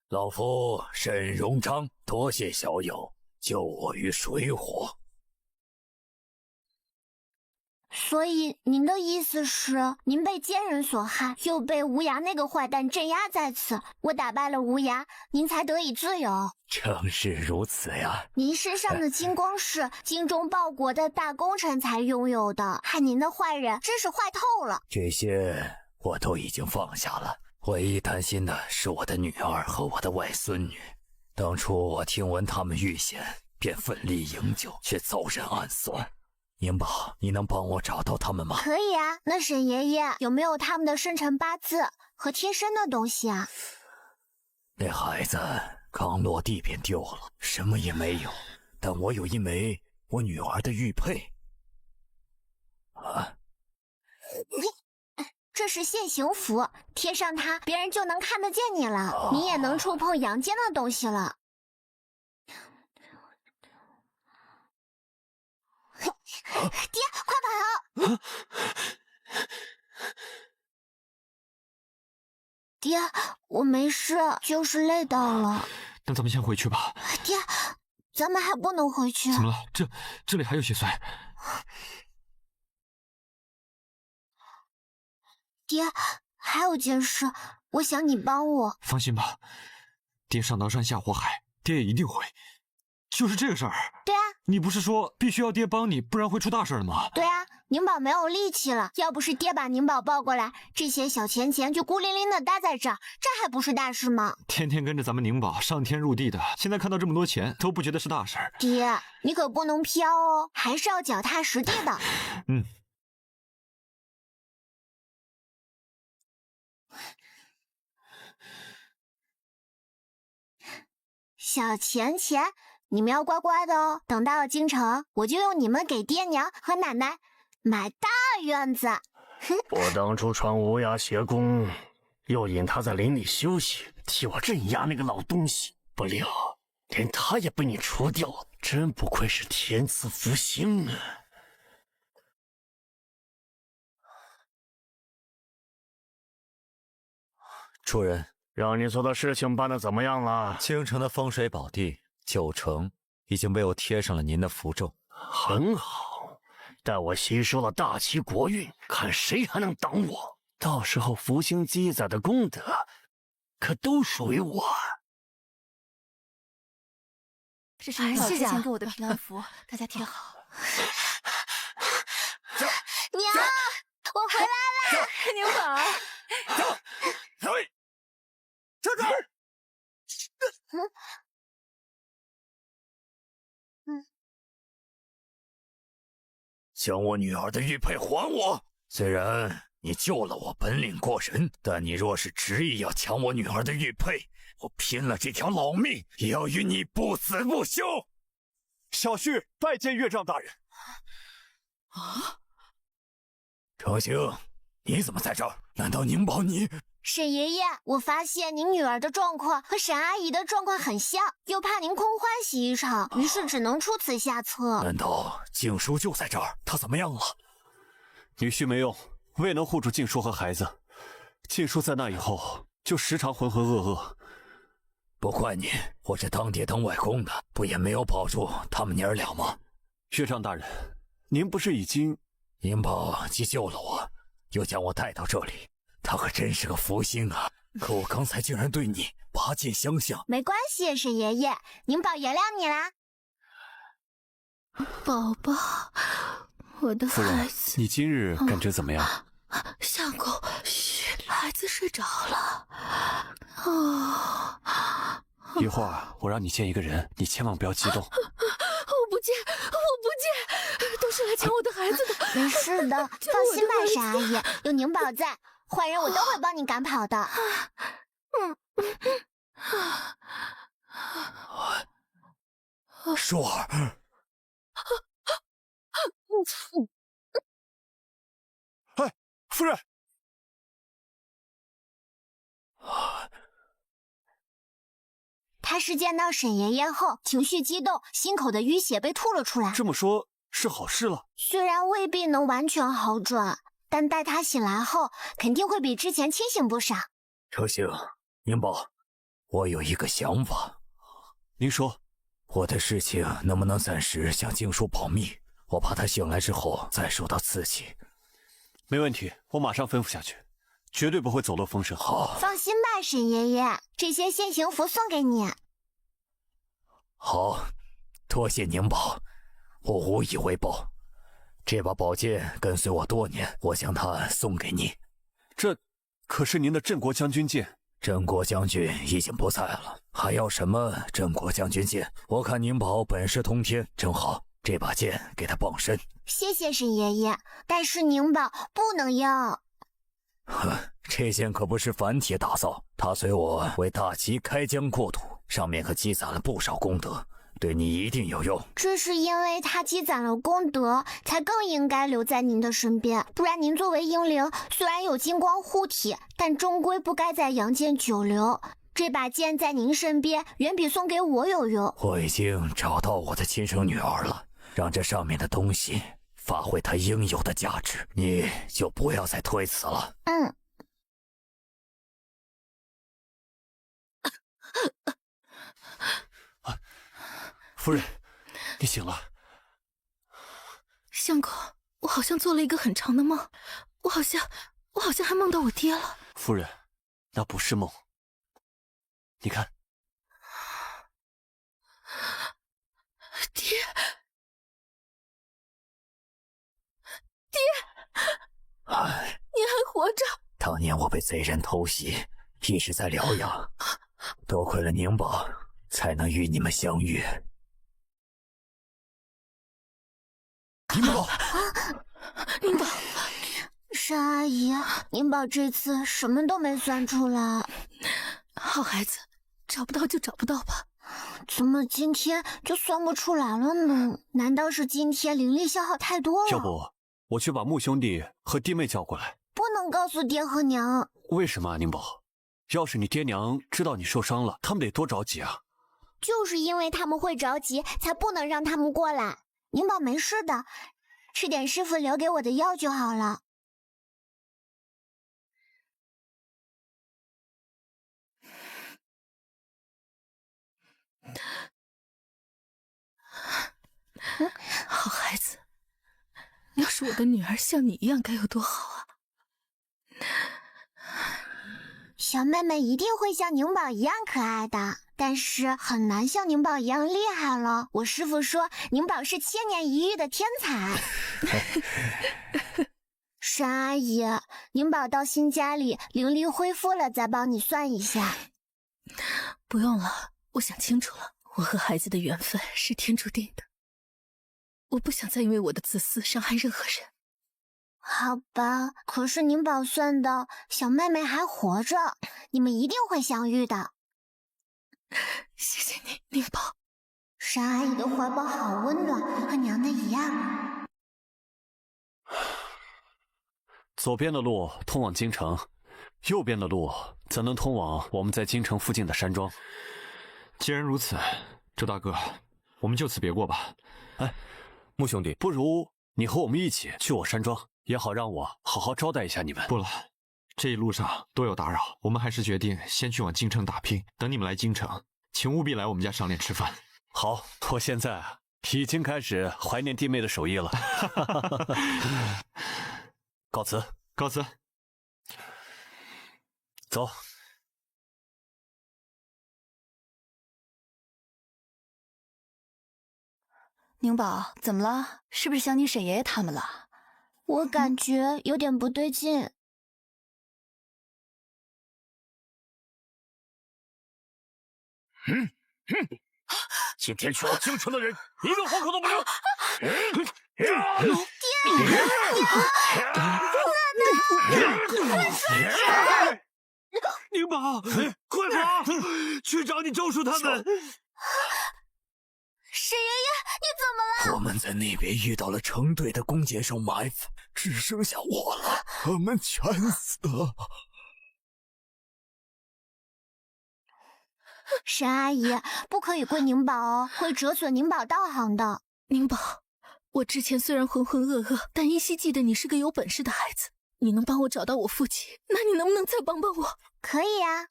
老夫沈荣章，多谢小友救我于水火。所以您的意思是，您被奸人所害，又被无涯那个坏蛋镇压在此，我打败了无涯，您才得以自由。正是如此呀。您身上的金光是精忠报国的大功臣才拥有的，害您的坏人真是坏透了。这些我都已经放下了，唯一担心的是我的女儿和我的外孙女。当初我听闻他们遇险，便奋力营救，却遭人暗算。宁宝，你能帮我找到他们吗？可以啊，那沈爷爷有没有他们的生辰八字和贴身的东西啊？那孩子刚落地便丢了，什么也没有。但我有一枚我女儿的玉佩。这是现形符，贴上它，别人就能看得见你了，你也能触碰阳间的东西了。爹，快跑！爹，我没事，就是累到了。那咱们先回去吧。爹，咱们还不能回去。怎么了？这里还有血祟。爹，还有件事，我想你帮我。放心吧，爹上刀山下火海，爹也一定会。就是这个事儿。对啊，你不是说必须要爹帮你，不然会出大事的吗？对啊，宁宝没有力气了，要不是爹把宁宝抱过来，这些小钱钱就孤零零的待在这儿，这还不是大事吗？天天跟着咱们宁宝上天入地的，现在看到这么多钱都不觉得是大事儿。爹，你可不能飘哦，还是要脚踏实地的。小钱钱，你们要乖乖的哦。等到了京城，我就用你们给爹娘和奶奶买大院子。我当初传无涯邪功，又引他在林里休息，替我镇压那个老东西，不料连他也被你除掉，真不愧是天赐福星啊！主人，让你做的事情办得怎么样了？京城的风水宝地九成已经被我贴上了您的符咒。很好，待我吸收了大齐国运，看谁还能挡我。到时候福星积攒的功德，可都属于我。这是您老之前给我的平安符，大家贴好。娘，我回来了。宁宝，站这儿！将我女儿的玉佩还我！虽然你救了我，本领过人，但你若是执意要抢我女儿的玉佩，我拼了这条老命也要与你不死不休！小婿拜见岳丈大人。程兴，你怎么在这儿？难道宁宝你……沈爷爷，我发现您女儿的状况和沈阿姨的状况很像，又怕您空欢喜一场，于是只能出此下策。难道静书就在这儿？她怎么样了？女婿没用，未能护住静书和孩子。静书在那以后就时常浑浑噩噩。不怪你，我这当爹当外公的，不也没有保住他们娘儿俩吗？岳丈大人，您不是已经……宁宝既救了我，又将我带到这里。他可真是个福星啊！可我刚才竟然对你拔剑相向。没关系，沈爷爷，宁宝原谅你啦。宝宝，我的夫人孩子，你今日感觉怎么样？相公，嘘，孩子睡着了。哦，一会儿我让你见一个人，你千万不要激动。我不见，都是来抢我的孩子的。没事的，放心吧，沈阿姨，有宁宝在，坏人我都会帮你赶跑的。舒儿。哎，夫人。他是见到沈爷爷后情绪激动，心口的淤血被吐了出来。这么说，是好事了。虽然未必能完全好转，但待他醒来后，肯定会比之前清醒不少。程醒，宁宝，我有一个想法。您说，我的事情能不能暂时向静书保密？我怕他醒来之后再受到刺激。没问题，我马上吩咐下去，绝对不会走漏风声。好，放心吧，沈爷爷，这些现行符送给你。好，多谢宁宝，我无以为报。这把宝剑跟随我多年，我将它送给你。这可是您的镇国将军剑。镇国将军已经不在了，还要什么镇国将军剑？我看宁宝本事通天，正好这把剑给他傍身。谢谢沈爷爷，但是宁宝不能要。这剑可不是凡铁打造，它随我为大齐开疆扩土，上面可积攒了不少功德，对你一定有用。这是因为他积攒了功德，才更应该留在您的身边。不然您作为英灵，虽然有金光护体，但终归不该在阳间久留。这把剑在您身边，远比送给我有用。我已经找到我的亲生女儿了，让这上面的东西发挥它应有的价值，你就不要再推辞了。夫人，你醒了。相公，我好像做了一个很长的梦，我好像还梦到我爹了。夫人，那不是梦。你看，爹，你还活着？当年我被贼人偷袭，一直在疗养，多亏了宁宝，才能与你们相遇。宁宝，宁宝，沈阿姨，宁宝这次什么都没算出来。好孩子，找不到就找不到吧。怎么今天就算不出来了呢？难道是今天灵力消耗太多了？要不我去把穆兄弟和弟妹叫过来。不能告诉爹和娘。为什么啊，宁宝？要是你爹娘知道你受伤了，他们得多着急啊！就是因为他们会着急，才不能让他们过来。宁宝没事的，吃点师傅留给我的药就好了。好孩子，要是我的女儿像你一样，该有多好啊！小妹妹一定会像宁宝一样可爱的，但是很难像宁宝一样厉害了。我师傅说宁宝是千年一遇的天才。沈阿姨，宁宝到新家里灵力恢复了，再帮你算一下。不用了，我想清楚了，我和孩子的缘分是天注定的，我不想再因为我的自私伤害任何人。好吧，可是宁宝算的小妹妹还活着，你们一定会相遇的。谢谢你，宁宝。沈阿姨的怀抱好温暖，和娘的一样。左边的路通往京城，右边的路则能通往我们在京城附近的山庄。既然如此，周大哥，我们就此别过吧。哎，穆兄弟，不如你和我们一起去我山庄，也好让我好好招待一下你们。不了，这一路上多有打扰，我们还是决定先去往京城打拼。等你们来京城，请务必来我们家赏脸吃饭。好，我现在已经开始怀念弟妹的手艺了。告辞，告辞。走。宁宝，怎么了？是不是想你沈爷爷他们了？我感觉有点不对劲。今天去到京城的人，一个活口都不留！宁宝，快跑，去找你周叔他们！沈爷爷，你怎么了？我们在那边遇到了成队的弓箭手埋伏，只剩下我了，他们全死了。沈阿姨，不可以跪宁宝哦，会折损宁宝道行的。宁宝，我之前虽然浑浑噩噩，但依稀记得你是个有本事的孩子。你能帮我找到我父亲，那你能不能再帮帮我？可以呀，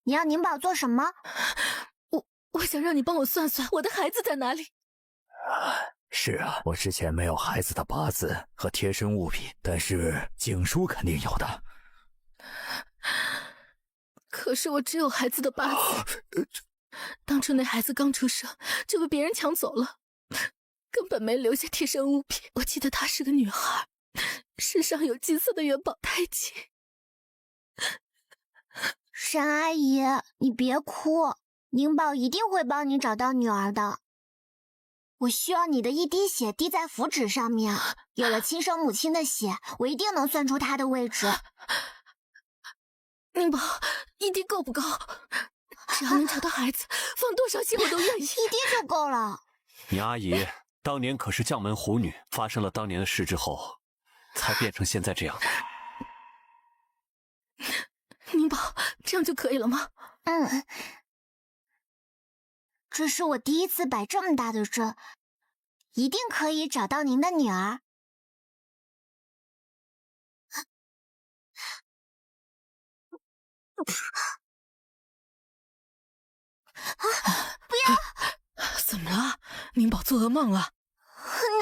你要宁宝做什么？我想让你帮我算算我的孩子在哪里。是啊，我之前没有孩子的八字和贴身物品，但是经书肯定有的。可是我只有孩子的八字，当初那孩子刚出生就被别人抢走了，根本没留下贴身物品。我记得她是个女孩，身上有金色的元宝胎记。沈阿姨，你别哭，宁宝一定会帮你找到女儿的。我需要你的一滴血滴在符纸上面，有了亲生母亲的血，我一定能算出她的位置。宁宝，一滴够不够？只要能找到孩子，放多少血我都愿意。一滴就够了。你阿姨当年可是将门虎女，发生了当年的事之后，才变成现在这样的。宁宝，这样就可以了吗？嗯。这是我第一次摆这么大的阵，一定可以找到您的女儿。不要！怎么了？宁宝做噩梦了？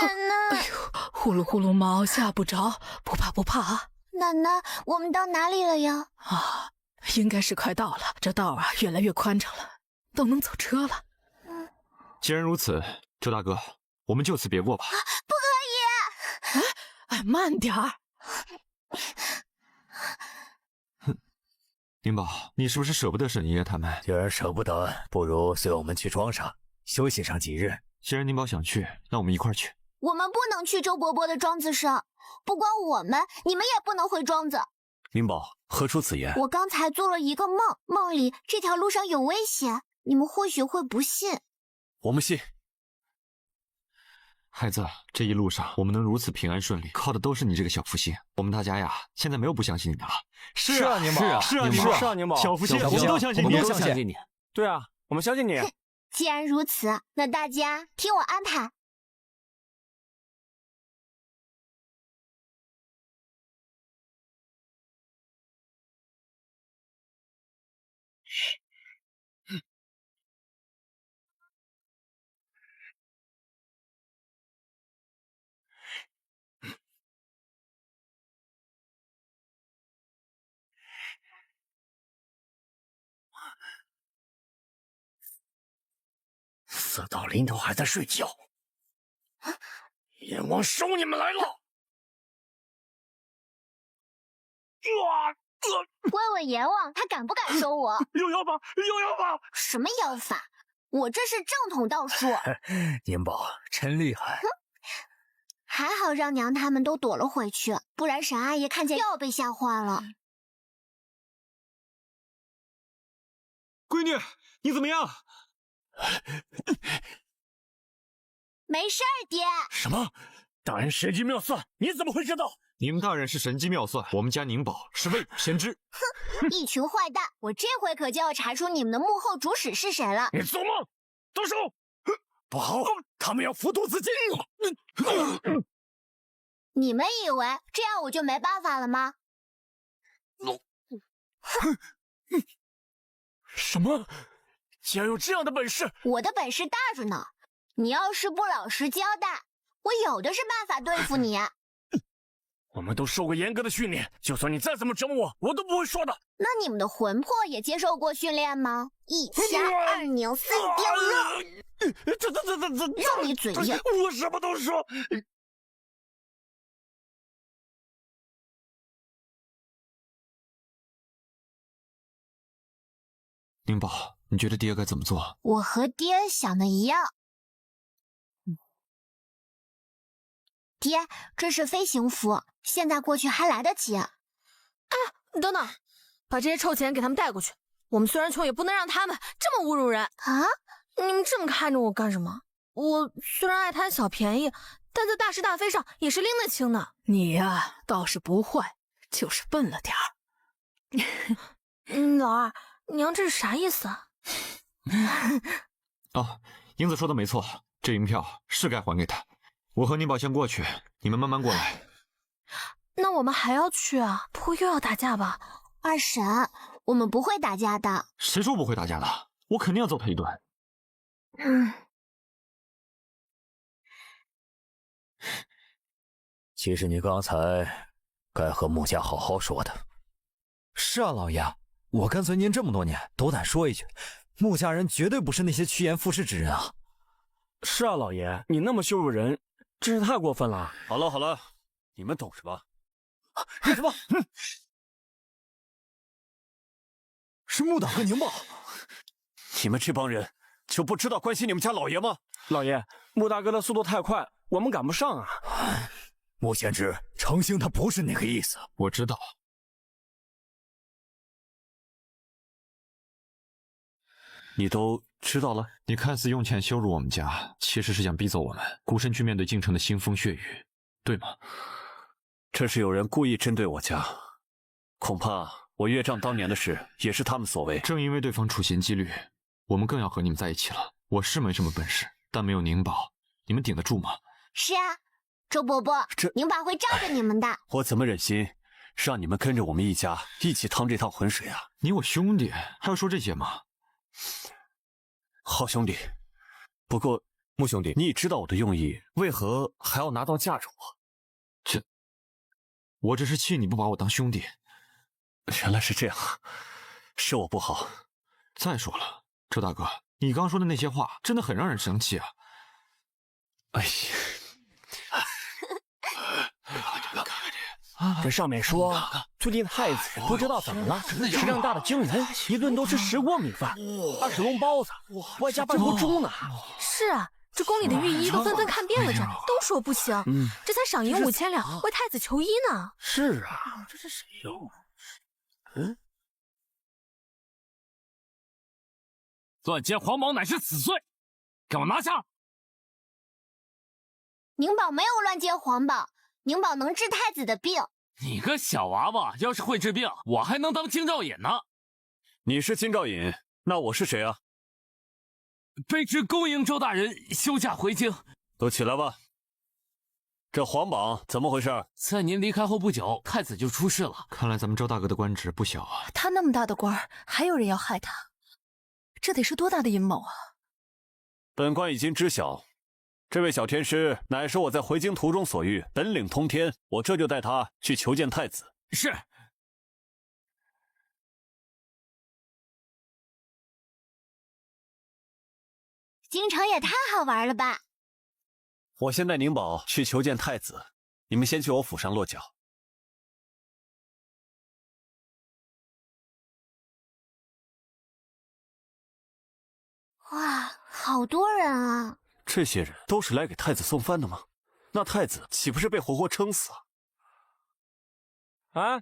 奶奶！哎呦，呼噜呼噜猫吓不着，不怕不怕啊！奶奶，我们到哪里了呀？啊，应该是快到了，这道啊越来越宽敞了，都能走车了。既然如此，周大哥，我们就此别过吧。不可以！哎，慢点儿。宁宝，你是不是舍不得沈爷爷他们？既然舍不得，不如随我们去庄上休息上几日。既然宁宝想去，那我们一块儿去。我们不能去周伯伯的庄子上，不光我们，你们也不能回庄子。宁宝，何出此言？我刚才做了一个梦，梦里这条路上有危险，你们或许会不信。我们信。孩子，这一路上我们能如此平安顺利，靠的都是你这个小福星。我们大家呀，现在没有不相信你的了。是啊，宁宝，是啊，宁宝，小福星，我们都相信你，我们都相信你。对啊，我们相信你。既然如此，那大家听我安排。死到临头还在睡觉，阎王收你们来了！问问阎王，他敢不敢收我？有妖法，有妖法！什么妖法？我这是正统道术。宁宝真厉害。还好让娘他们都躲了回去，不然沈阿姨看见又要被吓坏了。闺女，你怎么样？没事儿，爹。什么？大人神机妙算，你怎么会知道？你们大人是神机妙算，我们家宁宝是未卜先知。哼，一群坏蛋！我这回可就要查出你们的幕后主使是谁了。你做梦！动手！不好，他们要服毒自尽。你们以为这样我就没办法了吗？什么？竟然有这样的本事！我的本事大着呢。你要是不老实交代，我有的是办法对付你。我们都受过严格的训练，就算你再怎么整我，我都不会说的。那你们的魂魄也接受过训练吗？一掐二扭三雕六。让你嘴硬！我什么都说。宁宝，你觉得爹该怎么做？我和爹想的一样。爹，这是飞行服，现在过去还来得及。哎，你等等，把这些臭钱给他们带过去。我们虽然穷，也不能让他们这么侮辱人啊！你们这么看着我干什么？我虽然爱贪小便宜，但在大是大非上也是拎得清的。你呀，倒是不坏，就是笨了点儿。老二，娘这是啥意思啊？哦，英子说的没错，这银票是该还给他。我和宁宝先过去，你们慢慢过来。那我们还要去啊？不会又要打架吧？二婶，我们不会打架的。谁说不会打架的？我肯定要揍他一顿。其实你刚才该和穆家好好说的。是啊，老爷，我跟随您这么多年，斗胆说一句，穆家人绝对不是那些趋炎附势之人啊。是啊，老爷，你那么羞辱人，真是太过分了。好了好了，你们懂什么？干什么？是穆大哥宁宝，你们这帮人就不知道关心你们家老爷吗？老爷，穆大哥的速度太快，我们赶不上啊。穆贤之，程兴他不是那个意思。我知道。你都知道了？你看似用钱羞辱我们家，其实是想逼走我们，孤身去面对京城的腥风血雨，对吗？这是有人故意针对我家，恐怕我岳丈当年的事也是他们所为。正因为对方处心积虑，我们更要和你们在一起了。我是没什么本事，但没有宁宝，你们顶得住吗？是啊，周伯伯，宁宝会罩着你们的。我怎么忍心让你们跟着我们一家一起趟这趟浑水啊？你我兄弟，还要说这些吗？好兄弟，不过穆兄弟，你也知道我的用意，为何还要拿刀架着我？我只是气你不把我当兄弟。原来是这样，是我不好。再说了，周大哥，你刚说的那些话真的很让人生气啊！哎呀，这上面说，最近太子不知道怎么了，食量大的惊人，一顿都吃10锅米饭，20笼包子，外加半头猪呢。是啊，这宫里的御医都纷纷看遍了这，都说不行，这才赏银5000两为太子求医呢。是啊，这是谁呀？乱接黄宝乃是死罪，给我拿下！宁宝没有乱接黄宝，宁宝能治太子的病。你个小娃娃，要是会治病，我还能当京兆尹呢。你是京兆尹，那我是谁啊？卑职恭迎周大人休假回京。都起来吧。这皇榜怎么回事？在您离开后不久，太子就出事了。看来咱们周大哥的官职不小啊。他那么大的官，还有人要害他，这得是多大的阴谋啊！本官已经知晓，这位小天师乃是我在回京途中所遇，本领通天，我这就带他去求见太子。是。京城也太好玩了吧！我先带宁宝去求见太子，你们先去我府上落脚。哇，好多人啊！这些人都是来给太子送饭的吗？那太子岂不是被活活撑死啊？啊，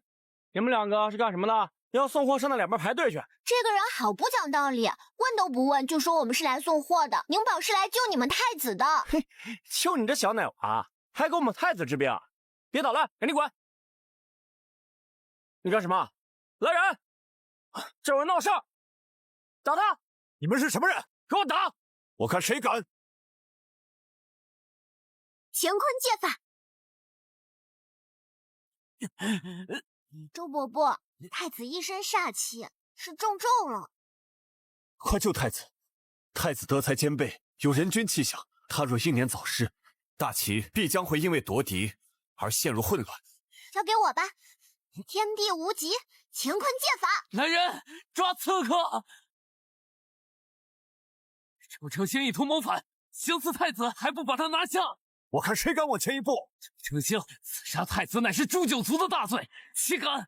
你们两个是干什么的？要送货上那两边排队去。这个人好不讲道理，问都不问就说我们是来送货的。宁宝是来救你们太子的。嘿，就你这小奶娃，还给我们太子治病？别捣乱，赶紧滚！你干什么？来人！这有人闹事！打他！你们是什么人？给我打！我看谁敢！乾坤借法。周伯伯，太子一身煞气，是中咒了。快救太子！太子德才兼备，有人君气象，他若英年早逝，大齐必将会因为夺嫡而陷入混乱。交给我吧，天地无极，乾坤借法。来人，抓刺客！周成兴意图谋反，行刺太子还不把他拿下，我看谁敢往前一步！成兴刺杀太子乃是诛九族的大罪，岂敢？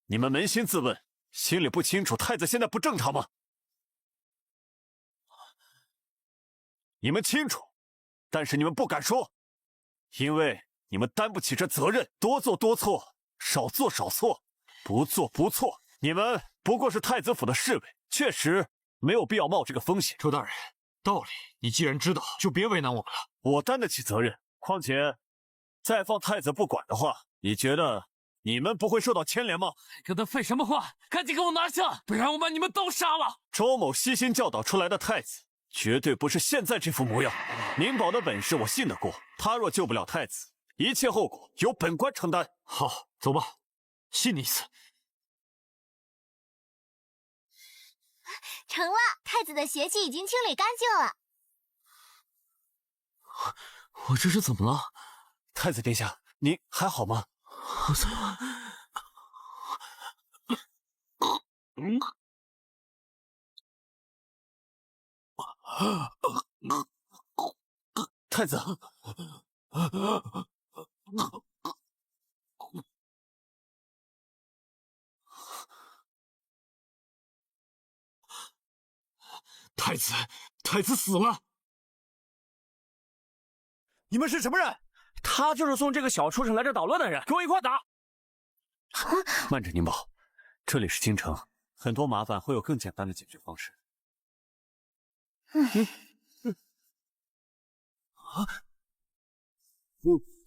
你们扪心自问，心里不清楚太子现在不正常吗？你们清楚，但是你们不敢说，因为你们担不起这责任。多做多错，少做少错，不做不错。你们不过是太子府的侍卫，确实没有必要冒这个风险。周大人，道理你既然知道，就别为难我们了。我担得起责任，况且再放太子不管的话，你觉得你们不会受到牵连吗？跟他废什么话？赶紧给我拿下，不然我把你们都杀了！周某悉心教导出来的太子，绝对不是现在这副模样。宁宝的本事我信得过，他若救不了太子，一切后果由本官承担。好，走吧，信你一次。成了，太子的邪气已经清理干净了。我这是怎么了？太子殿下，您还好吗？太子，太子死了！你们是什么人？他就是送这个小畜生来这捣乱的人，给我一块打！慢着，宁宝，这里是京城，很多麻烦会有更简单的解决方式。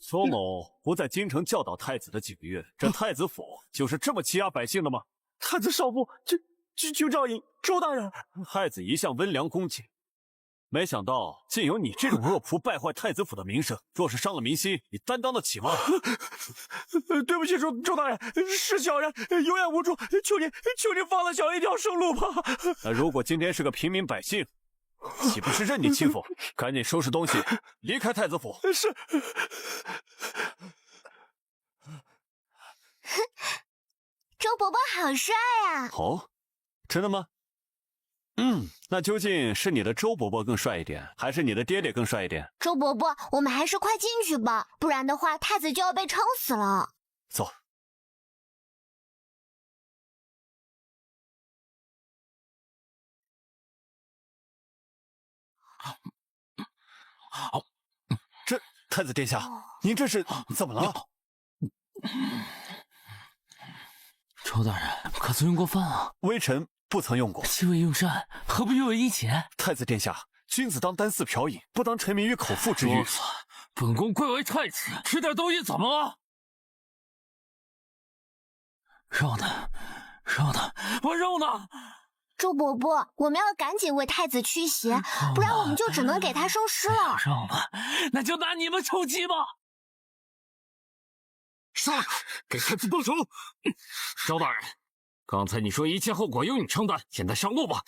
周某不在京城教导太子的几个月，这太子府就是这么欺压百姓的吗？太子少妇，就照应周大人。太子一向温良恭俭，没想到竟有你这种恶仆败坏太子府的名声。若是伤了民心，你担当得起吗？对不起，周大人，是小人有眼无珠，求您放了小人一条生路吧。那如果今天是个平民百姓，岂不是任你欺负？赶紧收拾东西，离开太子府。是。周伯伯好帅啊！哦，真的吗？那究竟是你的周伯伯更帅一点，还是你的爹爹更帅一点？周伯伯，我们还是快进去吧，不然的话，太子就要被撑死了。走。这太子殿下，您这是怎么了？周大人可曾用过饭啊？微臣不曾用过。欺位用膳，何不与我一起？太子殿下，君子当单肆瓢饮，不当沉迷于口腹之欲。本宫贵为太子，吃点东西怎么了？肉呢？我肉呢？周伯伯，我们要赶紧为太子驱邪，不然我们就只能给他收尸了。肉吧，那就拿你们充饥吧。上来，给太子动手！周大人，刚才你说一切后果由你承担，现在上路吧。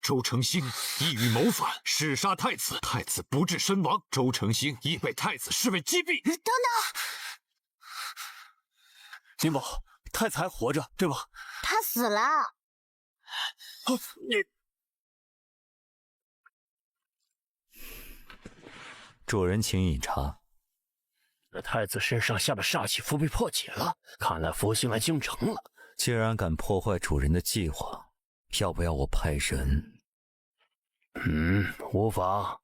周成兴意欲谋反，弑杀太子，太子不治身亡，周成兴亦被太子视为击毙。等等，宁宝，太子还活着，对吧？他死了。主人请饮茶。这太子身上下的煞气符被破解了，看来福星来京城了。既然敢破坏主人的计划，要不要我派人？无妨，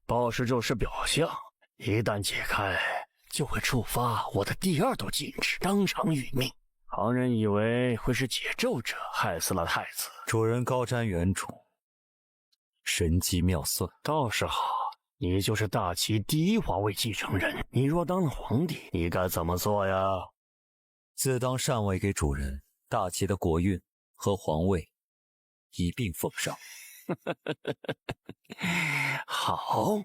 报时就是表象，一旦解开，就会触发我的第二道禁制，当场殒命。旁人以为会是解咒者害死了太子，主人高瞻远瞩，神机妙算，倒是好。你就是大齐第一皇位继承人，你若当了皇帝，你该怎么做呀？自当禅位给主人，大齐的国运和皇位一并奉上。好。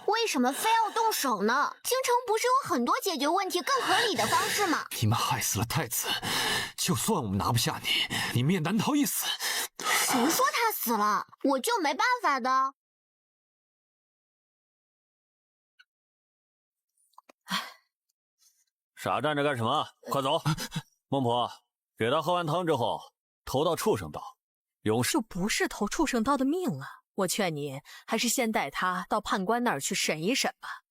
为什么非要动手呢？京城不是有很多解决问题更合理的方式吗？你们害死了太子，就算我们拿不下你，你们也难逃一死。谁说他死了？我就没办法的。傻站着干什么？快走！孟婆，给他喝完汤之后，投到畜生道。永就不是投畜生道的命了。我劝你还是先带他到判官那儿去审一审吧。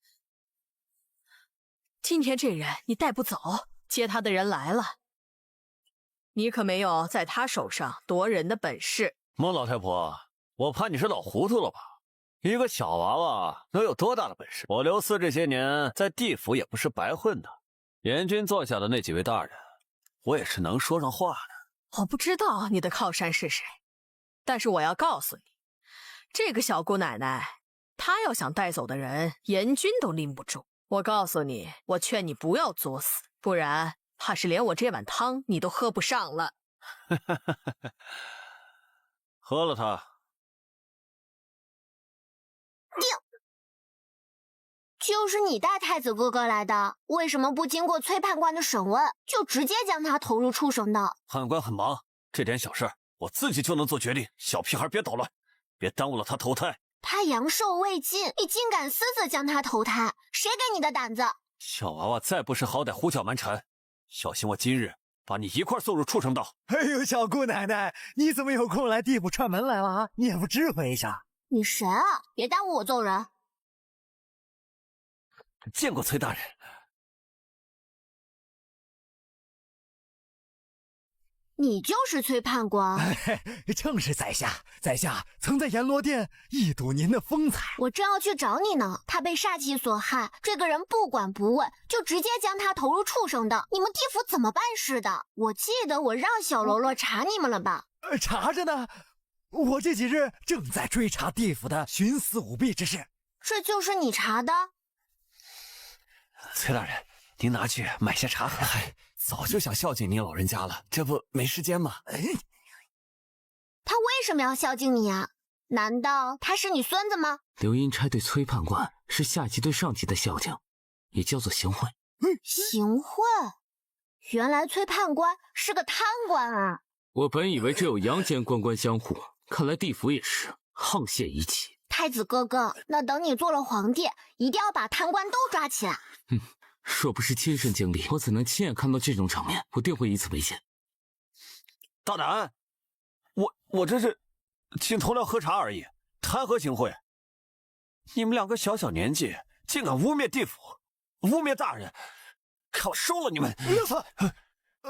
今天这人你带不走，接他的人来了，你可没有在他手上夺人的本事。孟老太婆，我怕你是老糊涂了吧？一个小娃娃能有多大的本事？我刘四这些年在地府也不是白混的，阎君座下的那几位大人，我也是能说上话的。我不知道你的靠山是谁，但是我要告诉你，这个小姑奶奶，她要想带走的人，阎君都拎不住。我告诉你，我劝你不要作死，不然怕是连我这碗汤你都喝不上了。喝了它。就是你带太子哥哥来的，为什么不经过崔判官的审问，就直接将他投入畜生道？判官很忙，这点小事我自己就能做决定。小屁孩别捣乱，别耽误了他投胎。他阳寿未尽，你竟敢私自将他投胎，谁给你的胆子？小娃娃再不识好歹，胡搅蛮缠，小心我今日把你一块送入畜生道。哎呦，小姑奶奶，你怎么有空来地府串门来了啊？你也不知会一下。你谁啊？别耽误我揍人。见过崔大人。你就是崔判官。正是在下，在下曾在阎罗殿一睹您的风采。我正要去找你呢，他被煞气所害，这个人不管不问，就直接将他投入畜生道。你们地府怎么办事的？我记得我让小喽啰查你们了吧？查着呢，我这几日正在追查地府的徇私舞弊之事。这就是你查的？崔大人，您拿去买些茶喝。嗨，早就想孝敬您老人家了，这不没时间吗？他为什么要孝敬你啊？难道他是你孙子吗？刘阴差对崔判官是下级对上级的孝敬，也叫做行贿。行贿？原来崔判官是个贪官啊！我本以为只有阳间官官相护，看来地府也是沆瀣一气。太子哥哥，那等你做了皇帝，一定要把贪官都抓起来。若不是亲身经历，我怎能亲眼看到这种场面？我定会以此为鉴。大胆！我这是请同僚喝茶而已，谈何行贿？你们两个小年纪，竟敢污蔑地府，污蔑大人，看我收了你们！六子，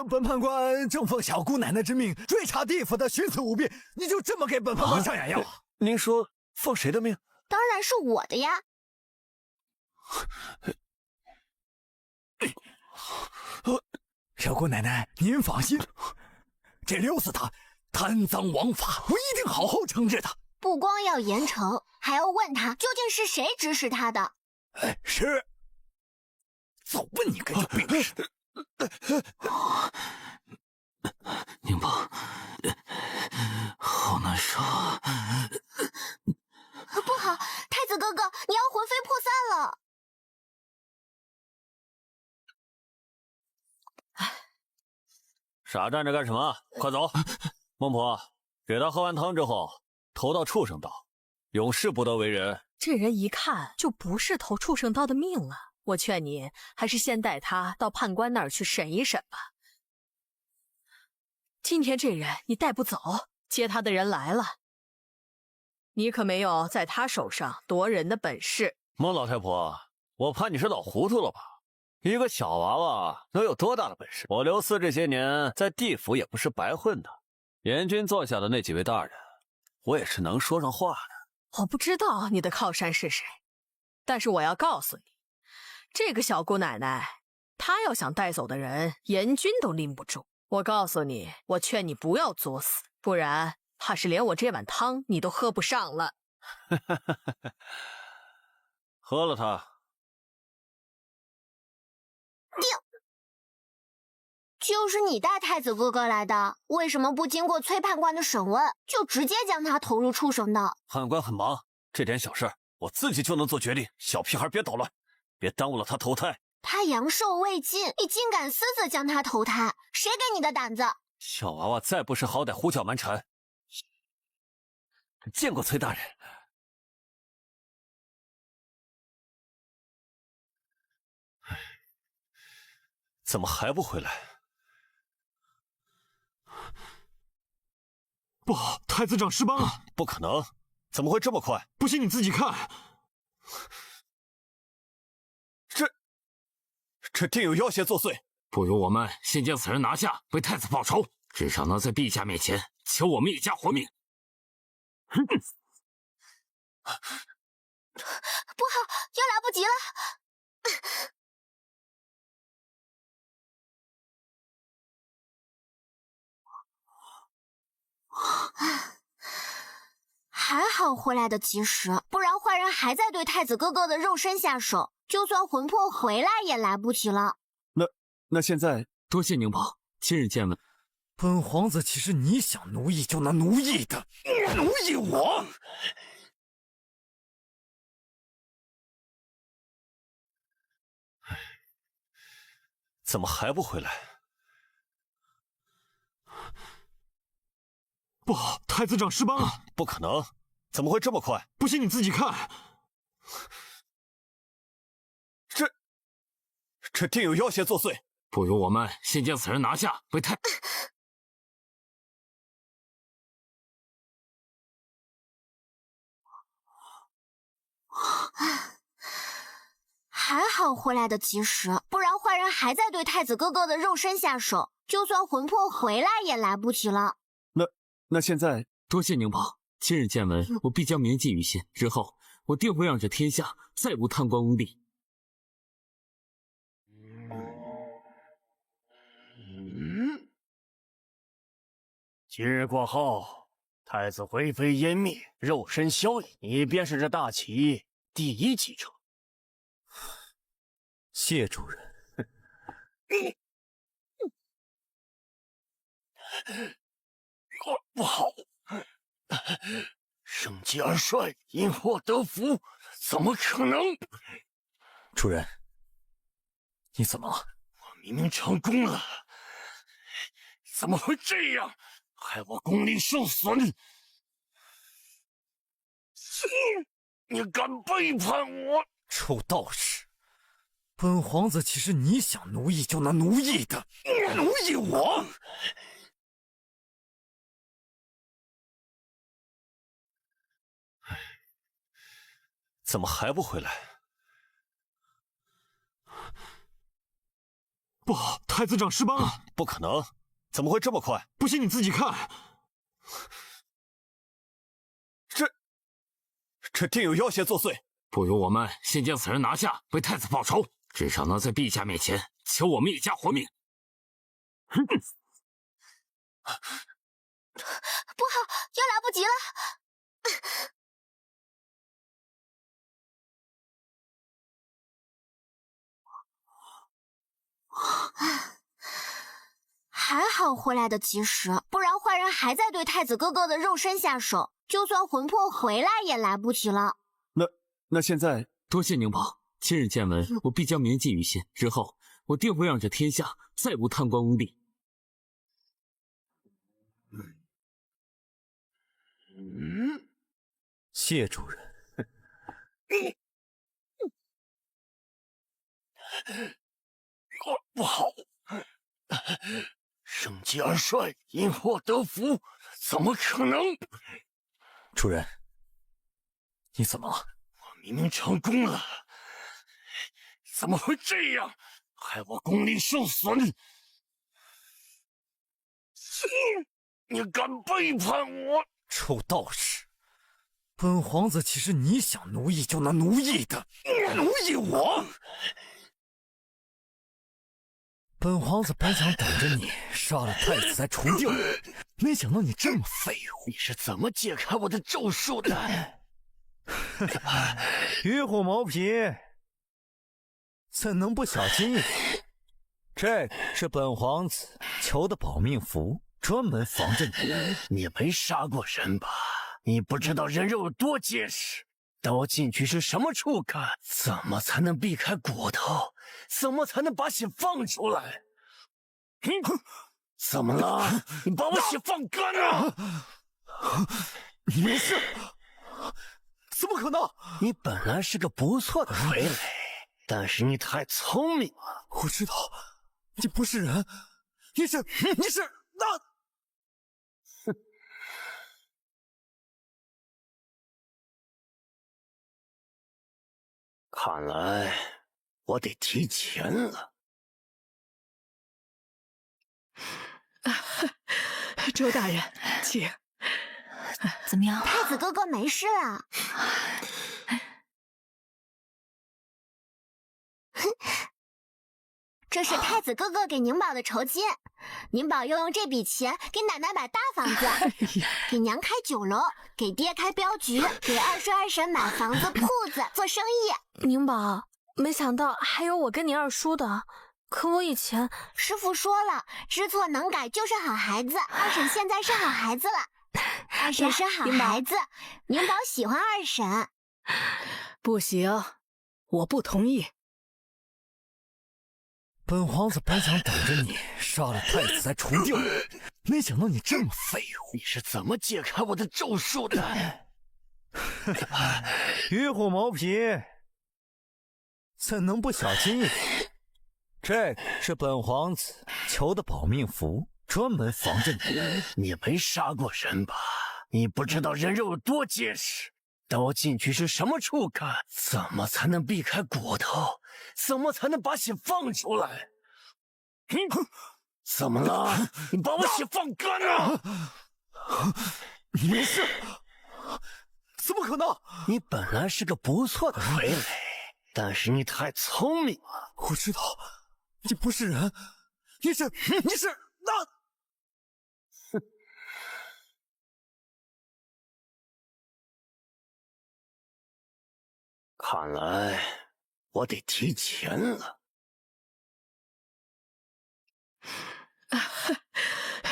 本判官正奉小姑奶奶之命追查地府的徇私舞弊，你就这么给本判官上眼药？您说奉谁的命？当然是我的呀。小姑奶奶，您放心，这刘四他贪赃枉法，我一定好好惩治他。不光要严惩，还要问他究竟是谁指使他的。是。早问你个有病似的。宁宝，好难受。不好，太子哥哥，你要魂飞魄散了。傻站着干什么？快走！孟婆，给他喝完汤之后，投到畜生道，永世不得为人。这人一看就不是投畜生道的命了。我劝你还是先带他到判官那儿去审一审吧。今天这人你带不走，接他的人来了，你可没有在他手上夺人的本事。孟老太婆，我怕你是老糊涂了吧？一个小娃娃能有多大的本事？我刘四这些年在地府也不是白混的，阎君座下的那几位大人，我也是能说上话的。我不知道你的靠山是谁，但是我要告诉你，这个小姑奶奶，她要想带走的人，阎君都拎不住。我告诉你，我劝你不要作死，不然怕是连我这碗汤你都喝不上了。喝了它。就是你带太子哥哥来的，为什么不经过崔判官的审问，就直接将他投入畜生道？判官很忙，这点小事我自己就能做决定。小屁孩别捣乱，别耽误了他投胎。他阳寿未尽，你竟敢私自将他投胎，谁给你的胆子？小娃娃再不识好歹，胡搅蛮缠。见过崔大人。怎么还不回来？不好，太子长尸斑了！不可能，怎么会这么快？不信你自己看。这定有要挟作祟。不如我们先将此人拿下，为太子报仇，至少能在陛下面前求我们一家活命。不好，要来不及了！还好回来的及时，不然坏人还在对太子哥哥的肉身下手，就算魂魄回来也来不及了。那现在，多谢宁宝亲日见闻。本皇子岂是你想奴役就能奴役的？奴役我？怎么还不回来？不好，太子长尸斑了！不可能，怎么会这么快？不信你自己看。这定有要挟作祟。不如我们先将此人拿下，为太……还好回来的及时，不然坏人还在对太子哥哥的肉身下手，就算魂魄回来也来不及了。那现在，多谢宁宝亲日见闻，我必将铭记于心。日后我定会让这天下再无贪官污吏。今日过后，太子灰飞烟灭，肉身消隐，你便是这大齐第一继承。谢主人。不好！盛极而衰，因祸得福，怎么可能？主人，你怎么了？我明明成功了，怎么会这样？害我功力受损！你敢背叛我！臭道士，本皇子岂是你想奴役就能奴役的？奴役我！怎么还不回来？不好，太子长尸斑了！不可能，怎么会这么快？不信你自己看。这定有要挟作祟。不如我们先将此人拿下，为太子报仇，至少能在陛下面前求我们一家活命。不好，要来不及了！还好回来的及时，不然坏人还在对太子哥哥的肉身下手，就算魂魄回来也来不及了。那现在，多谢宁宝亲日见闻，我必将铭记于心。日后我定会让这天下再无贪官污吏。谢主人。不好！盛极而衰，因祸得福，怎么可能？主人，你怎么了？我明明成功了，怎么会这样？害我功力受损！你敢背叛我！臭道士，本皇子岂是你想奴役就能奴役的？奴役我！本皇子本想等着你杀了太子再除掉你，没想到你这么废物！你是怎么解开我的咒术的？鱼虎谋皮，怎能不小心一点？这是本皇子求的保命符，专门防着你。你没杀过人吧？你不知道人肉有多结实，刀进去是什么触感？怎么才能避开骨头？怎么才能把血放出来？怎么了？你把我血放干了！你没事？怎么可能？你本来是个不错的傀儡，但是你太聪明了。我知道，你不是人，你是那……哼！看来我得提前了。周大人，请。怎么样？太子哥哥没事了。这是太子哥哥给宁宝的酬金，宁宝又用这笔钱给奶奶买大房子，给娘开酒楼，给爹开镖局，给二叔二婶买房子、铺子做生意。宁宝，没想到还有我跟你二叔的。可我以前师傅说了，知错能改就是好孩子。二婶现在是好孩子了，二婶是好孩子，宁宝喜欢二婶。不行，我不同意。本皇子本想等着你杀了太子再除掉，没想到你这么废物！你是怎么解开我的咒术的？鱼虎谋皮，怎能不小心一点？这是本皇子求的保命符，专门防着你。你没杀过人吧？你不知道人肉有多结实。刀进去是什么触感？怎么才能避开骨头？怎么才能把血放出来？怎么了？你把我血放干了！你没事？怎么可能？你本来是个不错的傀儡，但是你太聪明了。我知道，你不是人，你是那……哼！看来我得提前了。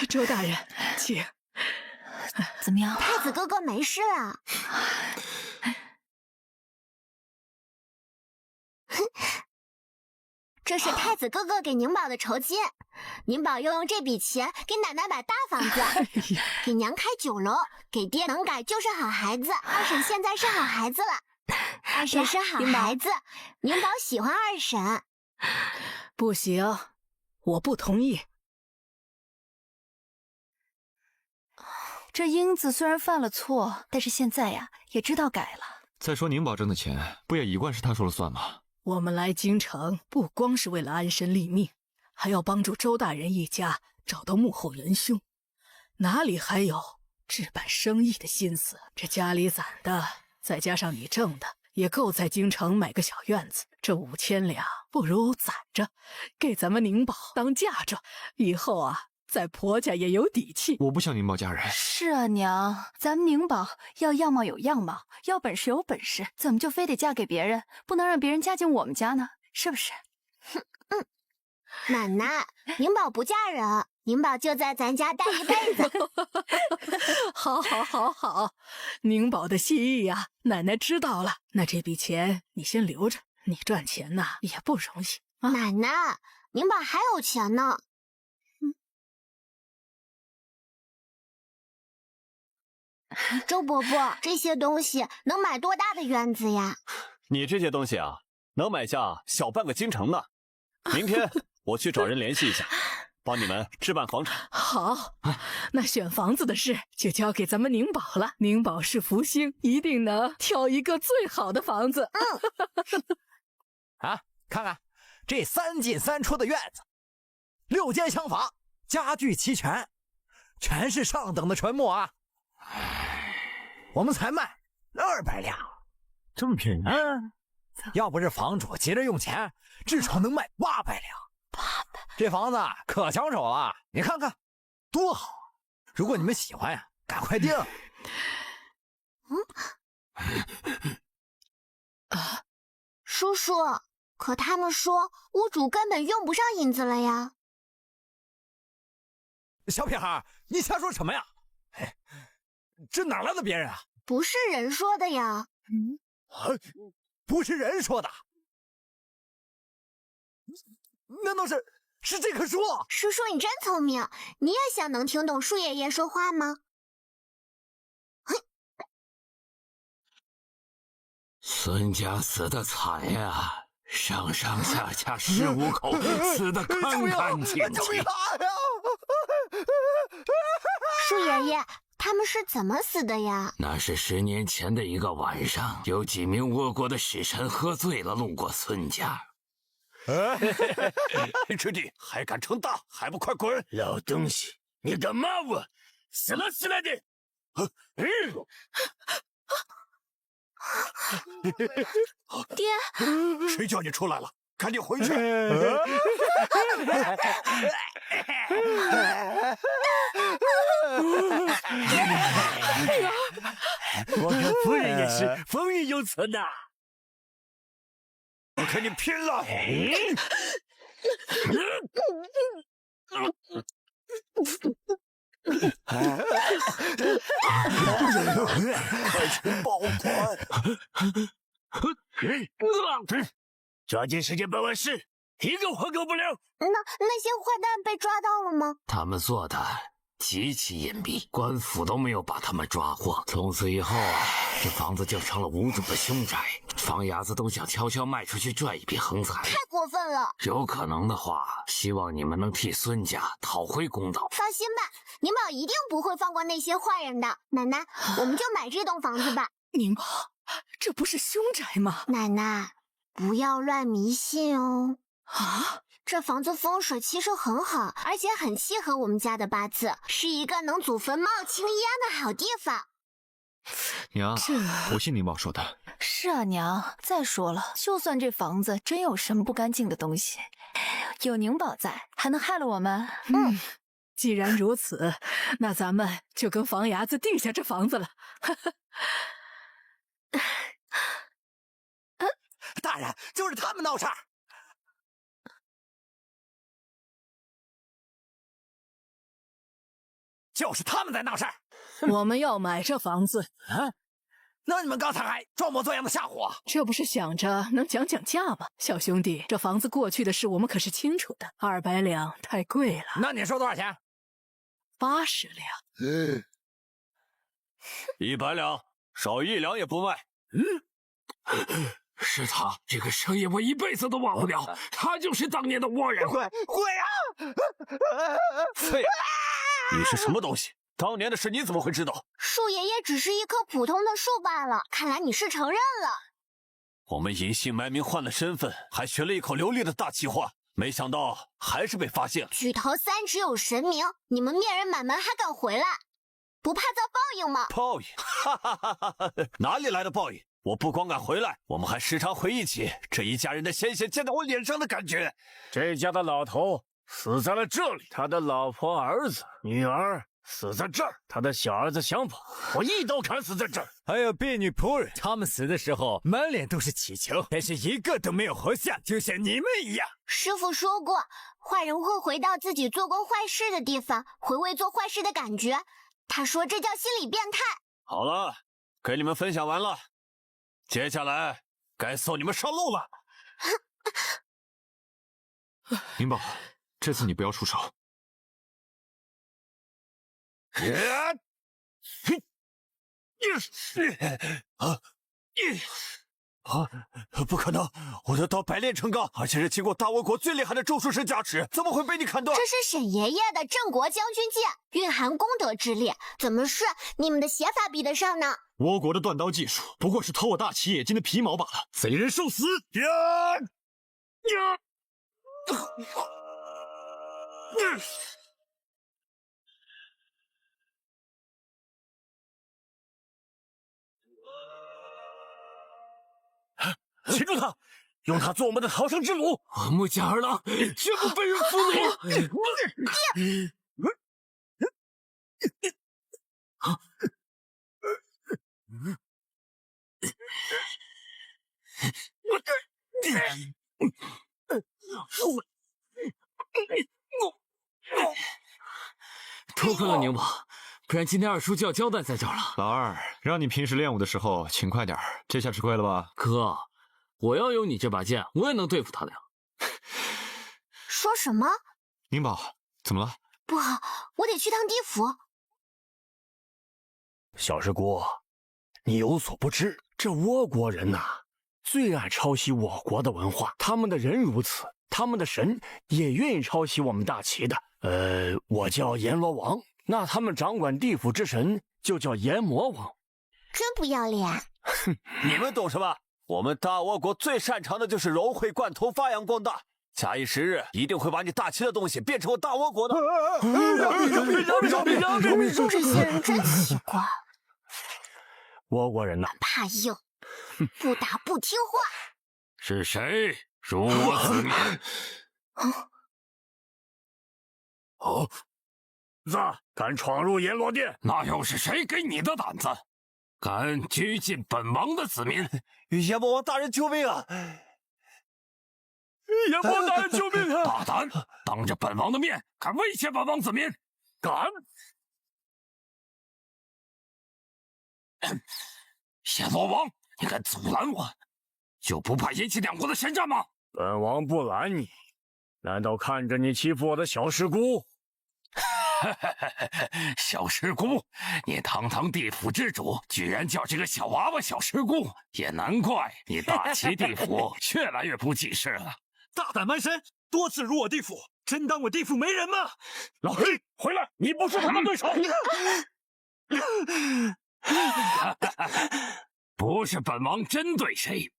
周大人，请。怎么样？太子哥哥没事了。这是太子哥哥给宁宝的酬金，宁宝又用这笔钱给奶奶买大房子，给娘开酒楼，给爹能改就是好孩子。二婶现在是好孩子了，二婶是好孩子，宁宝喜欢二婶。不行，我不同意。这英子虽然犯了错，但是现在呀也知道改了。再说宁宝挣的钱，不也一贯是他说了算吗？我们来京城不光是为了安身立命，还要帮助周大人一家找到幕后元凶，哪里还有置办生意的心思？这家里攒的，再加上你挣的，也够在京城买个小院子。这5000两，不如攒着，给咱们宁宝当嫁妆，以后啊，在婆家也有底气。我不想宁宝嫁人。是啊，娘，咱们宁宝要样貌有样貌，要本事有本事，怎么就非得嫁给别人，不能让别人嫁进我们家呢？是不是？奶奶，宁宝不嫁人，宁宝就在咱家待一辈子。好，宁宝的心意呀，奶奶知道了。那这笔钱你先留着，你赚钱呐也不容易啊。奶奶，宁宝还有钱呢。周伯伯，这些东西能买多大的院子呀？你这些东西啊，能买下小半个京城呢。明天我去找人联系一下，帮你们置办房产。好，那选房子的事就交给咱们宁宝了。宁宝是福星，一定能挑一个最好的房子。啊，看看这3进3出的院子，6间厢房，家具齐全，全是上等的纯木啊。我们才卖200两，这么便宜？要不是房主急着用钱，至少能卖800两。这房子可抢手了，你看看多好！如果你们喜欢呀，赶快定。叔叔，可他们说屋主根本用不上银子了呀。小屁孩，你瞎说什么呀？这哪来的别人啊？不是人说的呀。不是人说的，难道是这棵树？叔叔，你真聪明，你也想能听懂树爷爷说话吗？孙家死得惨呀，上上下下15口，死得干干净净。树爷爷，他们是怎么死的呀？那是10年前的一个晚上，有几名倭国的使臣喝醉了，路过孙家。师弟还敢称大，还不快滚！老东西，你敢骂我？死了死了的！爹，谁叫你出来了？赶紧回去！我跟夫人也是风雨有存呐。我跟你拼了！快去报官！抓紧时间办完事，一个活狗不留。那些坏蛋被抓到了吗？他们做的极其隐蔽，官府都没有把他们抓获。从此以后啊，这房子就成了无主的凶宅，房伢子都想悄悄卖出去赚一笔横财。太过分了！有可能的话，希望你们能替孙家讨回公道。放心吧，宁宝一定不会放过那些坏人的。奶奶，我们就买这栋房子吧。宁宝，这不是凶宅吗？奶奶，不要乱迷信哦。啊？这房子风水其实很好，而且很契合我们家的八字，是一个能祖坟茂清一样的好地方。娘，不信宁宝说的。是啊，娘。再说了，就算这房子真有什么不干净的东西，有宁宝在，还能害了我们？既然如此，那咱们就跟房伢子定下这房子了。大人，就是他们闹事儿。就是他们在闹事儿。我们要买这房子啊！那你们刚才还装模作样的吓唬我，这不是想着能讲价吗？小兄弟，这房子过去的事我们可是清楚的，200两太贵了。那你说多少钱？80两。100两，少1两也不卖。是他，这个生意我一辈子都忘不了。他就是当年的倭人。鬼啊！废！你是什么东西？当年的事你怎么会知道？树爷爷只是一棵普通的树罢了，看来你是承认了。我们隐姓埋名换了身份，还学了一口流利的大气话，没想到还是被发现了。举头三尺有神明，你们灭人满门还敢回来，不怕遭报应吗？报应？哈哈哈哈！哪里来的报应？我不光敢回来，我们还时常回忆起这一家人的鲜血溅到我脸上的感觉。这家的老头死在了这里，他的老婆、儿子、女儿死在这儿，他的小儿子想跑，我一刀砍死在这儿。还有婢女仆人，他们死的时候满脸都是乞求，但是一个都没有活下，就像你们一样。师父说过，坏人会回到自己做过坏事的地方，回味做坏事的感觉。他说这叫心理变态。好了，给你们分享完了，接下来该送你们上路了。宁宝，这次你不要出手。不可能！我的刀百炼成钢，而且是经过大倭国最厉害的咒术师加持，怎么会被你砍断？这是沈爷爷的镇国将军剑，蕴含功德之力，怎么是你们的邪法比得上呢？倭国的断刀技术不过是偷我大齐野金的皮毛罢了。贼人受死！擒住他，用他做我们的逃生之路。木甲儿郎绝不被人俘虏。多亏了宁宝，不然今天二叔就要交代在这儿了。老二，让你平时练武的时候勤快点，这下吃亏了吧？哥，我要有你这把剑，我也能对付他的呀。说什么？宁宝，怎么了？不好，我得去趟地府。小师姑，你有所不知，这倭国人呐，最爱抄袭我国的文化，他们的人如此，他们的神也愿意抄袭我们大齐的。我叫阎罗王，那他们掌管地府之神就叫阎魔王。真不要脸！哼，你们懂什么？我们大倭国最擅长的就是融会贯通，发扬光大。假以时日，一定会把你大齐的东西变成我大倭国的。饶命！这些人真奇怪。倭国人呐，怕硬，不打不听话。是谁辱我子民？子敢闯入阎罗殿？那又是谁给你的胆子？敢拘禁本王的子民？阎魔王大人救命啊！阎魔王大人救命啊！大胆，当着本王的面敢威胁本王子民？敢！阎罗王，你敢阻拦我，就不怕引起两国的神战吗？本王不拦你，难道看着你欺负我的小师姑？小师姑，你堂堂地府之主，居然叫这个小娃娃小师姑，也难怪你大齐地府越来越不济事了。大胆蛮神，多次辱我地府，真当我地府没人吗？老黑，回来！你不是他的对手。不是本王针对谁，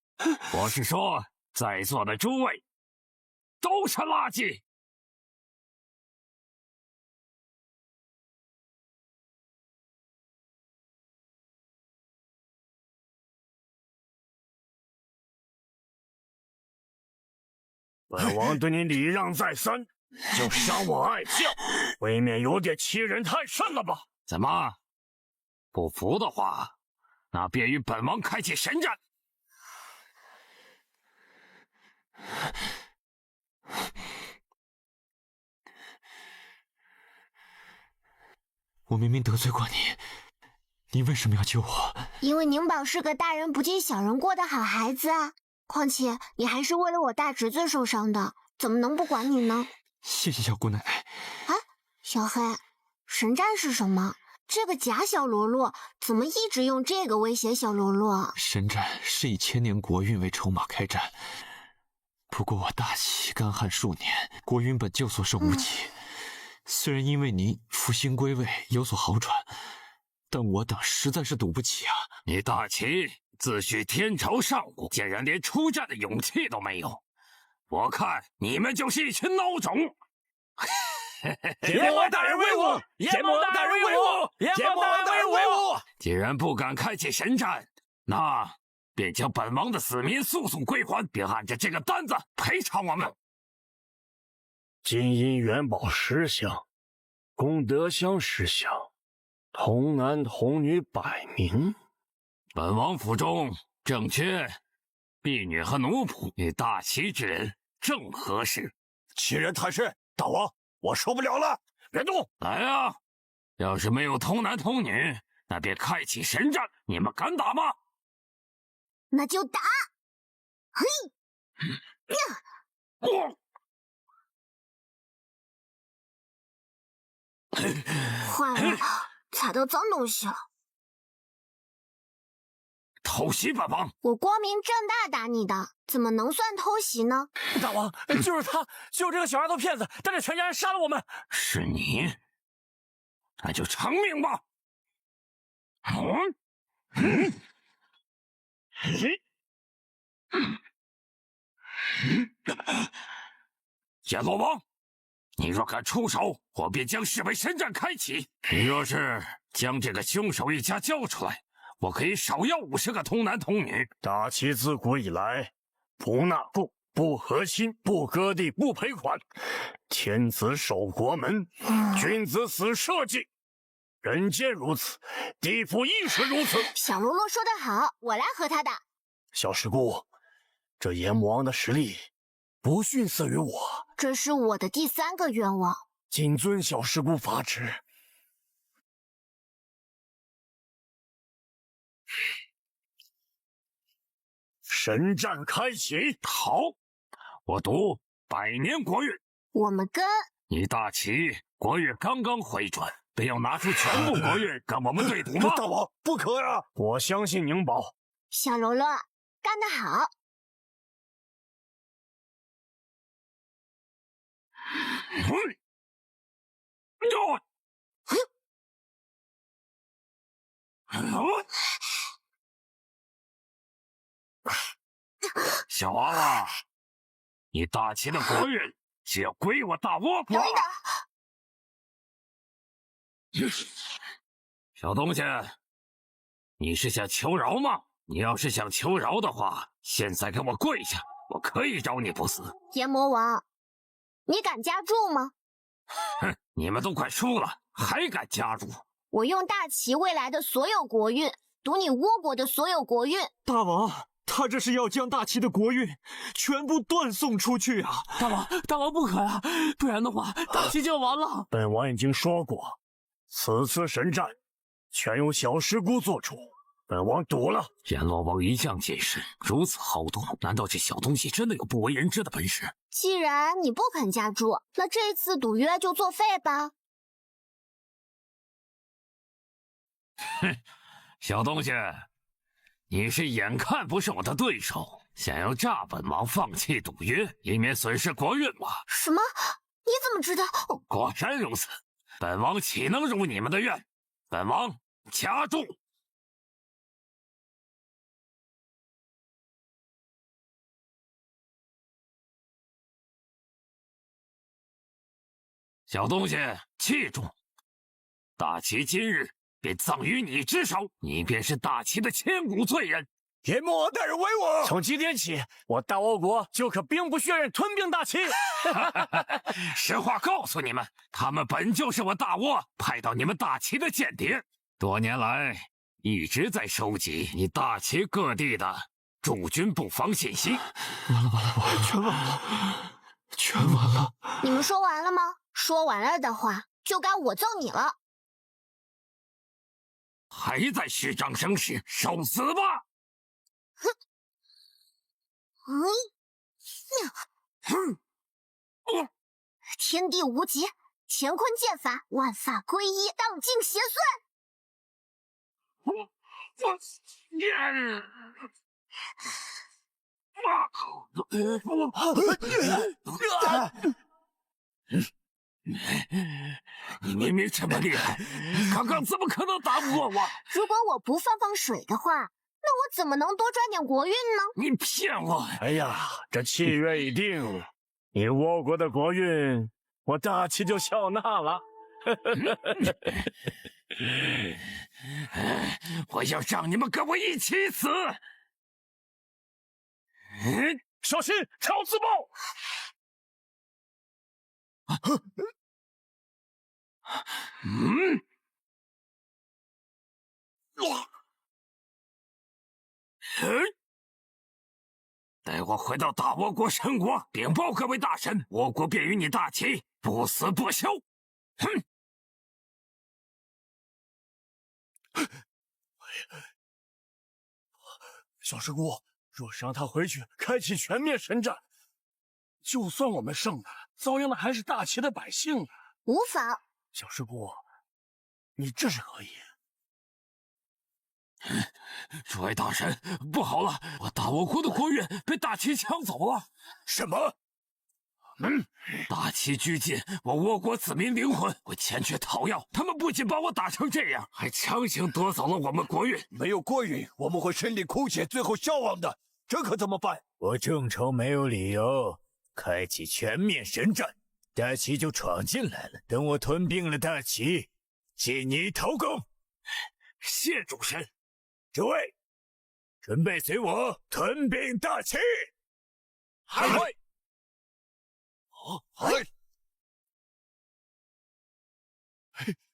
我是说在座的诸位都是垃圾。本王对你礼让再三，就伤我爱将，未免有点欺人太甚了吧？怎么，不服的话，那便与本王开启神战。我明明得罪过你，你为什么要救我？因为宁宝是个大人不计小人过的好孩子啊。况且你还是为了我大侄子受伤的，怎么能不管你呢？谢谢小姑奶奶。啊，小黑，神战是什么？这个假小喽啰怎么一直用这个威胁小喽啰？神战是以1000年国运为筹码开战，不过我大齐干旱数年，国运本就所剩无几。虽然因为您复兴归位有所好转，但我等实在是赌不起啊！你大齐自诩天朝上国，竟然连出战的勇气都没有！我看你们就是一群孬种！阎魔大人威武！阎魔大人威武！阎魔大人威武！既然不敢开启神战，那便将本王的子民速速归还，并按着这个单子赔偿我们。金银元宝10箱，功德箱10箱，童男童女100名。本王府中正缺婢女和奴仆，你大齐之人正合适。欺人太甚！大王，我受不了了！别动！来啊！要是没有童男童女，那便开启神战。你们敢打吗？那就打！嘿！坏了，踩到脏东西了。偷袭本王！我光明正大打你的，怎么能算偷袭呢？大王，就是他，就这个小丫头片子，带着全家人杀了我们。是你，那就偿命吧！阎罗王，你若敢出手，我便将誓为神战开启。你若是将这个凶手一家交出来，我可以少要50个童男童女。大齐自古以来，不纳贡、不和亲、不割地、不赔款，天子守国门，君子死社稷。人间如此，地府亦是如此。小喽啰说得好，我来和他打。小师姑，这阎魔王的实力不逊色于我，这是我的第3个愿望。谨遵小师姑法旨。神战开启！好，我赌100年国运。我们跟你大齐国运刚刚回转，便要拿出全部国运跟我们对赌吗？大王不可啊！我相信宁宝。小喽啰，干得好！小娃娃，你大齐的国运就要归我大倭国了。小东西，你是想求饶吗？你要是想求饶的话，现在给我跪下，我可以饶你不死。阎魔王，你敢加注吗？哼，你们都快输了，还敢加入？我用大齐未来的所有国运赌你倭国的所有国运。大王，他这是要将大齐的国运全部断送出去啊！大王不可啊，不然的话，大齐就完了。本王已经说过，此次神战全由小师姑做主，本王赌了。阎罗王一向谨慎，如此好赌，难道这小东西真的有不为人知的本事？既然你不肯加注，那这次赌约就作废吧。哼，小东西，你是眼看不是我的对手，想要诈本王放弃赌约，以免损失国运吗？什么？你怎么知道？果然如此，本王岂能如你们的愿？本王加注。小东西，记住，大齐今日便葬于你之手，你便是大齐的千古罪人。阎魔王大人威武！从今天起，我大倭国就可兵不血刃吞并大齐。实话告诉你们，他们本就是我大倭派到你们大齐的间谍，多年来一直在收集你大齐各地的驻军布防信息。完了，全完了！你们说完了吗？说完了的话，就该我揍你了。还在虚张声势，受死吧！天地无极，乾坤剑法，万法归一，荡尽邪你明明这么厉害，刚刚怎么可能打不过我？如果我不放水的话，那我怎么能多赚点国运呢？你骗我！哎呀，这契约已定，你倭国的国运，我大齐就笑纳了。我要让你们跟我一起死！小心，超自爆！待我回到大倭国陈国，禀报各位大神，我国便与你大齐不死不休！哼！小师姑，若是让他回去开启全面神战，就算我们胜了，遭殃的还是大齐的百姓啊！无法。小师姑，你这是何意？诸位大神，不好了！我大倭国的国运被大齐抢走了！什么？大齐拘禁我倭国子民灵魂，我前去讨要，他们不仅把我打成这样，还强行夺走了我们国运。没有国运，我们会生灵枯竭，最后消亡的。这可怎么办？我正愁没有理由开启全面神战，大齐就闯进来了。等我吞并了大齐，替你讨功。谢主神。诸位，准备随我吞并大齐！嗨！嗨！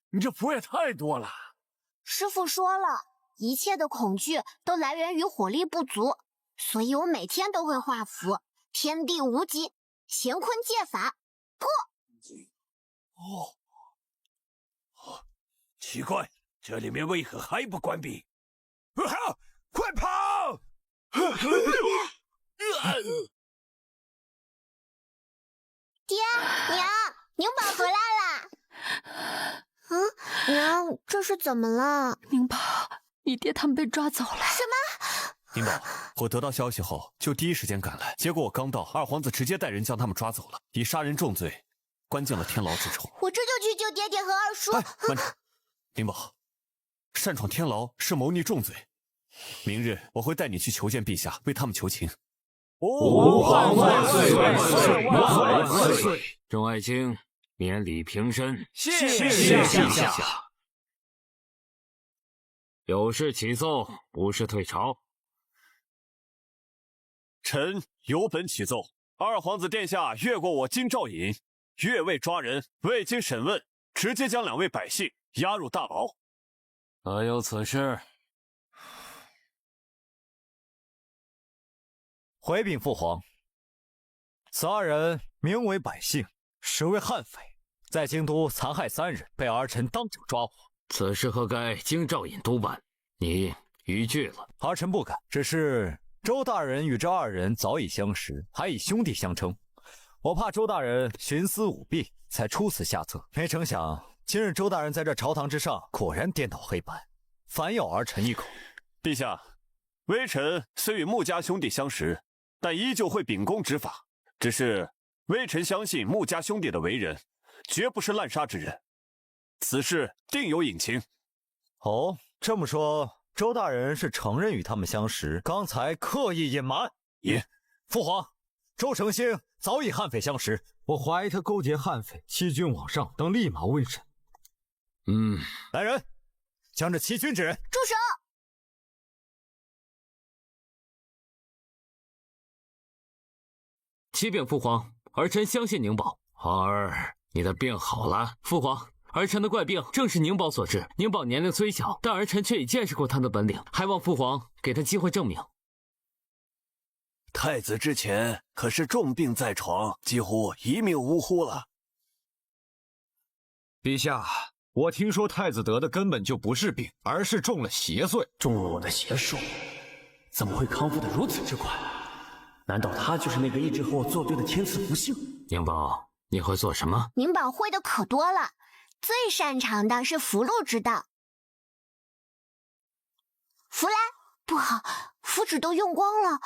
你这符也太多了。师父说了，一切的恐惧都来源于火力不足，所以我每天都会画符。天地无极，乾坤借法，破！奇怪，这里面为何还不关闭？快跑！爹娘，宁宝回来了。娘，这是怎么了？宁宝，你爹他们被抓走了。什么？宁宝，我得到消息后就第一时间赶来，结果我刚到，二皇子直接带人将他们抓走了，以杀人重罪关进了天牢之中。我这就去救爹爹和二叔。慢着，宁宝，擅闯天牢是谋逆重罪，明日我会带你去求见陛下，为他们求情。吾皇万岁万岁万岁！众爱卿免礼平身，谢陛下。有事起奏，无事退朝。臣有本启奏：二皇子殿下越过我金兆尹，越位抓人，未经审问，直接将2位百姓押入大牢。何有此事？回禀父皇，此2人名为百姓，实为悍匪，在京都残害3人，被儿臣当场抓获。此事何该京兆尹督办？你逾矩了。儿臣不敢，只是周大人与这2人早已相识，还以兄弟相称。我怕周大人徇私舞弊，才出此下策。没成想，今日周大人在这朝堂之上，果然颠倒黑白，反咬儿臣一口。陛下，微臣虽与穆家兄弟相识，但依旧会秉公执法。只是微臣相信穆家兄弟的为人，绝不是滥杀之人，此事定有隐情。哦，这么说，周大人是承认与他们相识，刚才刻意隐瞒？父皇，周成兴早已悍匪相识，我怀疑他勾结悍匪、欺君罔上，等立马问审。来人，将这欺君之人住手！启禀父皇，儿臣相信宁宝。皇儿，你的病好了。父皇，儿臣的怪病正是宁宝所致。宁宝年龄虽小，但儿臣却已见识过他的本领，还望父皇给他机会证明。太子之前可是重病在床，几乎一命呜呼了。陛下，我听说太子得的根本就不是病，而是中了邪祟。中了我的邪术，怎么会康复得如此之快？难道他就是那个一直和我作对的天赐福星？宁宝，你会做什么？宁宝会的可多了，最擅长的是符箓之道。符来，不好，符纸都用光了，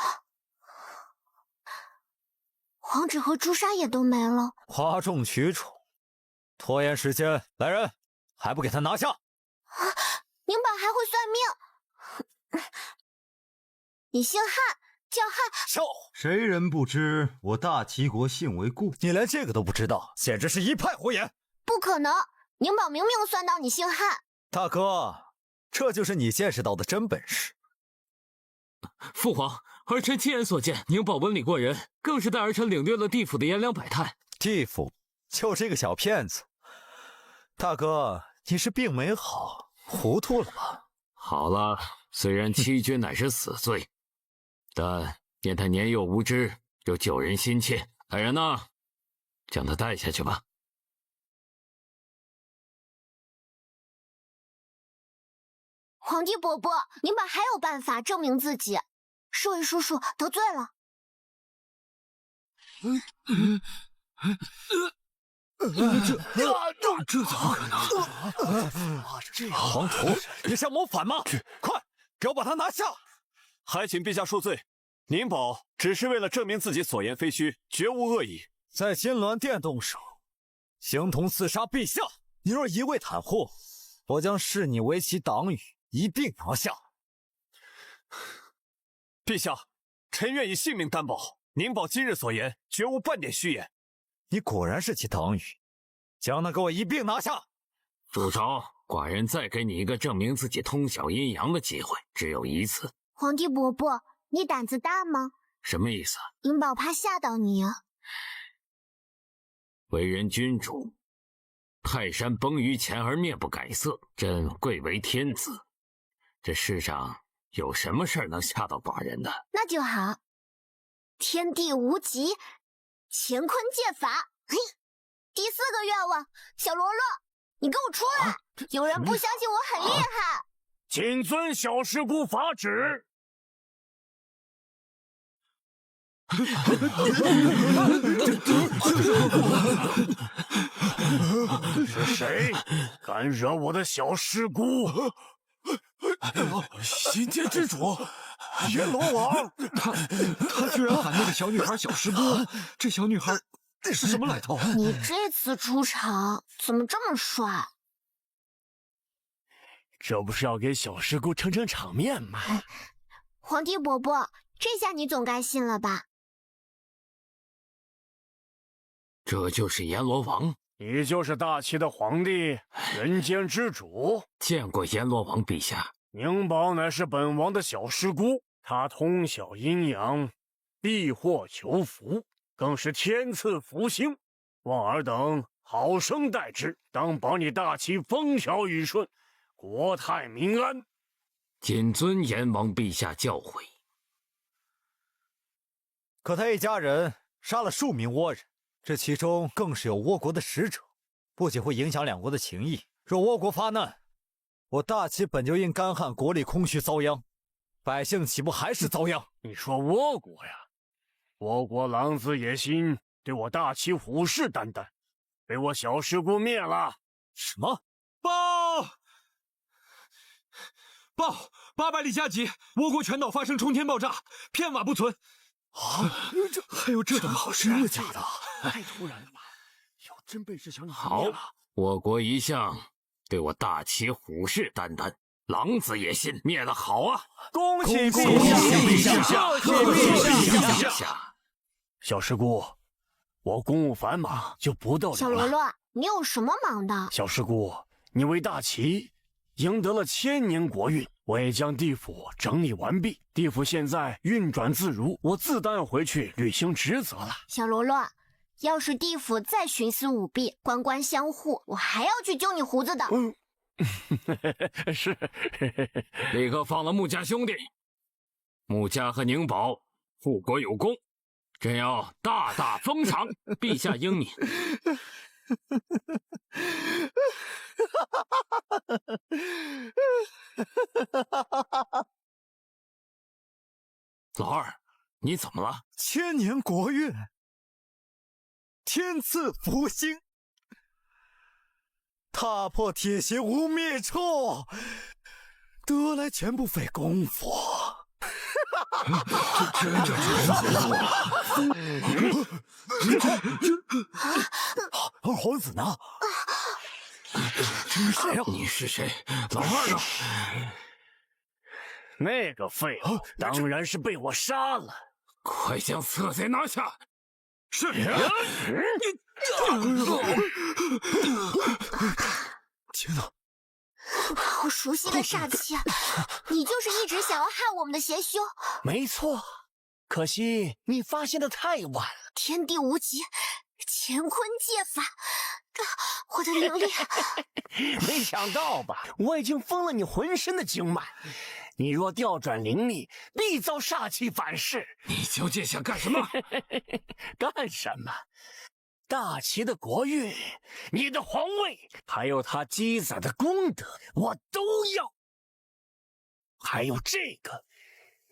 黄纸和朱砂也都没了。哗众取宠，拖延时间，来人，还不给他拿下！宁宝还会算命。你姓汉，叫汉。笑！谁人不知我大齐国姓为顾？你连这个都不知道，简直是一派胡言！不可能，宁宝明明算到你姓汉。大哥，这就是你见识到的真本事。父皇，儿臣亲眼所见，宁宝文理过人，更是带儿臣领略了地府的炎凉百态。地府就是一个小骗子。大哥，你是病没好，糊涂了吧？好了，虽然欺君乃是死罪，但念他年幼无知，又救人心切。来人呐，将他带下去吧。皇帝伯伯，宁宝还有办法证明自己。侍卫叔叔得罪了。这怎么可能？黄土，你想谋反吗？快，给我把他拿下！还请陛下恕罪，宁宝只是为了证明自己所言非虚，绝无恶意。在金銮殿动手，形同刺杀陛下。你若一味袒护，我将视你为其党羽，一并拿下。陛下，臣愿以性命担保，宁宝今日所言绝无半点虚言。你果然是其党羽，将他给我一并拿下！住手！寡人再给你一个证明自己通晓阴阳的机会，只有一次。皇帝伯伯，你胆子大吗？什么意思？宁宝怕吓到你啊。为人君主，泰山崩于前而面不改色，朕贵为天子，这世上有什么事儿能吓到寡人的？那就好。天地无极，乾坤借法。嘿，第4个愿望，小罗罗，你给我出来！有人不相信我很厉害。谨遵小师姑法旨。是谁敢惹我的小师姑？心间之主，阎罗王，他居然喊那个小女孩小师姑，这小女孩是什么来头？你这次出场怎么这么帅？这不是要给小师姑撑撑场面吗？皇帝伯伯，这下你总该信了吧？这就是阎罗王，你就是大齐的皇帝，人间之主。见过阎罗王陛下。宁宝乃是本王的小师姑，她通晓阴阳，避祸求福，更是天赐福星。望尔等好生待之，当保你大齐风调雨顺，国泰民安。谨遵阎王陛下教诲。可他一家人杀了数名倭人，这其中更是有倭国的使者，不仅会影响两国的情谊。若倭国发难，我大齐本就因干旱国力空虚遭殃，百姓岂不还是遭殃？你说倭国呀？倭国狼子野心，对我大齐虎视眈眈，被我小师姑灭了。什么？800里加急，倭国全岛发生冲天爆炸，片瓦不存。还有这等好事？真的假的？太突然了吧！要真被这小女孩好灭了，我国一向对我大齐虎视眈眈，狼子野心灭得好啊！恭喜陛下！恭喜陛下！小师姑，我公务繁忙，就不逗留了。小罗罗，你有什么忙的？小师姑，你为大齐赢得了1000年国运，我也将地府整理完毕，地府现在运转自如，我自当要回去履行职责了。小罗罗，要是地府再徇私舞弊、官官相护，我还要去揪你胡子的。是，立刻放了穆家兄弟。穆家和宁宝护国有功，朕要大大封赏，陛下英明。老二，你怎么了？1000年国运，天赐福星，踏破铁鞋无觅处，得来全不费功夫。这二皇子呢？这是谁呀？你是谁？老二呢？那个废物当然是被我杀了。快将册贼拿下！是。天哪！好熟悉的煞气，你就是一直想要害我们的邪修。没错，可惜你发现的太晚了。天地无极，乾坤借法，我的灵力。没想到吧？我已经封了你浑身的经脉，你若调转灵力，必遭煞气反噬。你究竟想干什么？干什么？大齐的国运，你的皇位，还有他积攒的功德，我都要。还有这个，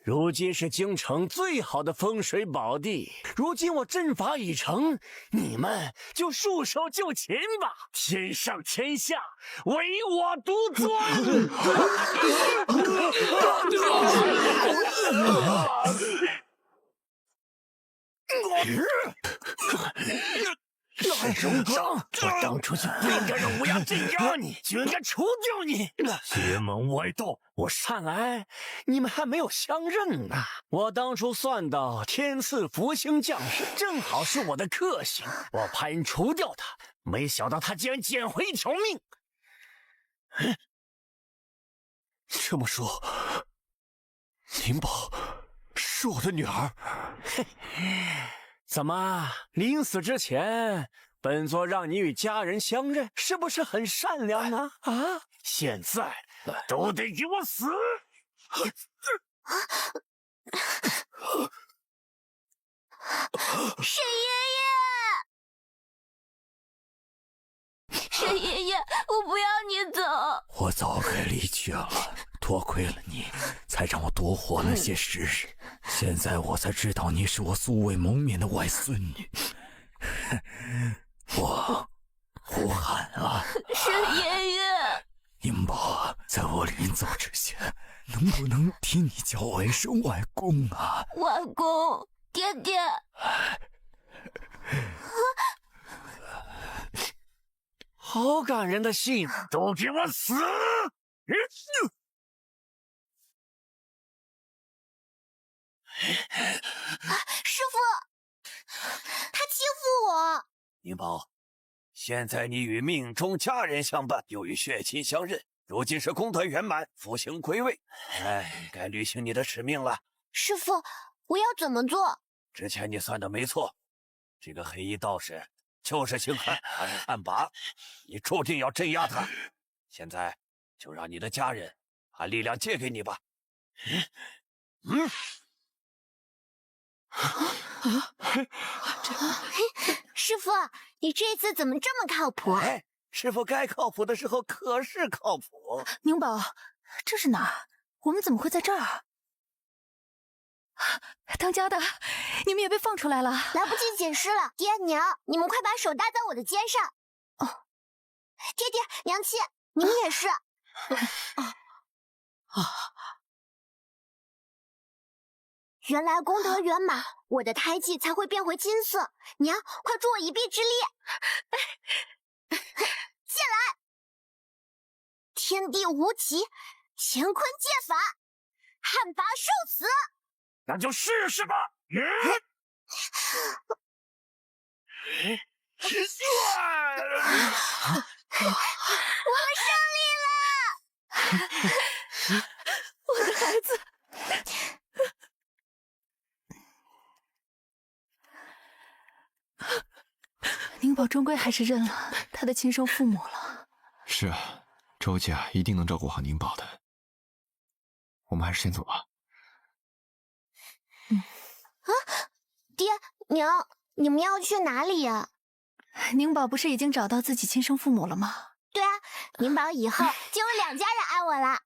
如今是京城最好的风水宝地，如今我阵法已成，你们就束手就擒吧。天上天下，唯我独尊。赖荣章，我当初就不应该让乌鸦镇压你，就应该除掉你。邪门歪道，看来你们还没有相认呢。我当初算到天赐福星降世，正好是我的克星，我派人除掉他，没想到他竟然捡回一条命。这么说，灵宝是我的女儿。怎么，临死之前，本座让你与家人相认，是不是很善良啊？啊！现在都得给我死！沈爷爷，沈爷爷，我不要你走。我早该离去了，多亏了你，才让我多活了些时日。现在我才知道你是我素未谋面的外孙女。我胡喊啊！沈爷爷，宁宝，在我临走之前，能不能替你叫我一声外公啊？外公，爹爹。好感人的信，都给我死！师傅，他欺负我。宁宝，现在你与命中家人相伴，又与血亲相认，如今是功德圆满，福星归位，该履行你的使命了。师傅，我要怎么做？之前你算的没错，这个黑衣道士就是星汉，他是汉魃，你注定要镇压他。现在就让你的家人把力量借给你吧。师傅，你这次怎么这么靠谱？哎，师傅该靠谱的时候可是靠谱。宁宝，这是哪儿？我们怎么会在这儿？当家的，你们也被放出来了，来不及解释了。爹娘，你们快把手搭在我的肩上。哦，爹爹，娘亲，你们也是。原来功德圆满，我的胎记才会变回金色。娘，快助我一臂之力！进来！天地无极，乾坤借法，汉魃受死！那就试试吧。我们胜利了！我的孩子。宁宝终归还是认了他的亲生父母了。是啊，周家一定能照顾好宁宝的。我们还是先走吧。爹娘，你们要去哪里呀？宁宝不是已经找到自己亲生父母了吗？对啊，宁宝以后就有2家人爱我了。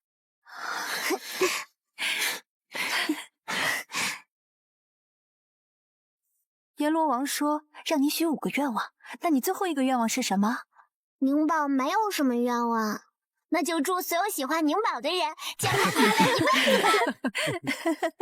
阎罗王说让你许5个愿望，那你最后一个愿望是什么？宁宝没有什么愿望，那就祝所有喜欢宁宝的人健康快乐一辈子吧。